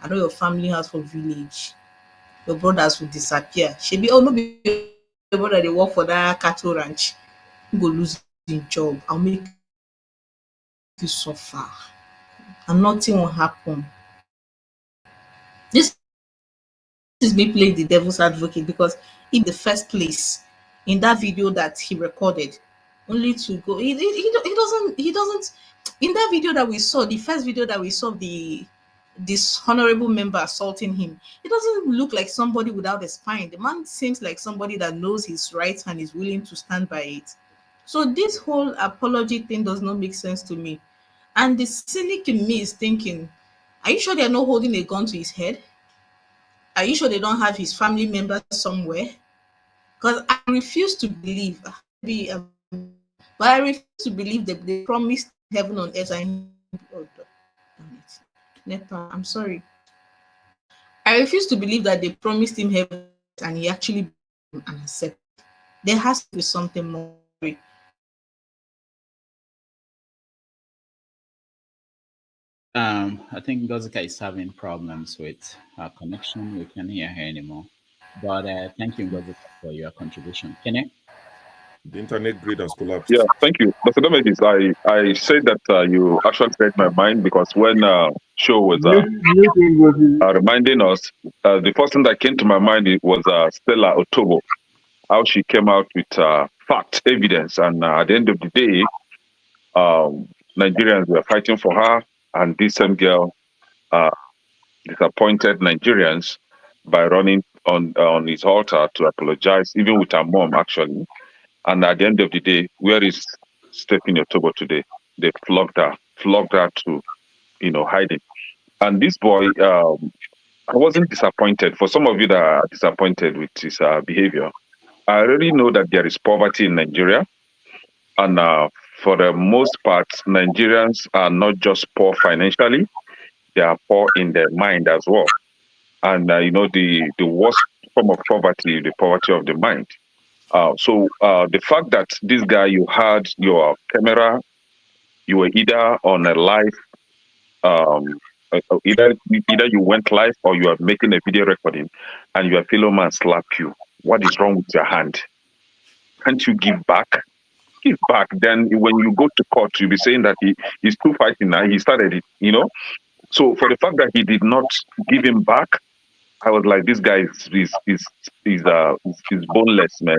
I know your family house for village. Your brothers will disappear. She'll be, oh, maybe people that they work for that cattle ranch go lose the job. I'll make you suffer, and nothing will happen. This is me playing the devil's advocate, because in the first place, in that video that he recorded, only to go, he doesn't, in that video that we saw, the first video that we saw, this honorable member assaulting him, it doesn't look like somebody without a spine. The man seems like somebody that knows his rights and is willing to stand by it. So this whole apology thing does not make sense to me. And the cynic in me is thinking, are you sure they're not holding a gun to his head? Are you sure they don't have his family members somewhere? Because I refuse to believe, but I refuse to believe that they promised heaven on earth. I'm sorry. I refuse to believe that they promised him heaven and he actually and accepted. There has to be something more. I think Gozika is having problems with her connection. We can't hear her anymore. But thank you, Gozika, for your contribution. Can you? The internet grid has collapsed. Yeah, thank you. Dr. Domegis, I said that you actually read my mind, because when show was reminding us, the first thing that came to my mind was Stella Otobo, how she came out with fact, evidence, and at the end of the day, Nigerians were fighting for her, and this same girl disappointed Nigerians by running on his altar to apologize, even with her mom, actually. And at the end of the day, where is Stephen Otobo today? They flogged her to, hiding. And this boy, I wasn't disappointed. For some of you that are disappointed with his behavior, I already know that there is poverty in Nigeria. And for the most part, Nigerians are not just poor financially, they are poor in their mind as well. And, the worst form of poverty, the poverty of the mind. So the fact that this guy, you had your camera, you were either on a live, either you went live or you are making a video recording, and your fellow man slap you. What is wrong with your hand? Can't you give back? Give back. Then when you go to court, you'll be saying that he's still fighting now. He started it, So for the fact that he did not give him back, I was like, this guy is boneless, man.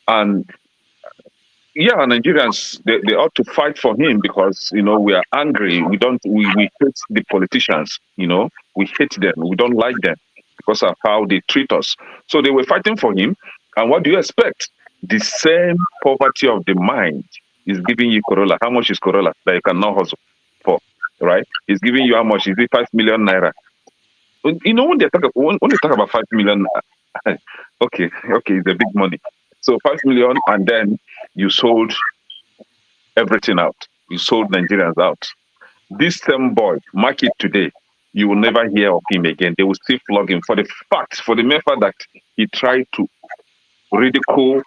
And yeah, Nigerians, they ought to fight for him, because we are angry. We hate the politicians. We hate them. We don't like them because of how they treat us. So they were fighting for him. And what do you expect? The same poverty of the mind is giving you Corolla. How much is Corolla that you cannot hustle for? Right? It's giving you how much? Is it 5 million naira? When they talk about 5 million, okay, it's a big money. So 5 million, and then you sold everything out. You sold Nigerians out. This same boy, mark it today, you will never hear of him again. They will still flog him for the mere fact that he tried to ridicule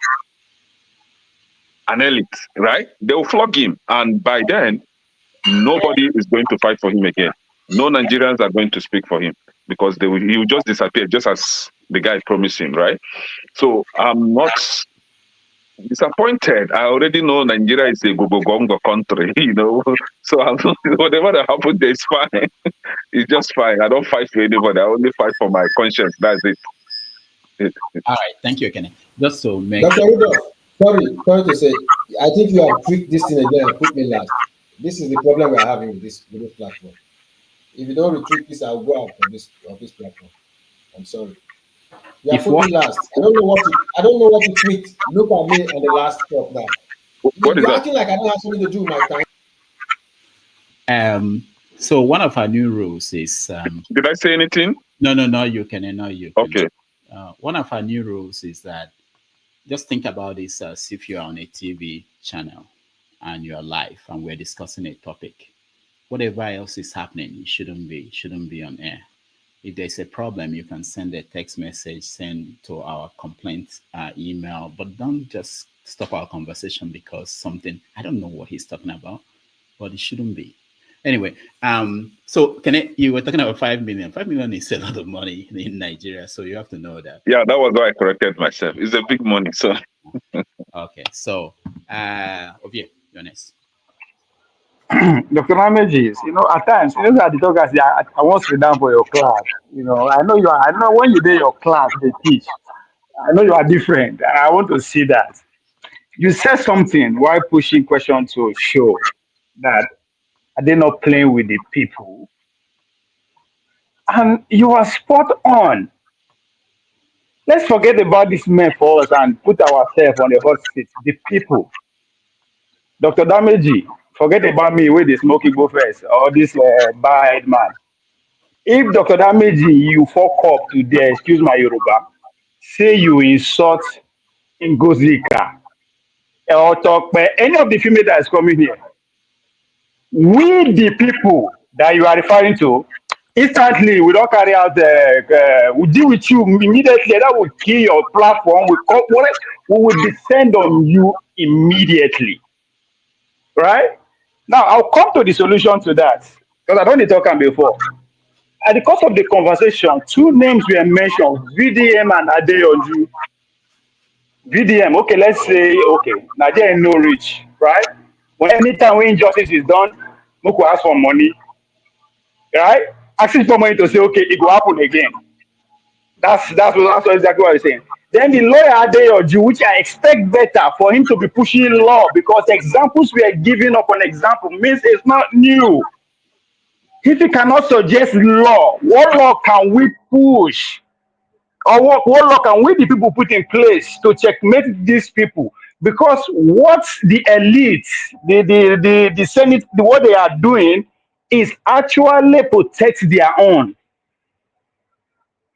an elite, right? They will flog him, and by then, nobody is going to fight for him again. No Nigerians are going to speak for him, because he will just disappear, just as the guy promised him, right? So I'm not disappointed. I already know Nigeria is a go-go-gongo country, So whatever that happens, it's fine. It's just fine. I don't fight for anybody. I only fight for my conscience. That's it. All right. Thank you, Kenny. Just to make Dr. Rudolph, sorry to say, I think you have tweaked this thing again and put me last. This is the problem we're having with this platform. If you don't retweet this, I'll go out of this platform. I'm sorry. You have put me last. I don't know what to tweet. Look at me on the last talk now. You're acting like I don't have something to do with my time. So one of our new rules is did I say anything? No, you can. Okay. One of our new rules is that just think about this as if you're on a TV channel and you're live and we're discussing a topic. Whatever else is happening, it shouldn't be on air. If there's a problem, you can send a text message, send to our complaint email, but don't just stop our conversation because something, I don't know what he's talking about, but it shouldn't be. Anyway, so you were talking about 5 million. 5 million is a lot of money in Nigeria, so you have to know that. Yeah, that was why I corrected myself. It's a big money, so. Okay, so Ovie, you're next. Dr. Ramejis, at times, at the talk, I want to sit down for your class. I know when you do your class, they teach. I know you are different. I want to see that. You said something while pushing question to show that are they not playing with the people? And you are spot on. Let's forget about this man for us and put ourselves on the hot seat. The people. Dr. Dameji, forget about me with the smoking go first or this bad man. If Dr. Dameji, you fuck up today, excuse my Yoruba, say you insult Ngozika or talk by any of the female that is coming here, we the people that you are referring to, instantly we don't carry out we deal with you immediately. That will kill your platform. We will descend on you immediately. Right? Now I'll come to the solution to that because I don't need to talk before. At the course of the conversation, two names were mentioned: VDM and Adeyoju. VDM, okay, let's say, okay, Nigeria no rich, right? When anytime when injustice is done, Moko ask for money, right? Asking for money to say, okay, it will happen again. That's exactly what I'm saying. Then the lawyer Adeyoju, which I expect better for him to be pushing law because examples we are giving up on example means it's not new. If he cannot suggest law, what law can we push? Or what law can we the people put in place to checkmate these people? Because what the elite, the Senate, what they are doing is actually protect their own.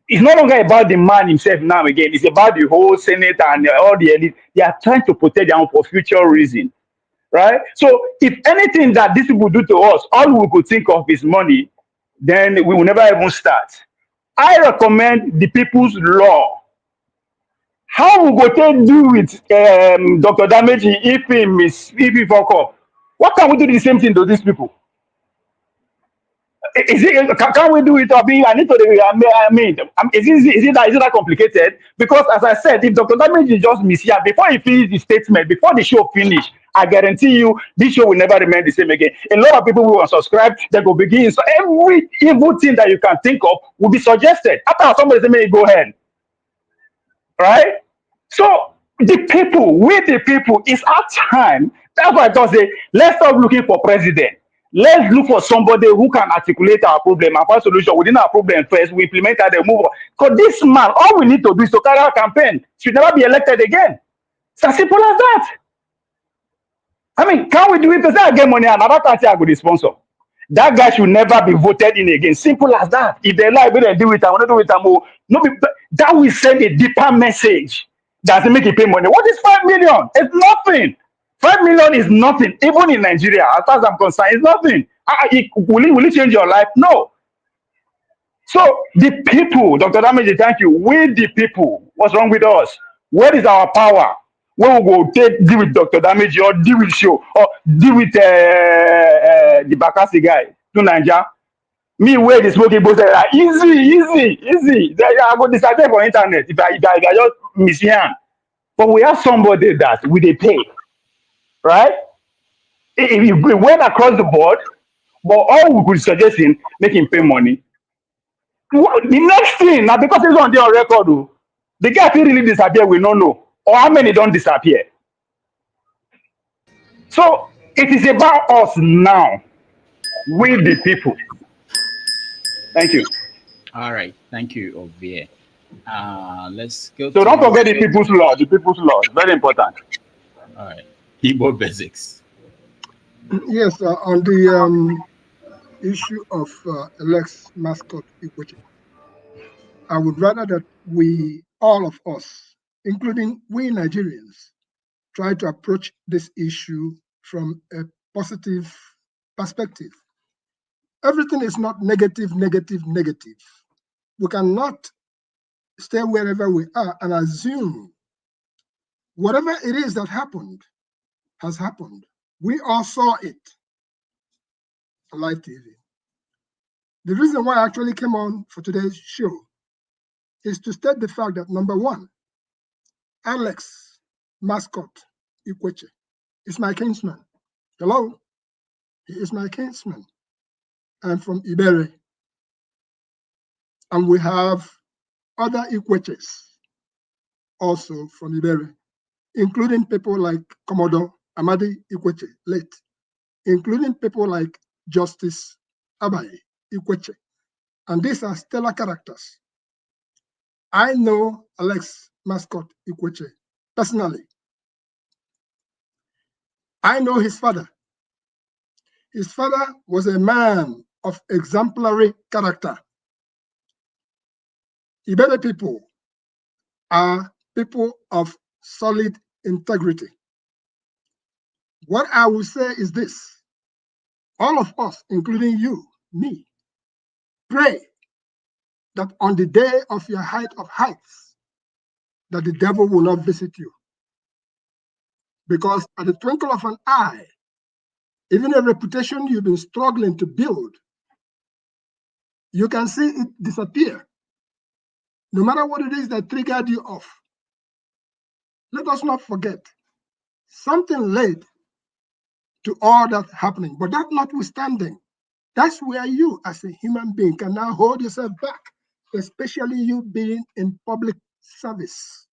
It's no longer about the man himself now again. It's about the whole Senate and all the elite. They are trying to protect their own for future reason, right? So if anything that these people do to us, all we could think of is money, then we will never even start. I recommend the people's law. How we go to do with Dr. Dameji if he fuck up? What can we do the same thing to these people? Can we do it? I need to. Is it that complicated? Because as I said, if Dr. Dameji just miss here before he finishes the statement, before the show finish, I guarantee you this show will never remain the same again. A lot of people will unsubscribe. They go begin. So every evil thing that you can think of will be suggested. After somebody say, "May go ahead," right? So the people, with the people, it's our time. That's why I just say, let's stop looking for president. Let's look for somebody who can articulate our problem and find solution within our problem first. We implement that and move on. Because this man, all we need to do is to carry out a campaign. Should never be elected again. It's as simple as that. I mean, can we do it? Because I get money, another country I go to sponsor. That guy should never be voted in again. Simple as that. If they like, they do it. I want to do it. No, that will send a deeper message. Doesn't make it pay money. What is 5 million? It's nothing. 5 million is nothing. Even in Nigeria, as far as I'm concerned, it's nothing. Will it change your life? No. So the people, Dr. Dameji, thank you. We the people. What's wrong with us? Where is our power? When we go deal with Dr. Dameji or deal with show or deal with the Bakasi guy to Nigeria. Me where the smoking both easy. I go decide for internet if I just miss him. But we have somebody that we they pay, right? If we went across the board, but all we could suggest him make him pay money. The next thing now because it's on the record, the guy can really disappear. We don't know, or how many don't disappear. So it is about us now, with the people. Thank you. All right, thank you, Ovie. Let's go. So don't forget the people's law. The people's law is very important. All right, Igbo basics. Yes, on the issue of Alex Ikwechegh, I would rather that we, all of us, including we Nigerians, try to approach this issue from a positive perspective. Everything is not negative. We cannot stay wherever we are and assume whatever it is that happened has happened. We all saw it. on live TV. The reason why I actually came on for today's show is to state the fact that, number one, Alex Ikwechegh is my kinsman. Hello? He is my kinsman. I'm from Ibere. And we have other Ikwechegh also from Ibere, including people like Commodore Amadi Ikwechegh, late, including people like Justice Abike Ikwechegh. And these are stellar characters. I know Alex Ikwechegh personally. I know his father. His father was a man of exemplary character. Ibere people are people of solid integrity. What I will say is this: all of us, including you, me, pray that on the day of your height of heights, that the devil will not visit you. Because at the twinkle of an eye, even a reputation you've been struggling to build, you can see it disappear. No matter what it is that triggered you off. Let us not forget, something led to all that happening. But that notwithstanding, that's where you as a human being can now hold yourself back, especially you being in public service.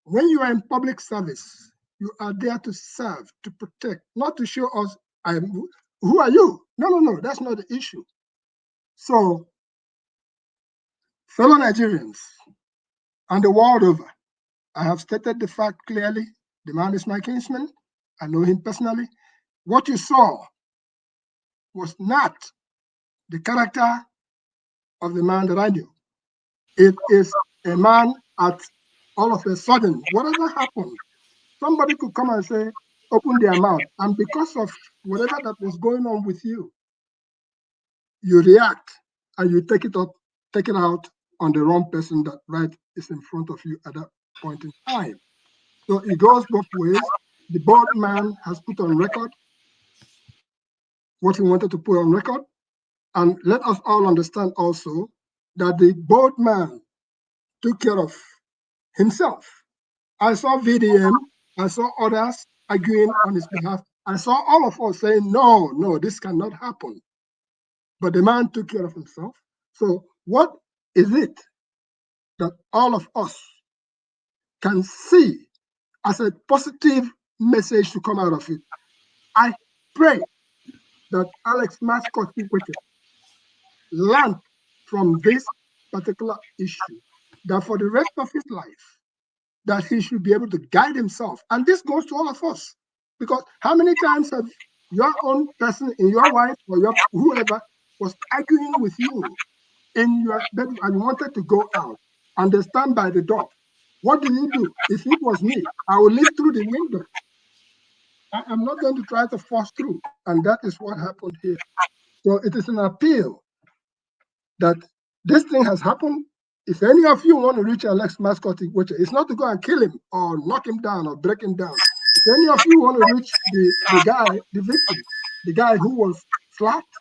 When you are in public service, you are there to serve, to protect, not to show us, who are you? No, that's not the issue. So, fellow Nigerians and the world over, I have stated the fact clearly. The man is my kinsman. I know him personally. What you saw was not the character of the man that I knew. It is a man at all of a sudden, whatever happened, somebody could come and say, open their mouth. And because of whatever that was going on with you, you react and you take it out on the wrong person that is in front of you at that point in time. So it goes both ways. The bold man has put on record what he wanted to put on record. And let us all understand also that the bold man took care of himself. I saw VDM, I saw others arguing on his behalf. I saw all of us saying, no, this cannot happen. But the man took care of himself. So what is it that all of us can see as a positive message to come out of it? I pray that Alex Ikwechegh learn from this particular issue, that for the rest of his life, that he should be able to guide himself. And this goes to all of us, because how many times have your own person in your wife or your whoever was arguing with you in your bedroom and wanted to go out and they stand by the door? What do you do? If it was me, I will leap through the window. I'm not going to try to force through. And that is what happened here. So it is an appeal that this thing has happened. If any of you want to reach Alex Ikwechegh, it's not to go and kill him or knock him down or break him down. If any of you want to reach the guy, the victim, the guy who was slapped,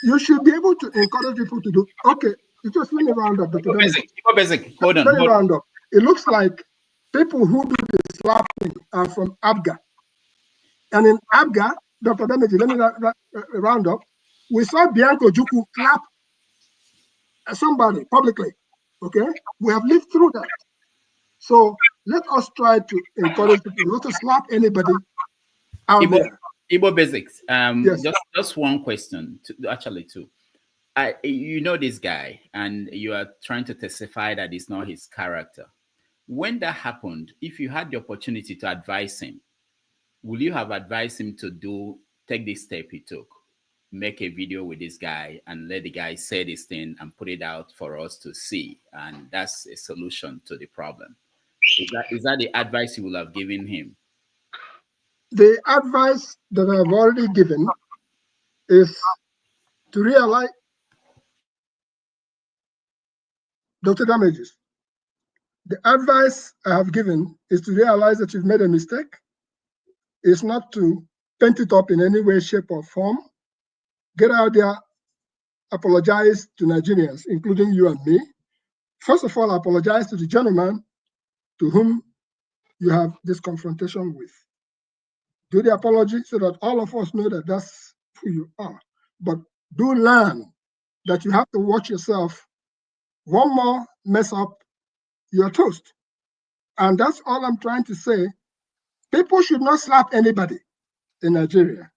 you should be able to encourage people to do, okay, just let me round up. Hold on. Let me round up. It looks like people who do the slapping are from Abga. And in Abga, Dr. Dameji, let me round up. We saw Bianco Juku clap somebody publicly. Okay? We have lived through that. So let us try to encourage people not to slap anybody out there. Igbo Basics. Yes. Just one question, actually two. You know this guy, and you are trying to testify that it's not his character. When that happened, if you had the opportunity to advise him, will you have advised him to take this step he took? Make a video with this guy and let the guy say this thing and put it out for us to see, and that's a solution to the problem. Is that the advice you will have given him? The advice that I've already given is to realize, Dr. Damages, the advice I have given is to realize that you've made a mistake. It's not to pent it up in any way, shape, or form. Get out there, apologize to Nigerians, including you and me. First of all, I apologize to the gentleman to whom you have this confrontation with. Do the apology so that all of us know that that's who you are. But do learn that you have to watch yourself. One more mess up, you're toast. And that's all I'm trying to say. People should not slap anybody in Nigeria.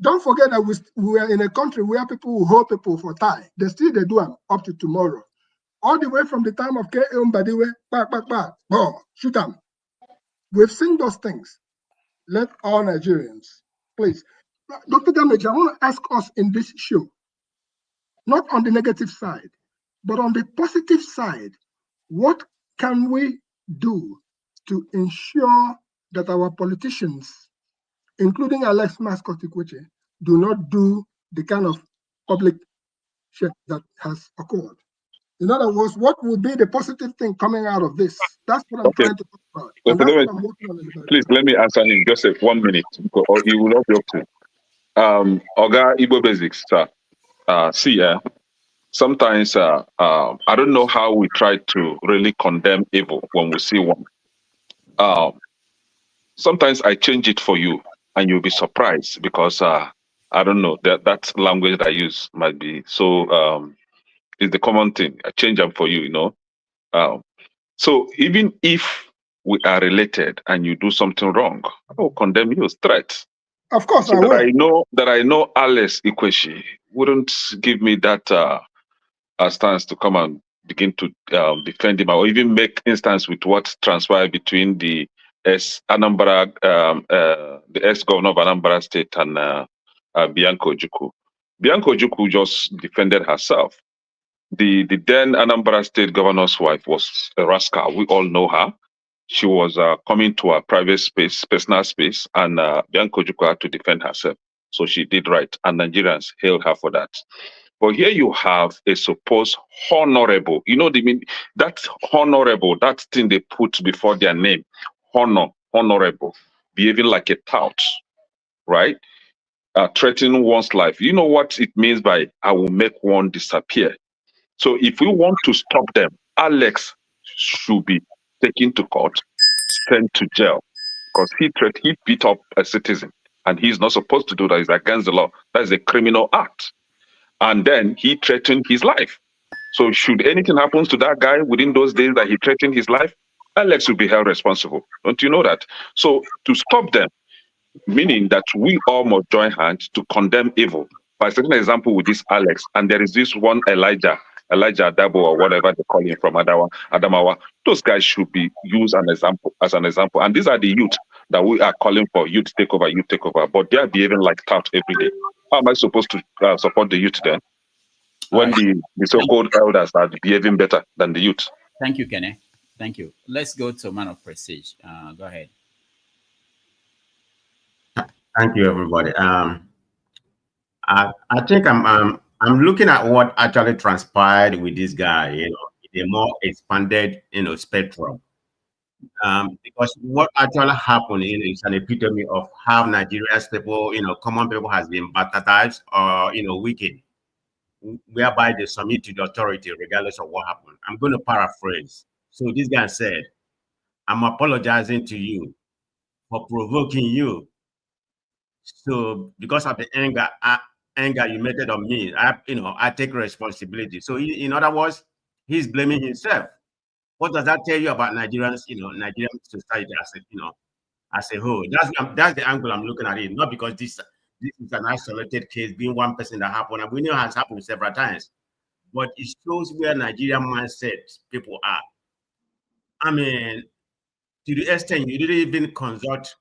Don't forget that we are in a country where people will hold people for tie. They do them up to tomorrow. All the way from the time of K.M. Badiwe, boom, shoot them. We've seen those things. Let all Nigerians, please. Dr. Damage, I want to ask us in this show, not on the negative side, but on the positive side, what can we do to ensure that our politicians, including Alex Ikwechegh, do not do the kind of public shit that has occurred? In other words, what would be the positive thing coming out of this? That's what I'm trying to talk about. And that's what I'm working on. Please let me answer him just 1 minute, or he will not be up to. Oga Igbo Basics, sir. Sometimes I don't know how we try to really condemn evil when we see one. Sometimes I change it for you, and you'll be surprised because I don't know that language that I use might be so. It's the common thing. I change them for you, you know. So even if we are related and you do something wrong, I will condemn you as threat. Of course, so I will. I know Alex Ikwechegh wouldn't give me that stance to come and begin to defend him, or even make instance with what transpired between the ex-governor of Anambra State and Bianca Ojukwu. Bianca Ojukwu just defended herself. The then Anambra State governor's wife was a rascal. We all know her. She was coming to her private space, personal space, and Bianca Ojukwu had to defend herself. So she did right, and Nigerians hailed her for that. But here you have a supposed honorable, you know, that honorable, that thing they put before their name, honorable, behaving like a tout, right? Threatening one's life. You know what it means by I will make one disappear. So if we want to stop them, Alex should be taken to court, sent to jail, because he beat up a citizen, and he's not supposed to do that. It's against the law. That is a criminal act. And then he threatened his life. So should anything happen to that guy within those days that he threatened his life, Alex will be held responsible. Don't you know that? So to stop them, meaning that we all must join hands to condemn evil. By setting an example with this Alex, and there is this one Elijah Dabo or whatever they call him from Adamawa, those guys should be used as an example. And these are the youth that we are calling for youth takeover, but they are behaving like tout every day. How am I supposed to support the youth then? When the so-called elders are behaving better than the youth. Thank you, Kenny. Thank you. Let's go to Man of Prestige. Go ahead. Thank you, everybody. I think I'm looking at what actually transpired with this guy, you know, in a more expanded, you know, spectrum. Because what actually happened is an epitome of how Nigeria's people, you know, common people has been baptized or, you know, wicked, whereby they submit to the authority regardless of what happened. I'm going to paraphrase. So this guy said, I'm apologizing to you for provoking you. So because of the anger you made on me, I take responsibility. So in other words, he's blaming himself. What does that tell you about Nigerians, you know, Nigerian society as a whole? That's the angle I'm looking at it. Not because this is an isolated case, being one person that happened, and we know it has happened several times. But it shows where Nigerian mindset people are. I mean, to the extent you didn't even consult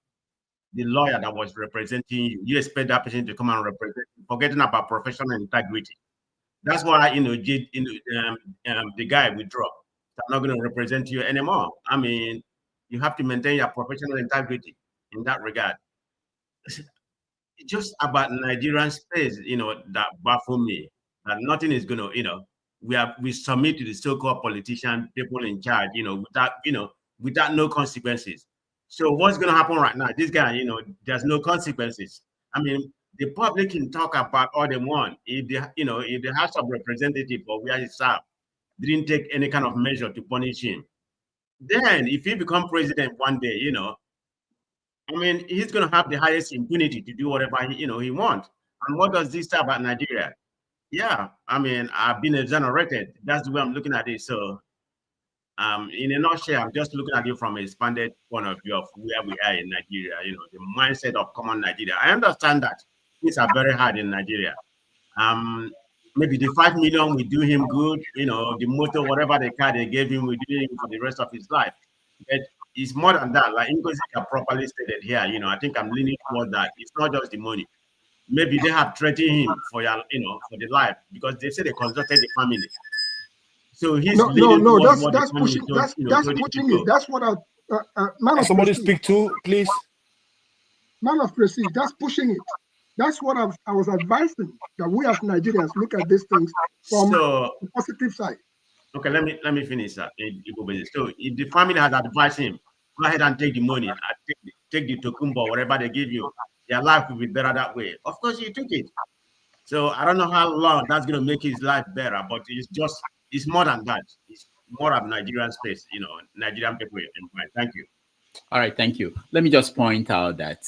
the lawyer that was representing you. You expect that person to come and represent you, forgetting about professional integrity. That's why, you know, the guy withdraw. I'm not going to represent you anymore. I mean, you have to maintain your professional integrity in that regard. It's just about Nigerian space, you know, that baffle me. That nothing is going to, you know, we submit to the so-called politician, people in charge, you know, without no consequences. So what's going to happen right now? This guy, you know, there's no consequences. I mean, the public can talk about all they want. If the House of Representatives or where he served didn't take any kind of measure to punish him, then if he become president one day, you know, I mean, he's going to have the highest impunity to do whatever he wants. And what does this say about Nigeria? Yeah, I mean, I've been exonerated. That's the way I'm looking at it. So, in a nutshell, I'm just looking at it from a expanded point of view of where we are in Nigeria. You know, the mindset of common Nigeria. I understand that things are very hard in Nigeria. Maybe the 5 million will do him good. You know, the motor, whatever the car they gave him, will do him for the rest of his life. But it's more than that. Like Ngozi properly stated here, you know, I think I'm leaning towards that. It's not just the money. Maybe they have threatened him for for the life, because they say they consulted the family. So he's that's pushing. That's pushing it. That's what Can somebody speak to, please? Man of Prestige, that's pushing it. That's what I was advising, that we as Nigerians look at these things from the positive side. Okay, let me finish that. So if the family has advised him, go ahead and take the money, take the tokumbo, whatever they give you. Your life will be better that way. Of course, he took it. So I don't know how long that's going to make his life better, but it's more than that. It's more of Nigerian space, you know, Nigerian people in mind. Thank you. All right, thank you. Let me just point out that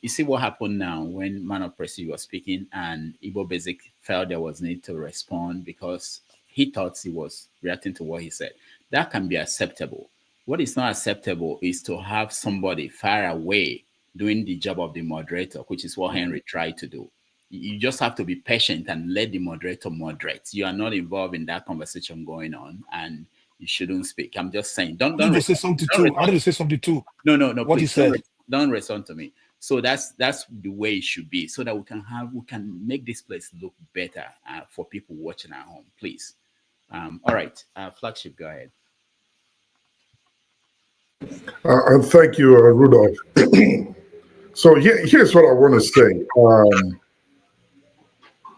you see what happened now when Man of Prestige was speaking and Igbo Basic felt there was need to respond because he thought he was reacting to what he said. That can be acceptable. What is not acceptable is to have somebody far away doing the job of the moderator, which is what Henry tried to do. You just have to be patient and let the moderator moderate. You are not involved in that conversation going on, and you shouldn't speak. I'm just saying, don't say something too. I wanted to say something too. No. What please, he said. Don't respond to me. So that's the way it should be, so that we can make this place look better for people watching at home. Please. All right, Flagship, go ahead. And thank you, Rudolph. So here's what I want to say.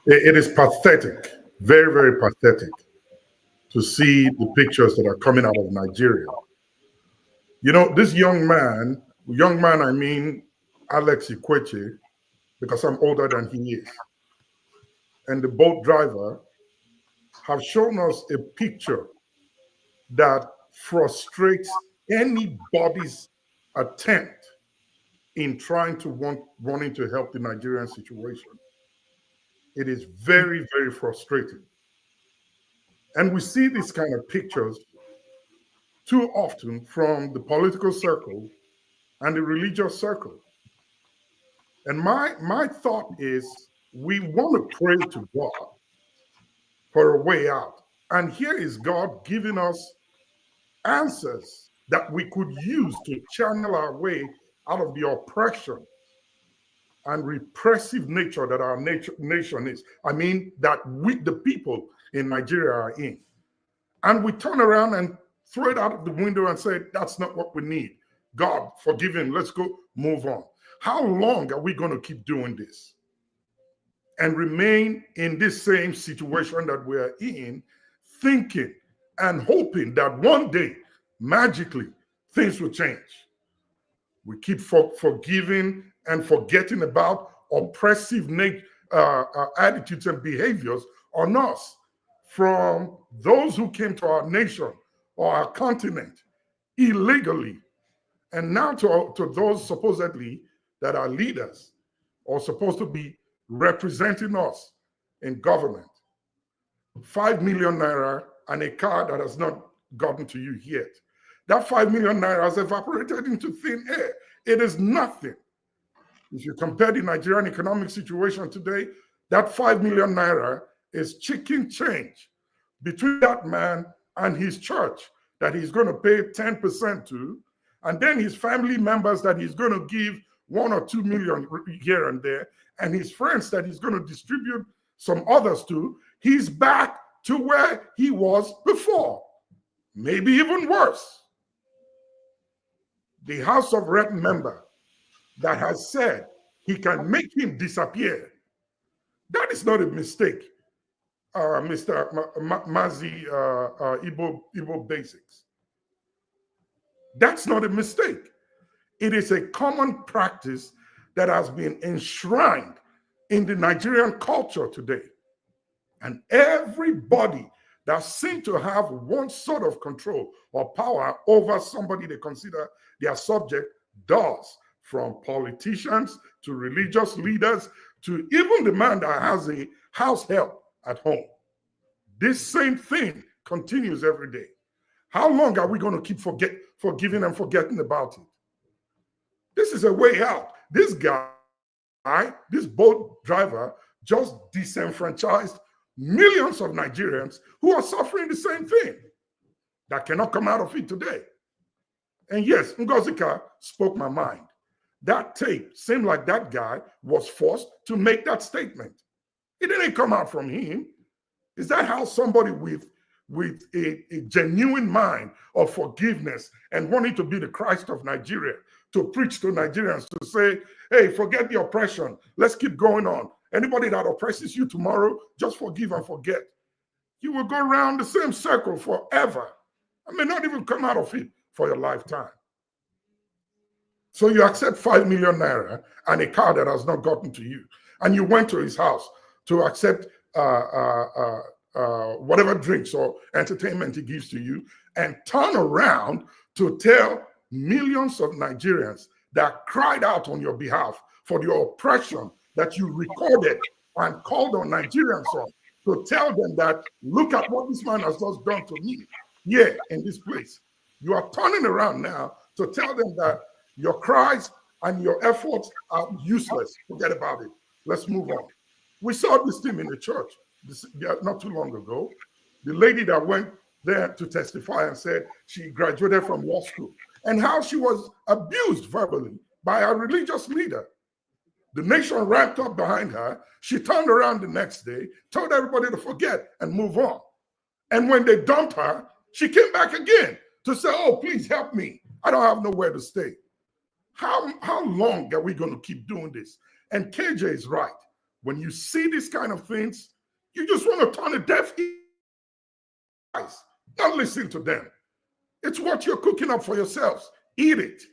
It is pathetic, very, very pathetic, to see the pictures that are coming out of Nigeria. You know, this young man, I mean Alex Ikwechegh, because I'm older than he is, and the boat driver have shown us a picture that frustrates anybody's attempt in trying to wanting to help the Nigerian situation. It is very, very frustrating. And we see these kind of pictures too often from the political circle and the religious circle. And my thought is, we want to pray to God for a way out. And here is God giving us answers that we could use to channel our way out of the oppression and repressive nature that our nation is. I mean, that we, the people in Nigeria, are in. And we turn around and throw it out of the window and say, that's not what we need. God, forgive him. Let's go move on. How long are we going to keep doing this and remain in this same situation that we're in, thinking and hoping that one day, magically, things will change? We keep forgiving and forgetting about oppressive attitudes and behaviors on us from those who came to our nation or our continent illegally, and now to those supposedly that are leaders or supposed to be representing us in government. 5 million naira and a car that has not gotten to you yet. That 5 million naira has evaporated into thin air. It is nothing. If you compare the Nigerian economic situation today, that 5 million naira is chicken change between that man and his church that he's going to pay 10% to, and then his family members that he's going to give 1 or 2 million here and there, and his friends that he's going to distribute some others to. He's back to where he was before, maybe even worse. The House of Rep member that has said he can make him disappear, that is not a mistake, Mr. Mazi Igbo Basics. That's not a mistake. It is a common practice that has been enshrined in the Nigerian culture today. And everybody that seems to have one sort of control or power over somebody they consider their subject does, from politicians to religious leaders to even the man that has a house help at home. This same thing continues every day. How long are we going to keep forgiving and forgetting about it? This is a way out. This guy, this boat driver, just disenfranchised millions of Nigerians who are suffering the same thing that cannot come out of it today. And yes, Ngozika spoke my mind. That tape seemed like that guy was forced to make that statement. It didn't come out from him. Is that how somebody with a genuine mind of forgiveness and wanting to be the Christ of Nigeria, to preach to Nigerians, to say, hey, forget the oppression, let's keep going on. Anybody that oppresses you tomorrow, just forgive and forget. You will go around the same circle forever. I may not even come out of it for your lifetime. So you accept 5 million naira and a car that has not gotten to you, and you went to his house to accept whatever drinks or entertainment he gives to you, and turn around to tell millions of Nigerians that cried out on your behalf for the oppression that you recorded and called on Nigerians on, to tell them that, look at what this man has just done to me here in this place. You are turning around now to tell them that your cries and your efforts are useless. Forget about it. Let's move on. We saw this thing in the church not too long ago. The lady that went there to testify and said she graduated from law school, and how she was abused verbally by a religious leader. The nation ramped up behind her. She turned around the next day, told everybody to forget and move on. And when they dumped her, she came back again to say, oh, please help me. I don't have nowhere to stay. How long are we going to keep doing this? And KJ is right. When you see these kind of things, you just want to turn a deaf ear. Don't listen to them. It's what you're cooking up for yourselves. Eat it.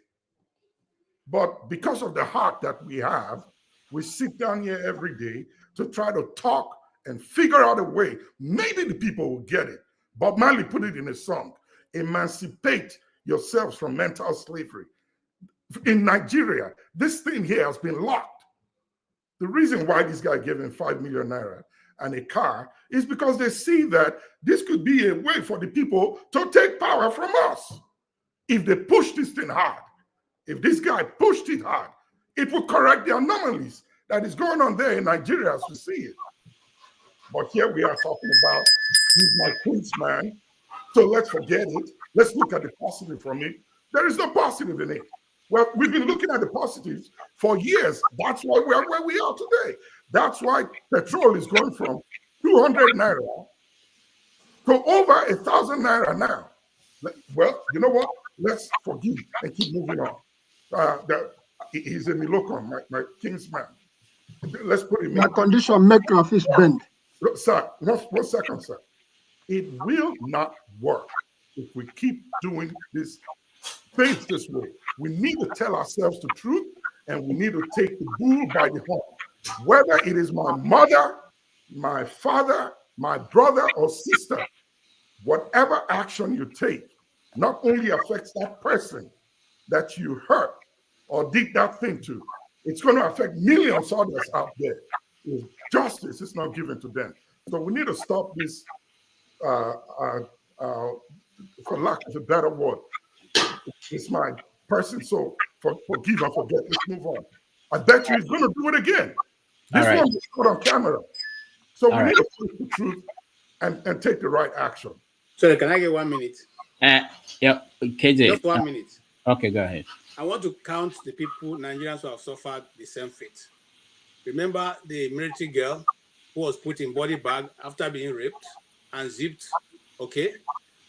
But because of the heart that we have, we sit down here every day to try to talk and figure out a way. Maybe the people will get it. Bob Marley put it in a song. Emancipate yourselves from mental slavery. In Nigeria, this thing here has been locked. The reason why this guy gave him 5 million naira and a car is because they see that this could be a way for the people to take power from us. If they push this thing hard, if this guy pushed it hard, it will correct the anomalies that is going on there in Nigeria as we see it. But here we are talking about, he's my kinsman, so let's forget it. Let's look at the positive from it. There is no positive in it. Well, we've been looking at the positives for years. That's why we are where we are today. That's why petrol is going from 200 naira to over 1,000 naira now. Well, you know what? Let's forgive and keep moving on. He's a Milokon, my kinsman. Let's put him in. That condition make our fish bend. Look, sir, one second, sir. It will not work if we keep doing this things this way. We need to tell ourselves the truth, and we need to take the bull by the horn. Whether it is my mother, my father, my brother or sister, whatever action you take not only affects that person that you hurt or did that thing to, it's going to affect millions of others out there. If justice is not given to them. So we need to stop this, for lack of a better word. It's my person, so forgive and forget. Let's move on. I bet you he's going to do it again. This one was put on camera. So we need to speak the truth and take the right action. Sorry, can I get 1 minute? Yeah, KJ. Just 1 minute. Okay, go ahead. I want to count the people, Nigerians, who have suffered the same fate. Remember the military girl who was put in body bag after being raped and zipped, okay?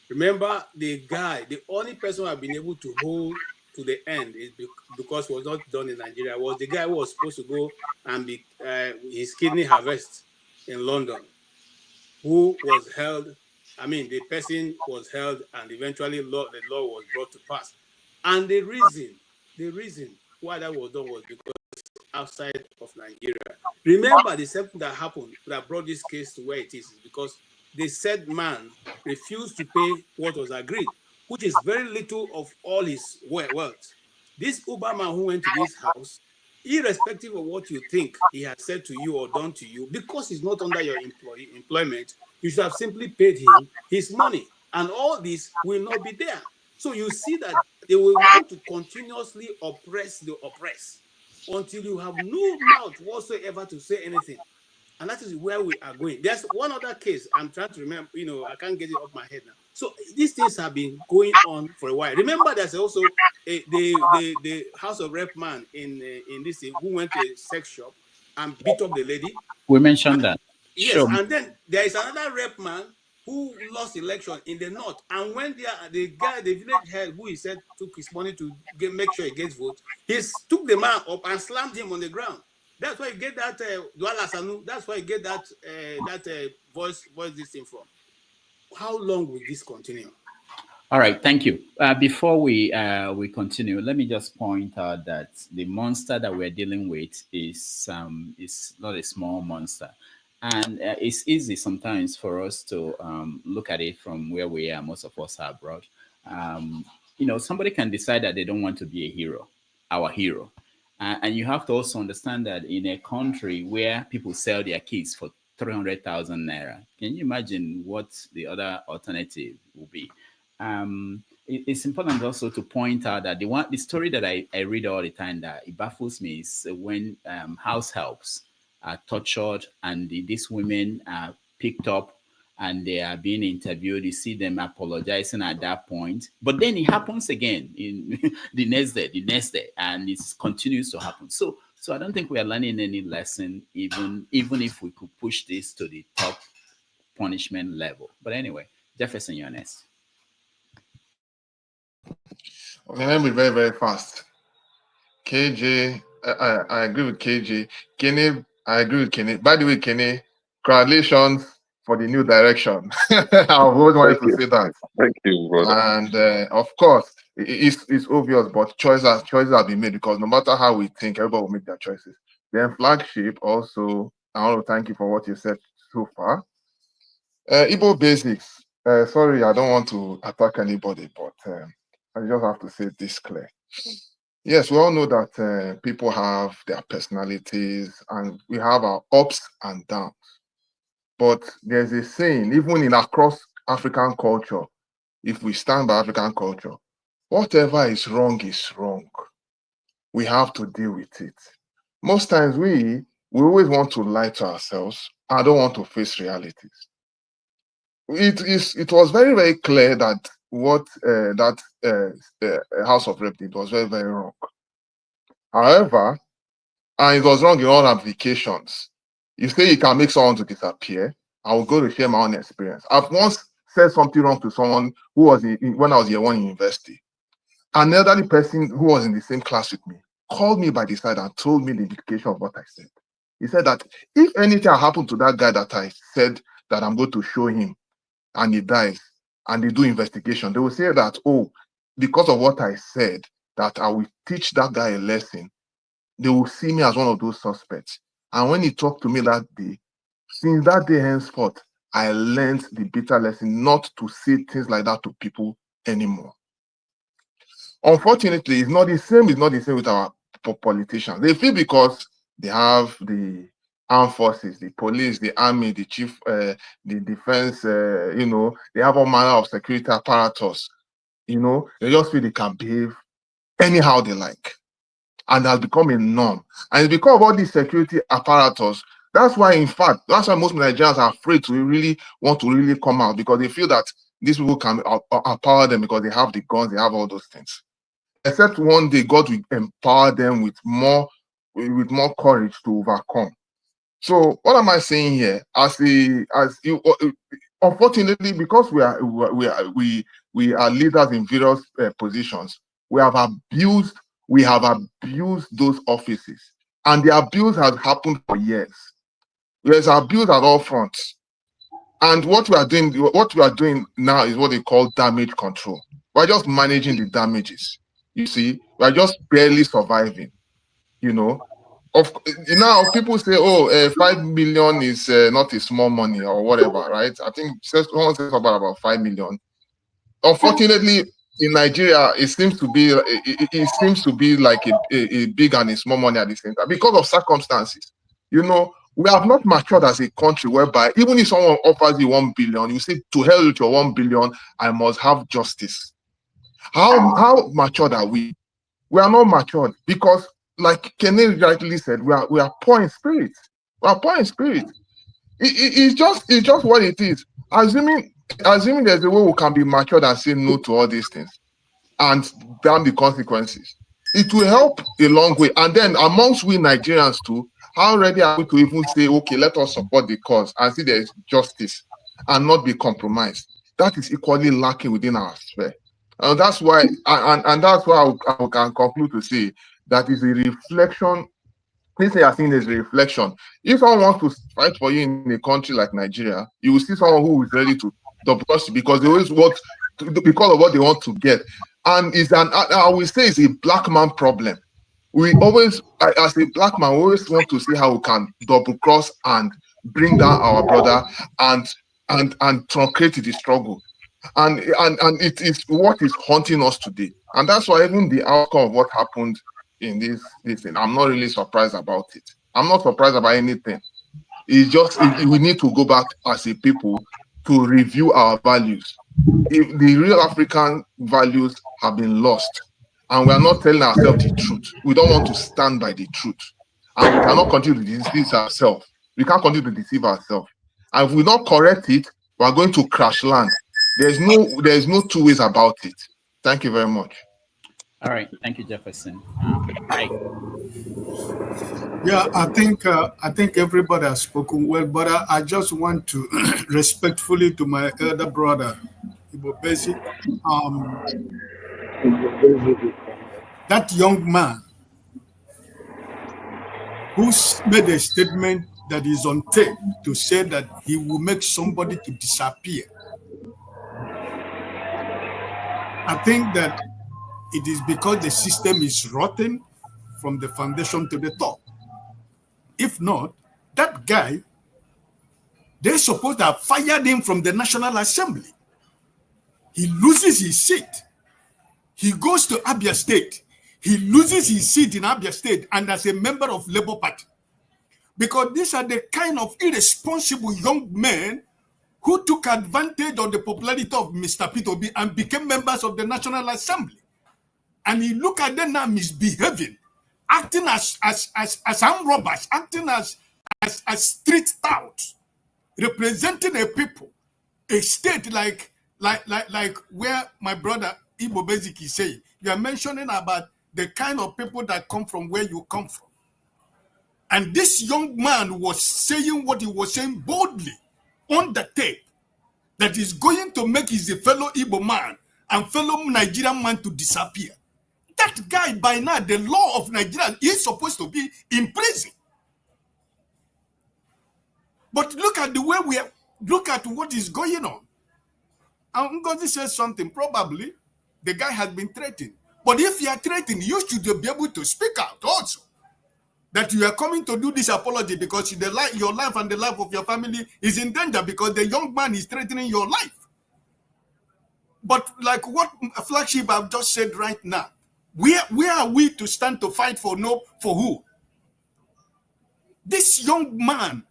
Remember the guy, the only person who have been able to hold to the end is because it was not done in Nigeria, was the guy who was supposed to go and be his kidney harvest in London, who was held. I mean, the person was held and eventually the law was brought to pass. And the reason the reason why that was done was because outside of Nigeria. Remember, the same thing that happened that brought this case to where it is because the said man refused to pay what was agreed, which is very little of all his wealth. This Uber man who went to this house, irrespective of what you think he has said to you or done to you, because he's not under your employment, you should have simply paid him his money, and all this will not be there. So you see that they will want to continuously oppress the oppressed until you have no mouth whatsoever to say anything. And that is where we are going. There's one other case I'm trying to remember, I can't get it off my head now. So these things have been going on for a while. Remember, there's also the House of Rep man in this thing who went to a sex shop and beat up the lady. We mentioned that. Yes, sure. And then there is another rep man who lost election in the north, and when the village head who he said took his money to make sure he gets vote, he took the man up and slammed him on the ground. That's why you get that Douala Sanu. That's why you get that voice this thing from. How long will this continue? All right, thank you. Before we continue, let me just point out that the monster that we're dealing with is not a small monster. And it's easy sometimes for us to look at it from where we are. Most of us are abroad. Somebody can decide that they don't want to be a hero, our hero. And you have to also understand that in a country where people sell their kids for 300,000 naira, can you imagine what the other alternative will be? It's important also to point out that the story that I read all the time that it baffles me is when house helps are tortured and these women are picked up and they are being interviewed. You see them apologizing at that point, but then it happens again in the next day, and it continues to happen. So I don't think we are learning any lesson, even if we could push this to the top punishment level. But anyway, Jefferson, you're next. Okay, let me be very, very fast. KJ, I agree with KJ. Kenny, I agree with Kenny. By the way, Kenny, congratulations for the new direction. I've always wanted to say that. Thank you, brother. And of course, it's obvious, but choices have been made because no matter how we think, everybody will make their choices. Then flagship also, I want to thank you for what you said so far. Igbo basics. Sorry, I don't want to attack anybody, but I just have to say this clear. Yes, we all know that people have their personalities and we have our ups and downs. But there's a saying, even in across African culture, if we stand by African culture, whatever is wrong is wrong. We have to deal with it. Most times we always want to lie to ourselves. I don't want to face realities. It was very, very clear that what House of Rep did was very, very wrong. However, and it was wrong in all ramifications. You say you can make someone to disappear. I will go to share my own experience. I've once said something wrong to someone who was when I was year one in university. An elderly person who was in the same class with me called me by the side and told me the implication of what I said. He said that if anything happened to that guy that I said that I'm going to show him and he dies and they do investigation, they will say that, oh, because of what I said, that I will teach that guy a lesson. They will see me as one of those suspects. And when he talked to me that day, since that day henceforth, I learned the bitter lesson not to say things like that to people anymore. Unfortunately, it's not the same with our politicians. They feel because they have the armed forces, the police, the army, the chief, the defense, they have all manner of security apparatus. They just feel they can behave anyhow they like. And has become a norm. And it's because of all these security apparatus. That's why most Nigerians are afraid to really want to really come out, because they feel that these people can empower them because they have the guns, they have all those things. Except one day God will empower them with more courage to overcome. So what am I saying here? Unfortunately, because we are leaders in various positions, we have abused those offices, and the abuse has happened for years. There's abuse at all fronts, and what we are doing now is what they call damage control. We're just managing the damages. You see, We are just barely surviving. You know, now people say, oh, 5 million is not a small money or whatever, right? I think someone says about 5 million. Unfortunately, in Nigeria, it seems to be like a big and a small money at the same time because of circumstances. You know, we have not matured as a country whereby even if someone offers you 1 billion, you say, to hell with your 1 billion, I must have justice. How matured are we? We are not matured because, like Kemi rightly said, we are poor in spirit. We are poor in spirit. It's just what it is. Assuming there's a way we can be matured and say no to all these things and damn the consequences, it will help a long way. And then amongst we Nigerians too, how ready are we to even say, okay, let us support the cause and see there is justice and not be compromised? That is equally lacking within our sphere. And that's why, and that's why I can conclude to say that is a reflection. This thing I've seen is a reflection. If someone wants to fight for you in a country like Nigeria, you will see someone who is ready to double cross you because they always want to, because of what they want to get. And I will say it's a black man problem. We always, as a black man, we always want to see how we can double cross and bring down our brother and truncate the struggle. And it is what is haunting us today. And that's why even the outcome of what happened in this thing, I'm not really surprised about it. I'm not surprised about anything. It's just we need to go back as a people to review our values. If the real African values have been lost and we are not telling ourselves the truth, we don't want to stand by the truth. And we cannot continue to deceive ourselves. We can't continue to deceive ourselves. And if we don't correct it, we are going to crash land. There's no two ways about it. Thank you very much. All right, thank you, Jefferson. Right. Yeah, I think everybody has spoken well, but I just want to respectfully to my elder brother, Ibobesi, that young man who made a statement that is on tape to say that he will make somebody to disappear. I think that it is because the system is rotten from the foundation to the top. If not, that guy, they're supposed to have fired him from the National Assembly. He loses his seat. He goes to Abia State. He loses his seat in Abia State and as a member of Labour Party. Because these are the kind of irresponsible young men who took advantage of the popularity of Mr. P2B and became members of the National Assembly. And you look at them now misbehaving, acting as armed robbers, acting as street touts, representing a people, a state like where my brother Ibo Beziki is saying. You are mentioning about the kind of people that come from where you come from. And this young man was saying what he was saying boldly on the tape, that is going to make his fellow Igbo man and fellow Nigerian man to disappear. That guy, by now, the law of Nigeria is supposed to be in prison. But look at the way look at what is going on. And Ngozi says something, probably the guy has been threatened. But if you are threatened, you should be able to speak out also. That you are coming to do this apology because your life and the life of your family is in danger because the young man is threatening your life. But like what Flagship I've just said right now, where are we to stand to fight for who? This young man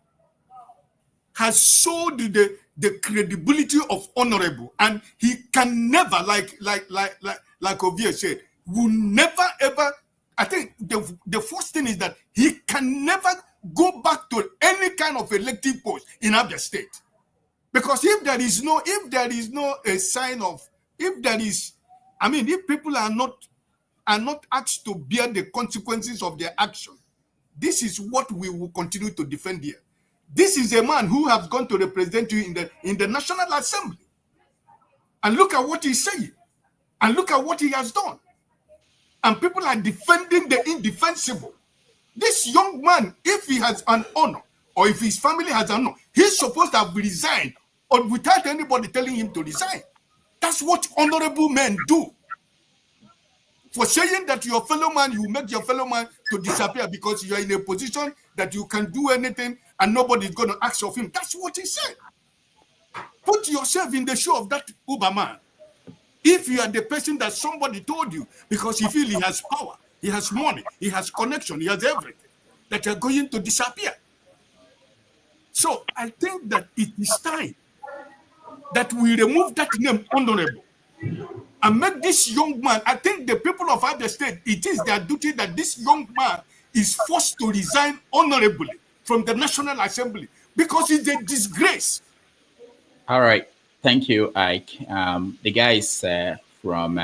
has sold the credibility of honorable, and he can never, like Ovia said, will never ever. I think the first thing is that he can never go back to any kind of elective post in Abia State, because if there is no a sign of, if people are not asked to bear the consequences of their action, this is what we will continue to defend here. This is a man who has gone to represent you in the National Assembly, and look at what he's saying, and look at what he has done. And people are defending the indefensible. This young man, if he has an honor, or if his family has an honor, he's supposed to have resigned, or without anybody telling him to resign. That's what honorable men do. for saying that your fellow man, you make your fellow man to disappear because you are in a position that you can do anything and nobody is going to ask of him. That's what he said. Put yourself in the shoe of that Uber man. If you are the person that somebody told you, because he feels he has power, he has money, he has connection, he has everything, that you're going to disappear. So I think that it is time that we remove that name honorable and make this young man, I think the people of Abia State, it is their duty that this young man is forced to resign honorably from the National Assembly because it's a disgrace. All right. Thank you, Ike. The guy is from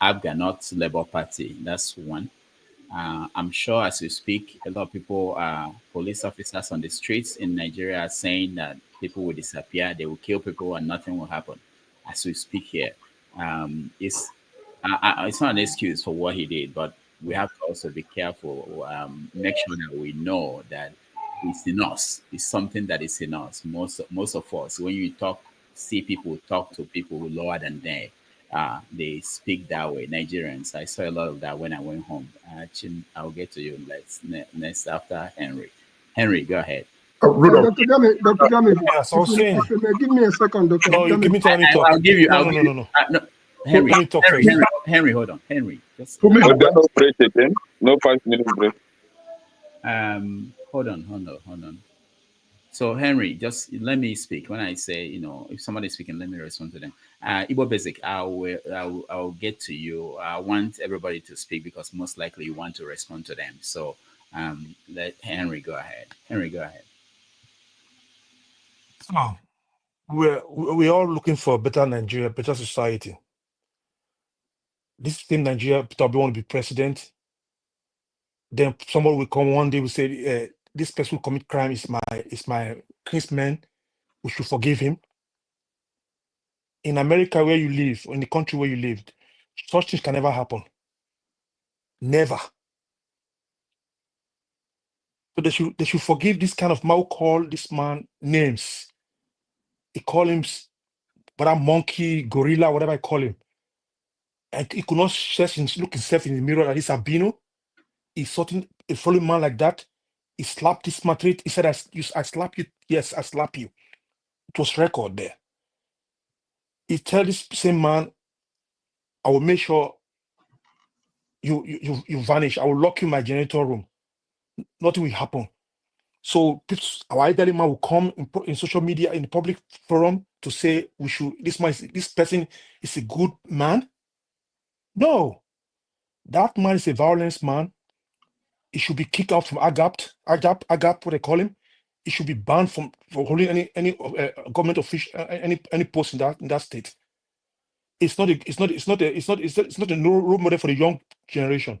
Abga, not Labour Party. That's one. I'm sure as you speak, a lot of people, police officers on the streets in Nigeria are saying that people will disappear, they will kill people and nothing will happen as we speak here. It's not an excuse for what he did, but we have to also be careful, make sure that we know that it's in us. It's something that is in us. Most of us, when you see people talk to people who lower than they speak that way. Nigerians, I saw a lot of that when I went home. I'll get to you next after Henry. Henry, go ahead. Dr. Gami, Yes, I was saying. if you may give me a second, Dr. No, you give me time to talk. I'll give you. No. Henry, Let me talk first. Henry, hold on. Henry, just No break again. No 5 minute break. hold on. So Henry, just let me speak. When I say, if somebody's speaking, let me respond to them. Igbo Basic, I'll get to you. I want everybody to speak because most likely you want to respond to them. So let Henry go ahead. So, we're all looking for a better Nigeria, better society. This same Nigeria, Peter Obi want to be president. Then somebody will come one day, will say, this person who commit crime is my kinsman. We should forgive him. In America, where you live, or in the country where you lived, such things can never happen. Never. So they should forgive this kind of man who call this man names. He call him whether monkey, gorilla, whatever I call him. And he could not look himself in the mirror that he's albino. He's something a following man like that. He slapped this man. He said, I slap you. Yes, I slap you. It was record there. He tell this same man, I will make sure you vanish. I will lock you in my janitor room. Nothing will happen. So our elderly man will come in social media, in the public forum to say this person is a good man. No, that man is a violence man. He should be kicked out from AGAP, what they call him. He should be banned from holding any government official, any post in that state. It's not a role model for the young generation.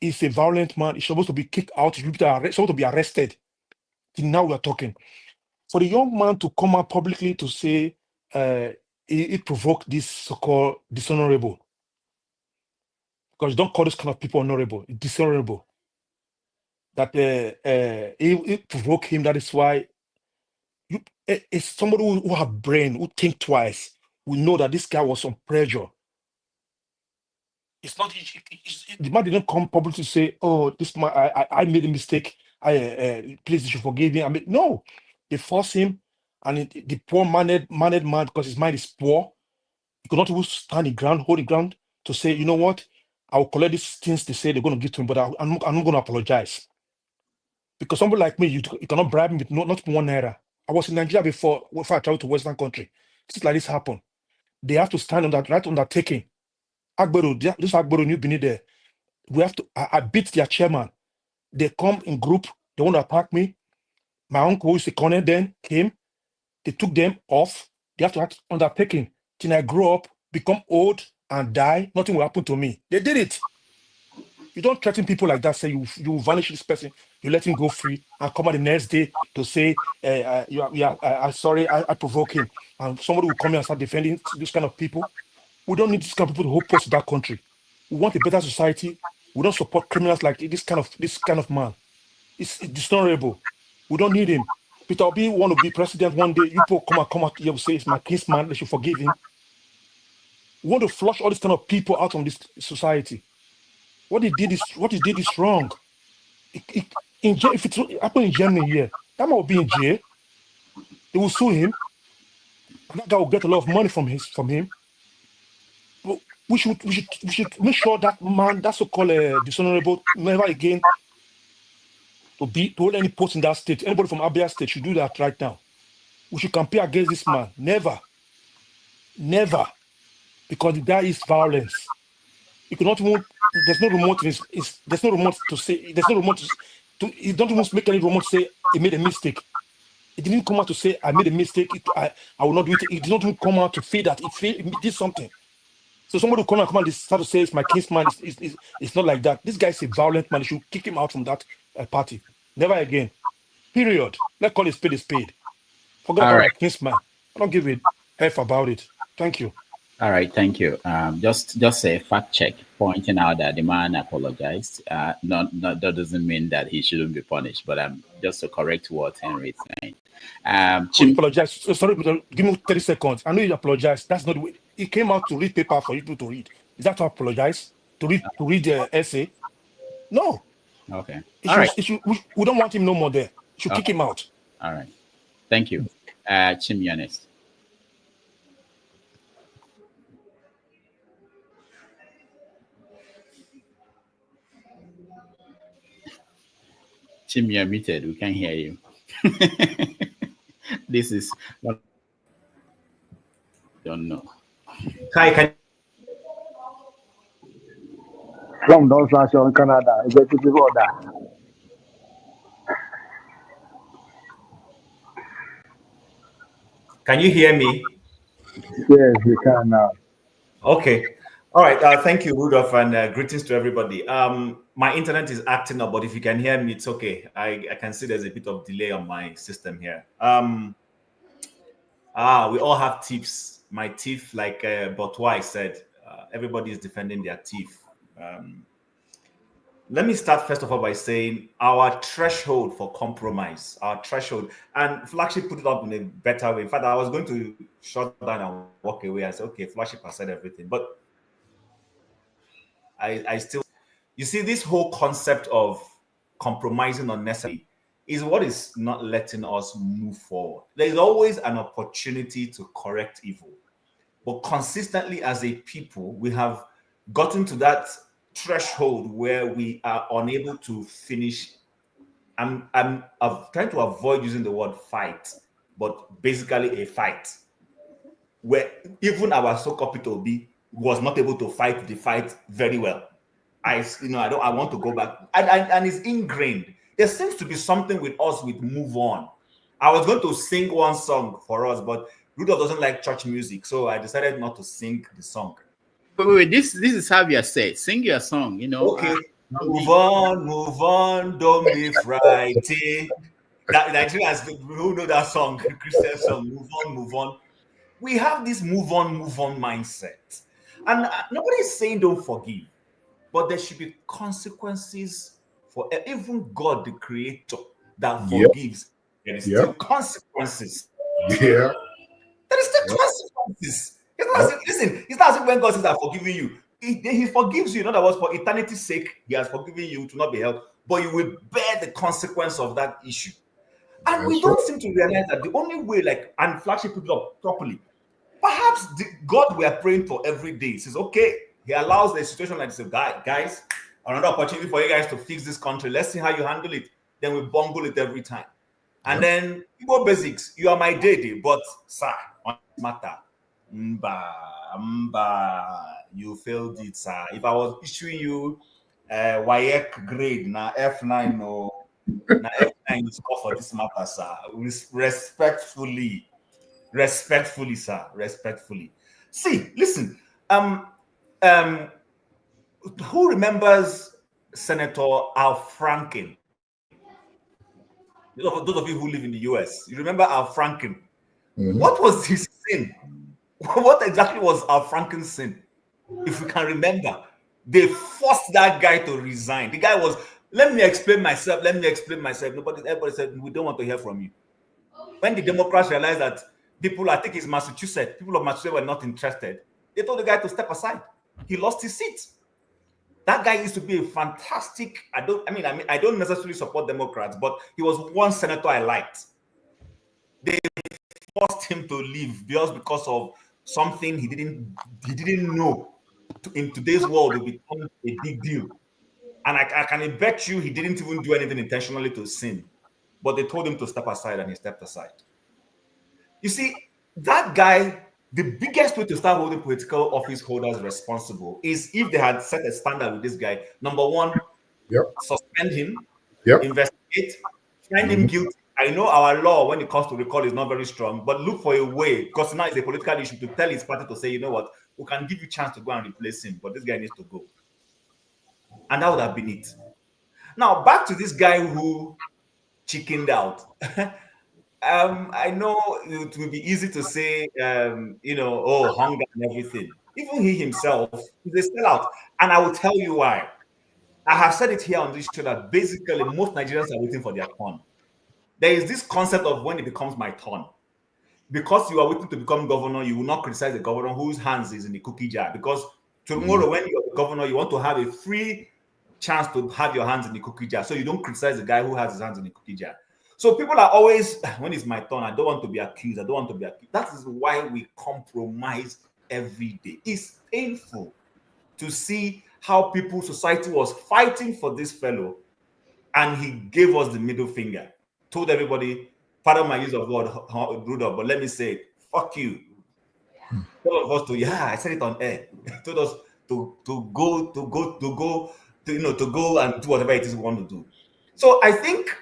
He's a violent man. He's supposed to be kicked out. He's supposed to be arrested. Now we are talking. For the young man to come out publicly to say it provoked this so-called dishonorable. Because you don't call this kind of people honorable, it's dishonorable. That it provoked him. That is why it's somebody who have brain, who think twice. We know that this guy was on pressure. It's not the man didn't come publicly to say, "Oh, this man, I made a mistake. Please, you should forgive me." No, they force him, and the poor mannered man, because his mind is poor, he could not even stand the ground, hold the ground to say, "You know what? I will collect these things they say they're going to give to him, but I'm not going to apologize." Because somebody like me, you cannot bribe me with not €1. I was in Nigeria before I traveled to Western country. Things like this happen. They have to stand on that right undertaking. This Agbero New Benin there. We have to. I beat their chairman. They come in group. They want to attack me. My uncle, who is the colonel then, came. They took them off. They have to act undertaking. Till I grow up, become old, and die. Nothing will happen to me. They did it. You don't threaten people like that. Say you vanish this person. You let him go free, and come out the next day to say, "I'm sorry, I provoke him." And somebody will come here and start defending this kind of people. We don't need this kind of people to hold posts in that country. We want a better society. We don't support criminals like this kind of man. It's dishonorable. We don't need him. Peter Obi want to be president one day. You people come out here and say it's my kinsman. They should forgive him. We want to flush all these kind of people out of this society. What he did is wrong. If it happened in Germany here, that man will be in jail. They will sue him, and that guy will get a lot of money from him. But we should make sure that man, that so-called dishonorable, never again to hold any post in that state. Anybody from Abia State should do that right now. We should campaign against this man. Never, because the guy is violence. You cannot even. There's no remote. There's no remote to say. There's no remote to. He don't even make any remote to say he made a mistake. He didn't come out to say I made a mistake. I will not do it. He did not even come out to feel that he did something. So somebody will come and start to say it's my kinsman. It's not like that. This guy is a violent man. You should kick him out from that party. Never again. Period. Let's call it spade a spade. Forget about my kinsman. I don't give a F about it. Thank you. All right, thank you. Just a fact check pointing out that the man apologized. That doesn't mean that he shouldn't be punished, but just to correct what Henry is saying. You apologize. Sorry, give me 30 seconds. I know you apologize. That's not the way. He came out to read paper for you to read. Is that to apologize? To read the essay? No. Okay. We don't want him no more there. You should kick him out. All right. Thank you. Chimionis. Chim, you're muted. We can't hear you. This is what I don't know. Hi, From Don Sancho in Canada, executive order. can you hear me? Yes, you can now. Okay. All right. Thank you, Rudolph, and greetings to everybody. My internet is acting up, but if you can hear me, it's okay. I can see there's a bit of delay on my system here. We all have tips. My teeth, like Botwai said, everybody is defending their teeth. Let me start first of all by saying our threshold for compromise, and Flagship put it up in a better way. In fact, I was going to shut down and walk away. I said, okay, Flagship has said everything, but I still, you see, this whole concept of compromising unnecessarily is what is not letting us move forward. There is always an opportunity to correct evil, but consistently as a people, we have gotten to that threshold where we are unable to finish. I'm trying to avoid using the word fight, but basically a fight where even our so-called P2B was not able to fight the fight very well. I want to go back, and it's ingrained. There seems to be something with us with move on. I was going to sing one song for us, but Rudolph doesn't like church music, so I decided not to sing the song. Wait, this is how you say. Sing your song, Okay. Move on, don't be frightened. Nigerians who know that song, the Christian song, move on. We have this move on mindset. And nobody's saying don't forgive, but there should be consequences for even God, the creator, that forgives. There is still consequences. Yeah. There is still consequences. It's not as if when God says, I'm forgiving you, he forgives you. In other words, for eternity's sake, he has forgiven you to not be held, but you will bear the consequence of that issue. And we don't seem to realize that the only way, and Flagship put it up properly, perhaps the God we are praying for every day says, okay, he allows the situation like this. Guys, another opportunity for you guys to fix this country. Let's see how you handle it. Then we bungle it every time. And then, Igbo basics, you are my daddy, but sir, on this matter, you failed it, sir. If I was issuing you YEC grade, na F9 or na F9 is score for this matter, sir. Respectfully, sir. Respectfully. See, listen. Who remembers Senator Al Franken? Those of you who live in the US, you remember Al Franken. Mm-hmm. What was his sin? What exactly was Al Franken's sin? If we can remember, they forced that guy to resign. The guy was, let me explain myself. Everybody said, we don't want to hear from you. When the Democrats realized that I think it's Massachusetts, people of Massachusetts were not interested, they told the guy to step aside. He lost his seat. That guy used to be a fantastic. I don't necessarily support Democrats, but he was one senator I liked. They forced him to leave just because of something he didn't know. In today's world, it become a big deal. And I can bet you he didn't even do anything intentionally to sin, but they told him to step aside, and he stepped aside. You see, that guy. The biggest way to start holding political office holders responsible is if they had set a standard with this guy. Number one, suspend him, investigate, find him guilty. I know our law when it comes to recall is not very strong, but look for a way, because now it's a political issue, to tell his party to say, you know what, we can give you a chance to go and replace him, but this guy needs to go. And that would have been it. Now, back to this guy who chickened out. I know it will be easy to say, oh, hunger and everything. Even he himself is a sellout. And I will tell you why. I have said it here on this show that basically most Nigerians are waiting for their turn. There is this concept of when it becomes my turn. Because you are waiting to become governor, you will not criticize the governor whose hands is in the cookie jar. Because tomorrow, when you're the governor, you want to have a free chance to have your hands in the cookie jar. So you don't criticize the guy who has his hands in the cookie jar. So people are always, when it's my turn, I don't want to be accused. I don't want to be accused. That is why we compromise every day. It's painful to see how society was fighting for this fellow, and he gave us the middle finger. Told everybody, pardon my use of word, Rudolph, but let me say, fuck you. Told us I said it on air. Told us to go and do whatever it is we want to do. So I think,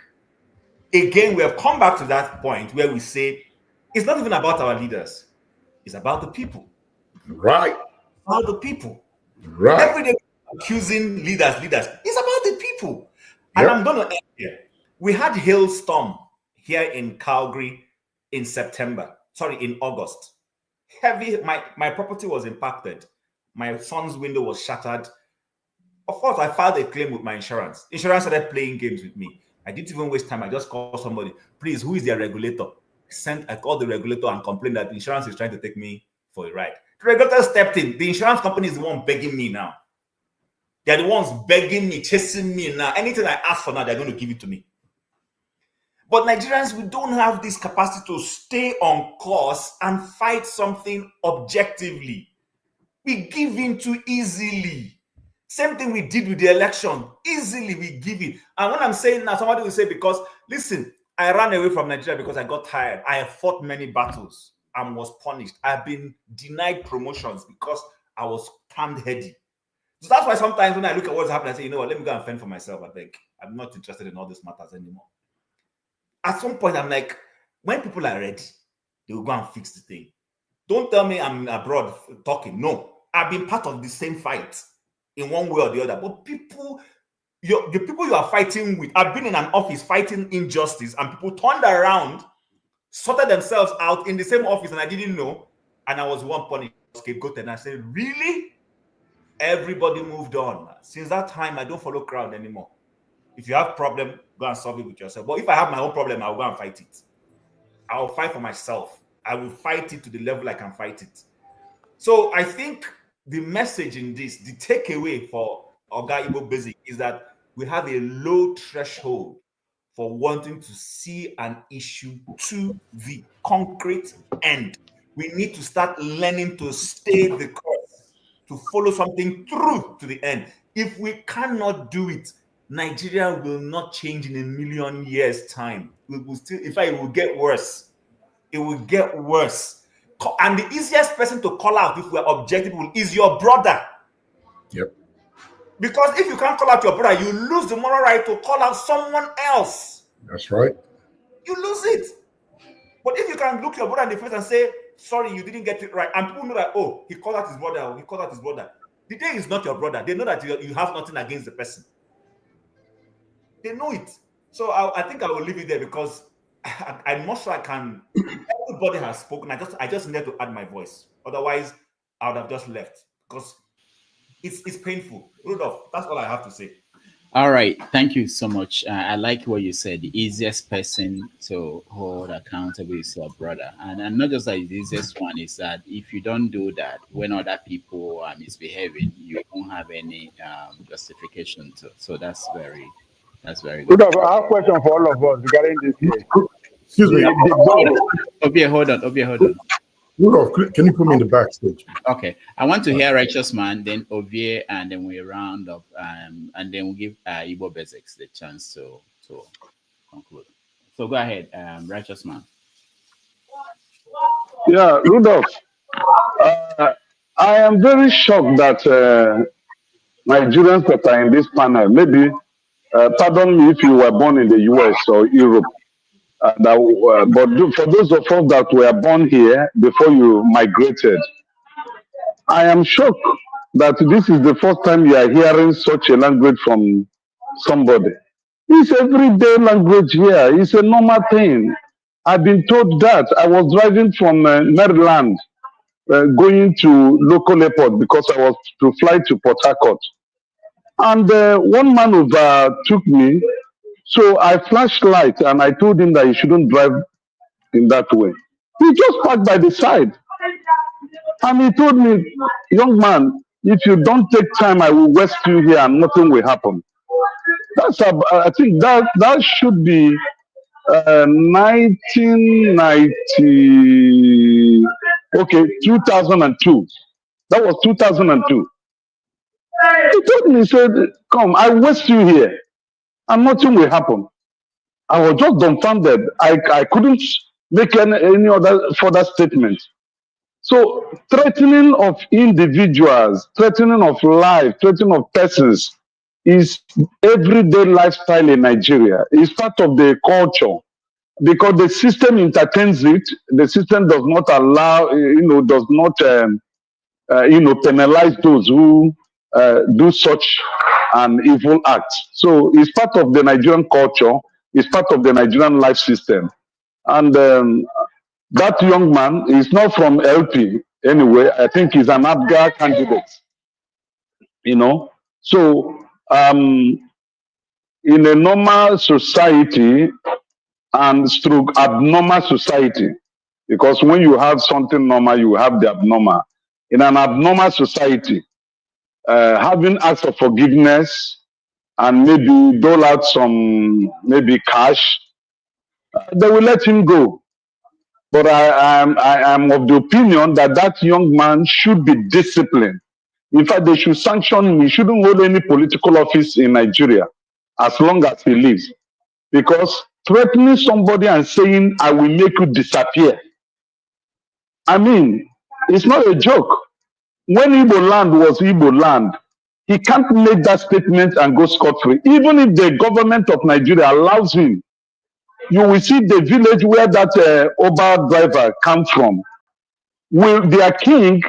again, we have come back to that point where we say it's not even about our leaders, it's about the people. Right. About the people. Right. Every day accusing leaders. It's about the people. And I'm going to end here. We had hailstorm here in Calgary in August. Heavy, my property was impacted. My son's window was shattered. Of course, I filed a claim with my insurance. Insurance started playing games with me. I didn't even waste time. I just called somebody. Please, who is their regulator? I called the regulator and complained that the insurance is trying to take me for a ride. The regulator stepped in. The insurance company is the one begging me now. They're the ones begging me, chasing me now. Anything I ask for now, they're going to give it to me. But Nigerians, we don't have this capacity to stay on course and fight something objectively. We give in too easily. Same thing we did with the election. Easily we give it. And when I'm saying now, somebody will say, because, listen, I ran away from Nigeria because I got tired. I have fought many battles and was punished. I've been denied promotions because I was termed heady. So that's why sometimes when I look at what's happening, I say, you know what, let me go and fend for myself. I think I'm not interested in all these matters anymore. At some point, I'm like, when people are ready, they will go and fix the thing. Don't tell me I'm abroad talking. No, I've been part of the same fight in one way or the other. But people, the people you are fighting with, I've been in an office fighting injustice, and people turned around, sorted themselves out in the same office, and I didn't know. And I was one punished, scapegoated. And I said, really? Everybody moved on. Since that time, I don't follow crowd anymore. If you have a problem, go and solve it with yourself. But if I have my own problem, I'll go and fight it. I'll fight for myself. I will fight it to the level I can fight it. So I think the message in this, the takeaway for Oga Igbo Basic is that we have a low threshold for wanting to see an issue to the concrete end. We need to start learning to stay the course, to follow something through to the end. If we cannot do it, Nigeria will not change in a million years' time. It will still, in fact, it will get worse. It will get worse. And the easiest person to call out, if we're objective, is your brother. Yep. Because if you can't call out your brother, you lose the moral right to call out someone else. That's right. You lose it. But if you can look your brother in the face and say, sorry, you didn't get it right, and people know that, oh, he called out his brother, or he called out his brother. The day is not your brother. They know that you have nothing against the person. They know it. So I think I will leave it there, because I'm not sure I can. Everybody has spoken. I just needed to add my voice. Otherwise, I would have just left, because it's painful. Rudolph, that's all I have to say. All right. Thank you so much. I like what you said. The easiest person to hold accountable is your brother. And not just that, the easiest one is that if you don't do that, when other people are misbehaving, you don't don't have any justification to. So that's very good. Good. I have a question for all of us regarding this case. Excuse me. Obie, hold on. Rudolph, can you put me in the backstage? Okay, I want to hear Righteous Man, then Ovie, and then we round up, and then we'll give Igbo Basics the chance to conclude. So go ahead, Righteous Man. Yeah, Rudolph, I am very shocked that Nigerians that are in this panel, maybe, pardon me if you were born in the US or Europe, but for those of us that were born here before you migrated, I am shocked that this is the first time you are hearing such a language from somebody. It's everyday language here. It's a normal thing. I've been told that. I was driving from Maryland, going to local airport because I was to fly to Port Harcourt. And one man overtook me. So I flashed light and I told him that he shouldn't drive in that way. He just parked by the side. And he told me, young man, if you don't take time, I will arrest you here and nothing will happen. I think that should be 2002. That was 2002. He told me, he said, come, I arrest you here and nothing will happen. I was just dumbfounded. I couldn't make any other further statement. So threatening of individuals, threatening of life, threatening of persons is everyday lifestyle in Nigeria. It's part of the culture because the system entertains it. The system does not allow, does not, penalize those who do such an evil act. So it's part of the Nigerian culture. It's part of the Nigerian life system. And that young man is not from LP anyway. I think he's an ABGA candidate. So in a normal society and stroke abnormal society, because when you have something normal, you have the abnormal. In an abnormal society, having acts of forgiveness and maybe dole out some cash, they will let him go. But I am of the opinion that that young man should be disciplined. In fact, they should sanction him. He shouldn't hold any political office in Nigeria as long as he lives. Because threatening somebody and saying, I will make you disappear. I mean, it's not a joke. When Igbo land was Igbo land, he can't make that statement and go scot-free. Even if the government of Nigeria allows him, you will see the village where that Oba driver comes from. Their king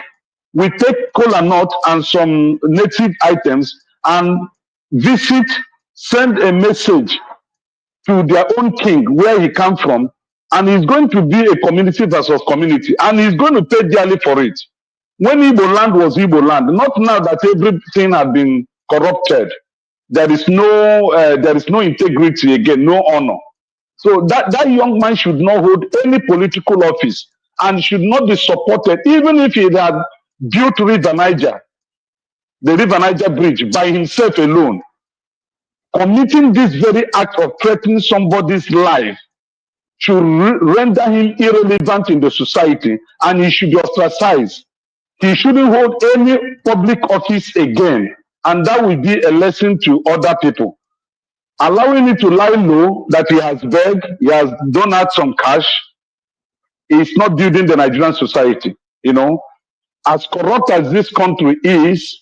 will take kola nut and some native items and visit, send a message to their own king where he comes from, and it's going to be a community versus community, and he's going to pay dearly for it. When Igbo land was Igbo land, not now that everything had been corrupted, there is no integrity again, no honor. So that young man should not hold any political office and should not be supported, even if he had built River Niger, the River Niger Bridge, by himself alone. Committing this very act of threatening somebody's life should render him irrelevant in the society, and he should be ostracized. He shouldn't hold any public office again, and that will be a lesson to other people. Allowing it to lie low that he has begged, he has donated some cash, is not building the Nigerian society. As corrupt as this country is,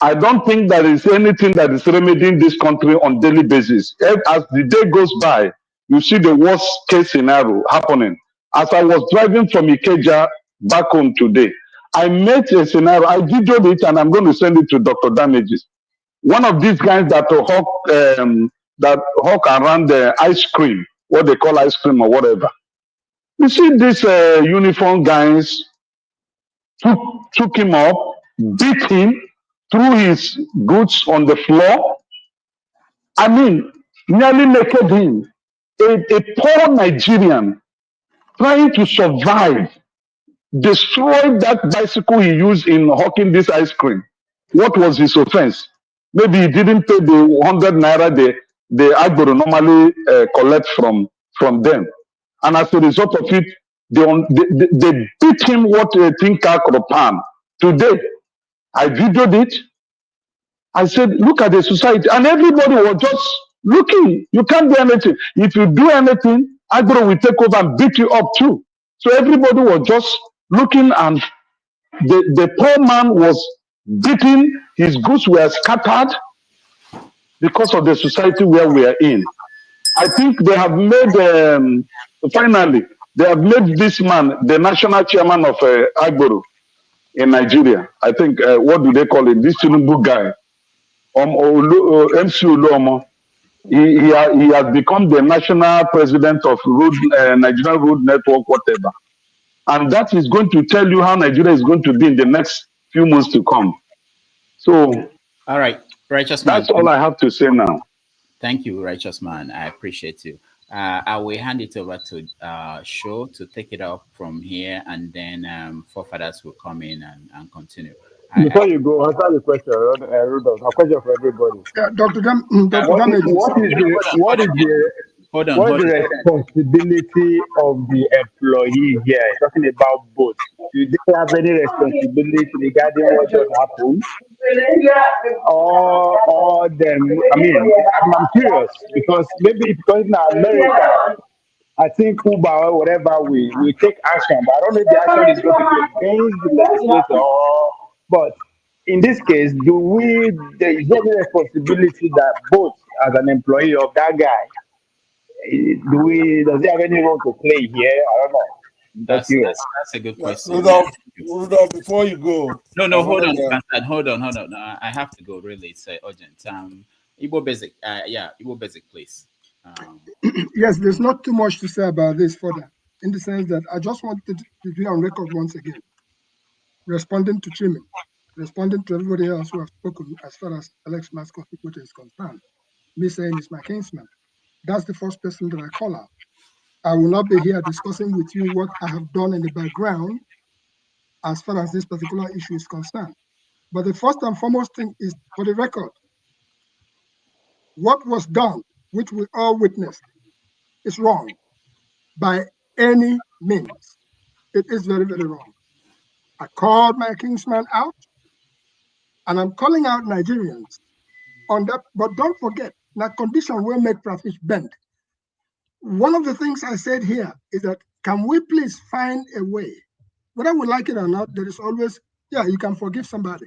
I don't think there is anything that is remedying this country on a daily basis. As the day goes by, you see the worst case scenario happening. As I was driving from Ikeja back home today, I met a scenario, I videoed it and I'm going to send it to Dr. Damages. One of these guys that hawk around the ice cream, what they call ice cream or whatever. You see these uniform guys took him up, beat him, threw his goods on the floor. I mean, nearly naked him. A poor Nigerian trying to survive destroyed that bicycle he used in hawking this ice cream. What was his offense? Maybe he didn't pay the 100 naira the Agboro normally collect from them. And as a result of it, they beat him what they think pan. Today, I videoed it. I said, look at the society. And everybody was just looking. You can't do anything. If you do anything, Agboro will take over and beat you up too. So everybody was just looking, and the poor man was beaten. His goods were scattered because of the society where we are in. I think they have made, finally, they have made this man the national chairman of Agboro in Nigeria. I think, what do they call it? This Tinubu guy, MC Uluomo. He has become the national president of Nigerian Road Network, whatever. And that is going to tell you how Nigeria is going to be in the next few months to come. So, all right, righteous man. That's all I have to say now. Thank you, righteous man. I appreciate you. I will hand it over to Sho to take it up from here, and then forefathers will come in and continue. Before you go, answer the question, Rudolph. A question for everybody. What is the responsibility of the employee here? Talking about both. Do they have any responsibility regarding what just happened? Or them? I mean, I'm curious because maybe because in America, I think Cuba or whatever we take action, but I don't know if the action is going to be against the legislator. But in this case, is there any responsibility that both as an employee of that guy, does he have any role to play here? I don't know. That's a good question. Rudolph, before you go. No, hold on. I have to go, really. It's urgent. Igbo Basic, Igbo Basic, please. Yes, there's not too much to say about this further, in the sense that I just wanted to be on record once again, responding to Chimi, responding to everybody else who have spoken as far as Alex Ikwechegh is concerned. Me saying he's my kinsman. That's the first person that I call out. I will not be here discussing with you what I have done in the background as far as this particular issue is concerned. But the first and foremost thing is, for the record, what was done, which we all witnessed, is wrong by any means. It is very, very wrong. I called my kinsman out, and I'm calling out Nigerians on that. But don't forget, that condition will make traffic bend. One of the things I said here is that, can we please find a way, whether we like it or not, there is always, you can forgive somebody,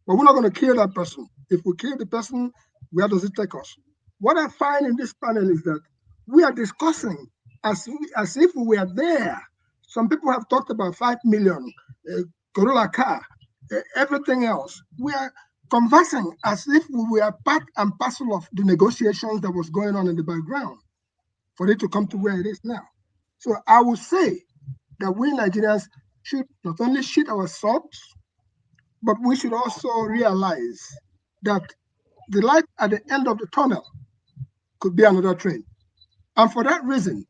but we're not going to kill that person. If we kill the person, where does it take us? What I find in this panel is that we are discussing as if we are there. Some people have talked about 5 million, Corolla car, everything else. We are conversing as if we were part and parcel of the negotiations that was going on in the background for it to come to where it is now. So I would say that we Nigerians should not only shoot our swords, but we should also realize that the light at the end of the tunnel could be another train. And for that reason,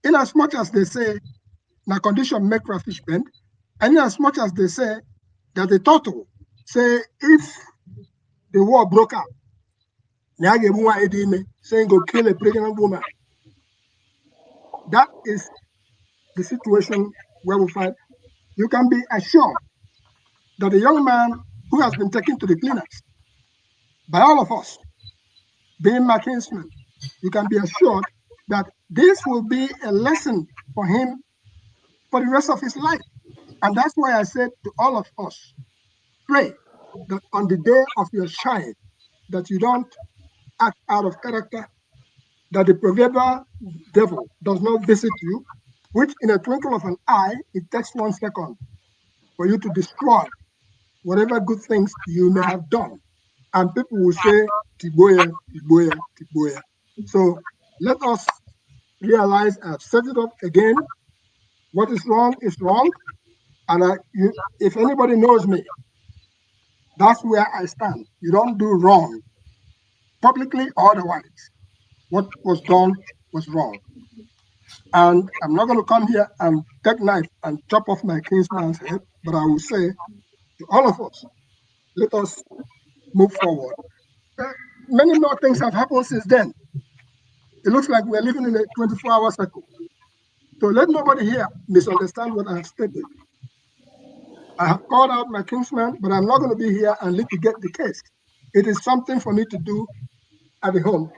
in as much as they say, na condition make fish bend, and in as much as they say that the turtle say, if the war broke out, saying go kill a pregnant woman, that is the situation where we find. You can be assured that a young man who has been taken to the cleaners by all of us, being my kinsman, you can be assured that this will be a lesson for him for the rest of his life. And that's why I said to all of us, pray that on the day of your shine, that you don't act out of character, that the proverbial devil does not visit you, which in a twinkle of an eye, it takes 1 second for you to destroy whatever good things you may have done. And people will say, Tiboya, Tiboya, Tiboya. So let us realize, I've set it up again, what is wrong is wrong. And if anybody knows me, that's where I stand. You don't do wrong, publicly or otherwise. What was done was wrong. And I'm not going to come here and take knife and chop off my kinsman's head, but I will say to all of us, let us move forward. Many more things have happened since then. It looks like we're living in a 24-hour cycle. So let nobody here misunderstand what I have stated. I have called out my kinsman, but I'm not going to be here and litigate the case. It is something for me to do at the home.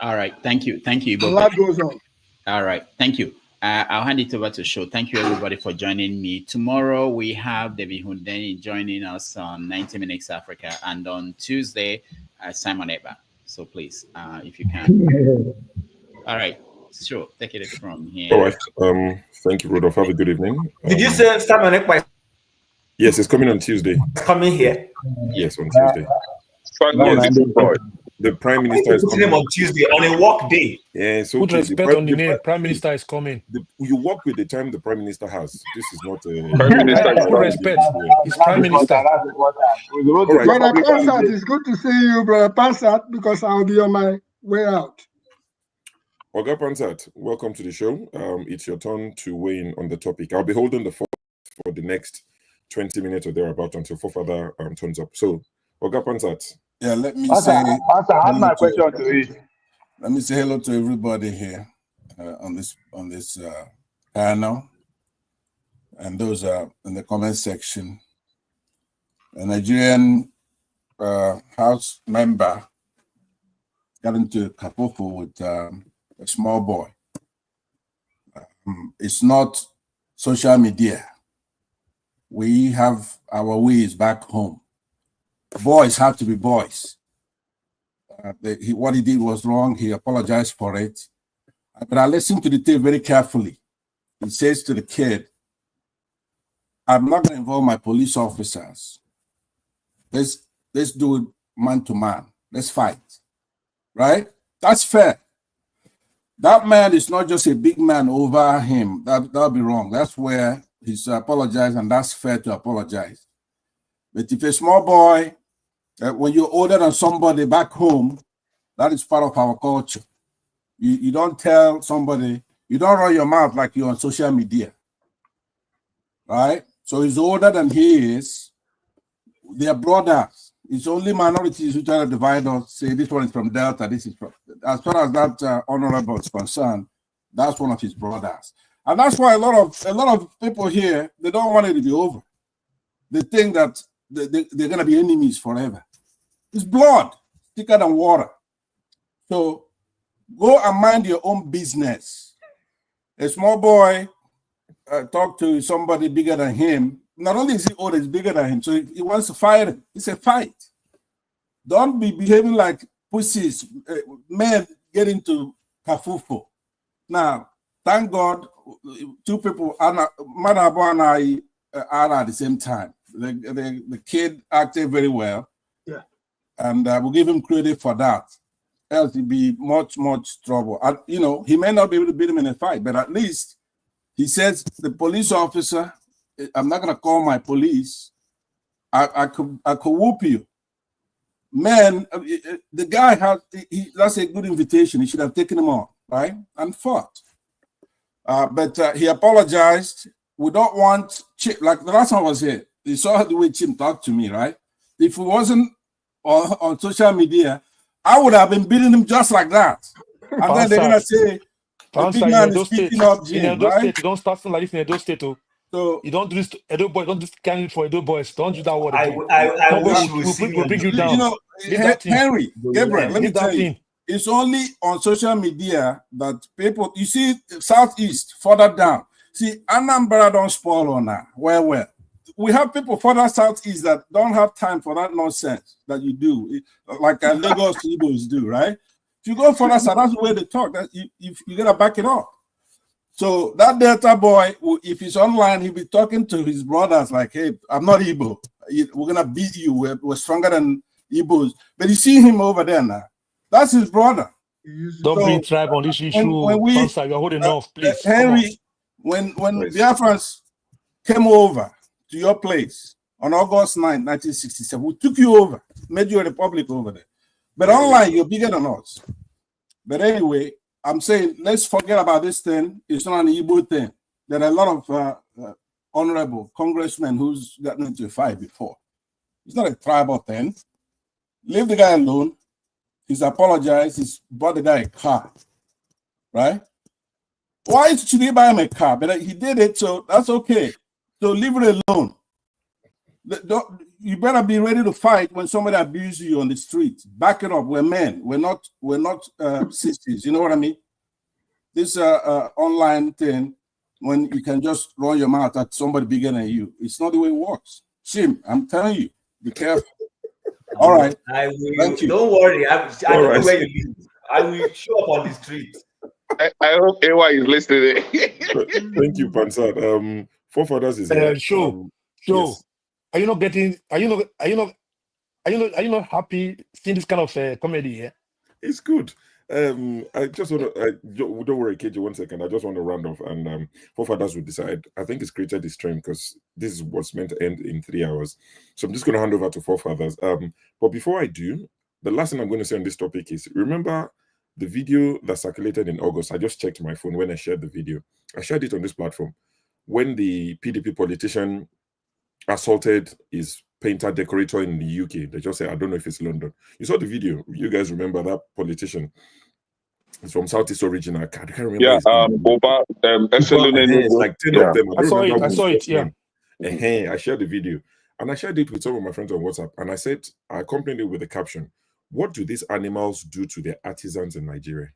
All right. Thank you. Thank you. Life goes on. All right. Thank you. I'll hand it over to Show. Thank you, everybody, for joining me. Tomorrow, we have David Hundeni joining us on 90 Minutes Africa. And on Tuesday, Simon Ebang. So please, if you can. All right. Sure. Take it from here. All right. Thank you, Rudolph. Have a good evening. Did you say Simon Ebang? Yes, it's coming on Tuesday. It's coming here. Yes, on Tuesday. The Prime Minister is coming on Tuesday on a work day. Yeah, so put respect on the name. Prime Minister is coming. You work with the time the Prime Minister has. This is not a Prime Minister. Put respect. He's Prime Minister. Brother Pansat, it's good to see you, Brother Pansat, because I'll be on my way out. Oga Pansat, welcome to the show. It's your turn to weigh in on the topic. I'll be holding the fort for the next 20 minutes or thereabout until Fofada turns up. So, Oga Pansat. Yeah, let me say. My question to you. Let me say hello to everybody here on this panel, and those in the comment section. A Nigerian House member got into Kapofu with a small boy. It's not social media. We have our ways back home. Boys have to be boys. What he did was wrong. He apologized for it. But I listened to the tape very carefully. He says to the kid, I'm not going to involve my police officers. Let's do it man to man. Let's fight. Right? That's fair. That man is not just a big man over him. That'll be wrong. That's where he's apologized, and that's fair to apologize. But if a small boy, when you're older than somebody back home, that is part of our culture. You don't tell somebody, you don't run your mouth like you're on social media. Right? So he's older than he is. They are brothers. It's only minorities who try to divide us, say this one is from Delta, this is from. As far as that honorable is concerned, that's one of his brothers. And that's why a lot of people here, they don't want it to be over. They think that they're going to be enemies forever. It's blood, thicker than water. So go and mind your own business. A small boy talk to somebody bigger than him. Not only is he old, he's bigger than him. So he wants to fight him. It's a fight. Don't be behaving like pussies. Men get into kafufu. Now, thank God, two people, Madabo and I, are at the same time. The kid acted very well. Yeah. And we'll give him credit for that. Else he'd be much trouble. And, he may not be able to beat him in a fight, but at least he says the police officer, I'm not going to call my police. I could whoop you. Man, the guy that's a good invitation. He should have taken him on, right? And fought. But he apologized. We don't want Chip, like the last time I was here, you saw the way Chip talked to me, right? If it wasn't on social media, I would have been beating him just like that. And then they're going to say, the big man is beating up Jim, in Edo right? State, you don't start something like this in Edo State, too. So you don't do this to Edo boys, don't do candidate for Edo boys. Don't do that word again. I wish we'll bring you down. Henry, Gabriel, let me tell you, it's only on social media that people, you see, Southeast, further down. See, Anambra don't spoil on that. Well. We have people further Southeast that don't have time for that nonsense that you do, like Lagos Igbos do, right? If you go further south, that's the way they talk. That you gotta back it up. So that Delta boy, if he's online, he'll be talking to his brothers like, "Hey, I'm not Igbo. We're gonna beat you. We're stronger than Igbos." But you see him over there now. That's his brother. Don't bring tribe on this issue. You're holding off, please. Henry, when Biafrans came over to your place on August 9, 1967, we took you over, made you a republic over there. But online, you're bigger than us. But anyway, I'm saying, let's forget about this thing. It's not an Igbo thing. There are a lot of honorable congressmen who's gotten into a fight before. It's not a tribal thing. Leave the guy alone. He's apologized. He's bought the guy a car, right? Why should he buy him a car? But he did it, so that's okay. So leave it alone. You better be ready to fight when somebody abuses you on the street. Back it up. We're men. We're not sisters. You know what I mean? This online thing, when you can just run your mouth at somebody bigger than you, it's not the way it works. Shim, I'm telling you, be careful. All right. I will. Thank you. Don't worry. I don't know right. where you live. I will show up on the street. I hope AY is listening. Thank you, Pansad. Forefathers is here. Show. Yes. Are you not happy seeing this kind of comedy here? It's good. I just want to don't worry, KJ, 1 second. I just want to round off, and Forefathers will decide. I think it's created this stream because this was meant to end in 3 hours. So I'm just going to hand over to Forefathers. But before I do, the last thing I'm going to say on this topic is, remember the video that circulated in August? I just checked my phone when I shared the video. I shared it on this platform. When the PDP politician assaulted his painter decorator in the UK, they just said, I don't know if it's London. You saw the video. You guys remember that politician? It's from Southeast origin. I can't remember. Yeah, it's like 10 of them. I saw it. Yeah. I shared the video, and I shared it with some of my friends on WhatsApp, and I said, I accompanied it with the caption, what do these animals do to their artisans in Nigeria?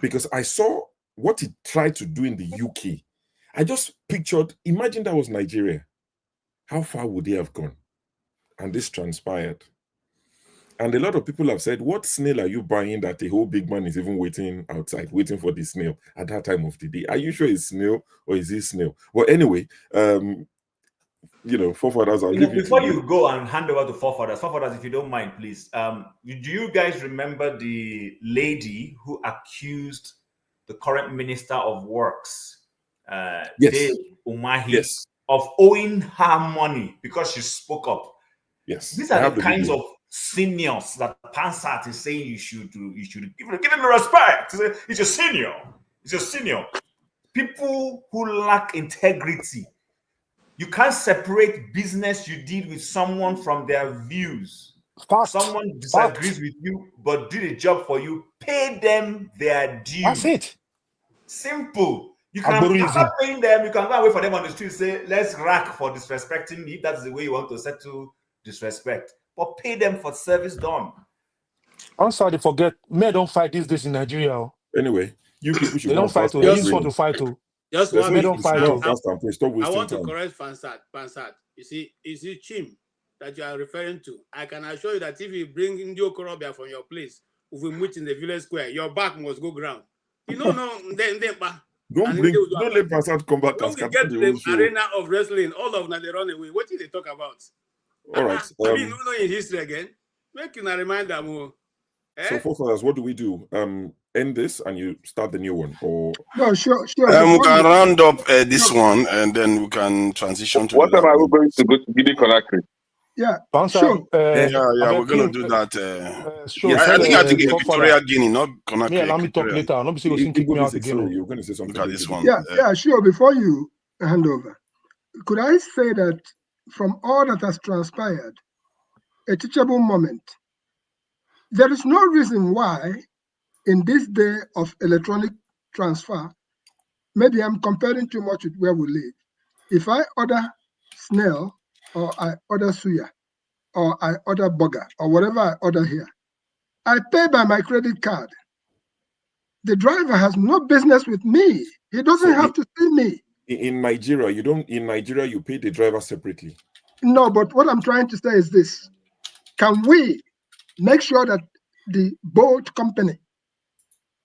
Because I saw what he tried to do in the UK. I just pictured, imagine that was Nigeria. How far would they have gone? And this transpired. And a lot of people have said, what snail are you buying that the whole big man is even waiting outside, waiting for the snail at that time of the day? Are you sure it's snail or is it snail? Well, anyway, Forefathers, I'll give you before you go and hand over to Forefathers, if you don't mind, please. Do you guys remember the lady who accused the current Minister of Works, Dave Umahi, of owing her money because she spoke up? Yes. These are the kinds of seniors that Pansat is saying you should give him respect. He's a senior. He's a senior. People who lack integrity. You can't separate business you did with someone from their views. Someone disagrees with you but did a job for you. Pay them their due. That's it. Simple. You can start paying them. You can go and wait for them on the street and say, let's rack for disrespecting me. That's the way you want to settle disrespect. But pay them for service done. I'm sorry to forget. Men don't fight these days in Nigeria. Anyway, you people should they don't fight. They just want to fight. Just one minute. Don't fight. I want to correct Pansat. You see, is it Chim that you are referring to? I can assure you that if you bring Indio Korobia from your place, if we meet in the village square, your back must go ground. You know, then don't let Pansat come back. When we get to the arena of wrestling, all of them they run away. What did they talk about? All right. I mean, you know in history again. Make you remind them more. So, Forefathers, what do we do? End this and you start the new one, or no? Sure. We can round up this one and then we can transition to. What time are we going to go to Guinea Conakry? Yeah, sure. We're going to do that. Sure. I think I think Equatorial Guinea, not Conakry. Yeah, let me talk later. Not because you kick me out again. You're going to say something. Look at this one. Yeah, sure. Before you hand over, could I say that from all that has transpired, a teachable moment. There is no reason why, in this day of electronic transfer, maybe I'm comparing too much with where we live. If I order snail, or I order suya, or I order burger, or whatever I order here, I pay by my credit card. The driver has no business with me. He doesn't have to see me. In Nigeria, you don't. In Nigeria, you pay the driver separately. No, but what I'm trying to say is this: can we make sure that the boat company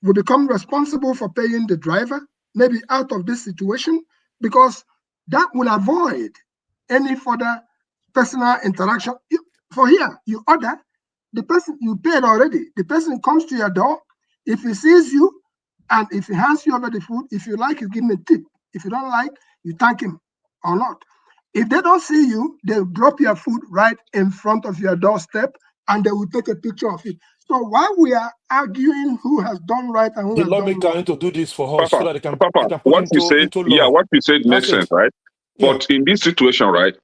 will become responsible for paying the driver, maybe out of this situation, because that will avoid any further personal interaction. For here, you order, the person you paid already, the person comes to your door. If he sees you and if he hands you over the food, if you like, you give him a tip. If you don't like, you thank him or not. If they don't see you, they'll drop your food right in front of your doorstep and they will take a picture of it. So while we are arguing who has done right and who the has done lawmaker wrong, need to do this for us so that they can, what you said, what you said makes sense, right? But in this situation, right,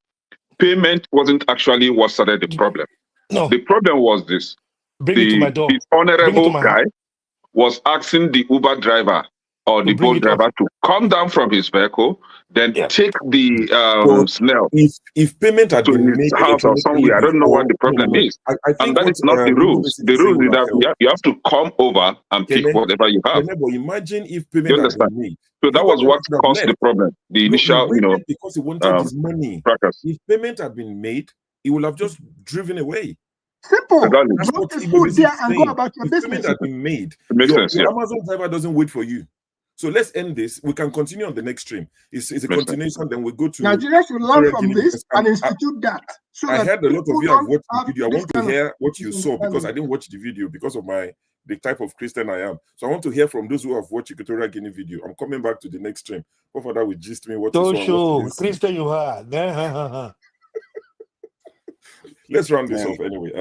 Payment wasn't actually what started the problem. No. The problem was this. Bring it to my door. The honorable guy was asking the Uber driver or the Bolt driver to come down from his vehicle, then take the snail if payment had to been his made house or somewhere. I don't know what the problem is. I think and that is not the rules. The rules is that you have to come over and pick whatever you have. But imagine if payment had been made. So that was what caused the problem. The initial, because he wanted his money. Practice. If payment had been made, he would have just driven away. Simple. That's what Put food there and go about your business. Payment had been made. Sense, your Amazon driver doesn't wait for you. So let's end this. We can continue on the next stream. It's a continuation. Then we go to Nigerians should learn from this and institute that. So I heard a lot of you have watched the video. I want to hear what you saw because I didn't watch the video because of the type of Christian I am. So I want to hear from those who have watched Equatorial Guinea video. I'm coming back to the next stream. What that will gist me what you saw. Christian you are. Let's round this off anyway.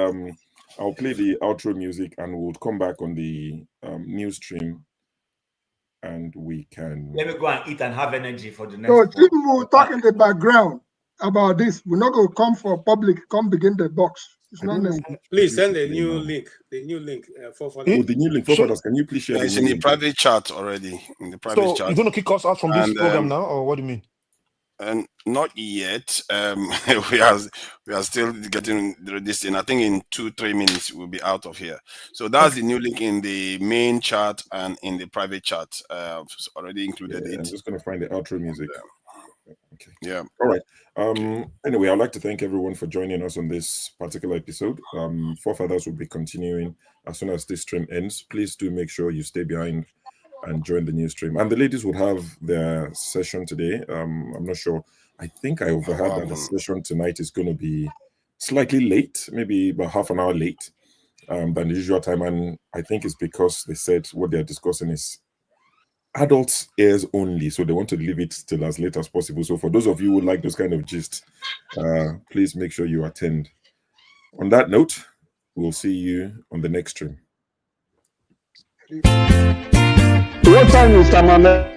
I'll play the outro music and we'll come back on the news stream. And we can. Let me go and eat and have energy for the next. So people will talk in the background about this. We're not going to come for public. Come begin the box. It's not necessary. Please send a new link. The new link for the new link. Can you please share? It's in the private chat already. In the private chat. So you're going to kick us out from this program now, or what do you mean? And not yet. We are still getting this thing. I think in 2-3 minutes we'll be out of here. So that's the new link in the main chat and in the private chat. Already included it. I'm just going to find the outro music. Okay. Yeah. All right. Anyway, I'd like to thank everyone for joining us on this particular episode. Forefathers will be continuing as soon as this stream ends. Please do make sure you stay behind and join the new stream. And the ladies would have their session today. I'm not sure. I think I overheard that the session tonight is going to be slightly late, maybe about half an hour late than the usual time. And I think it's because they said what they're discussing is adults ears only. So they want to leave it till as late as possible. So for those of you who like those kind of gist, please make sure you attend. On that note, we'll see you on the next stream. What time is Mr.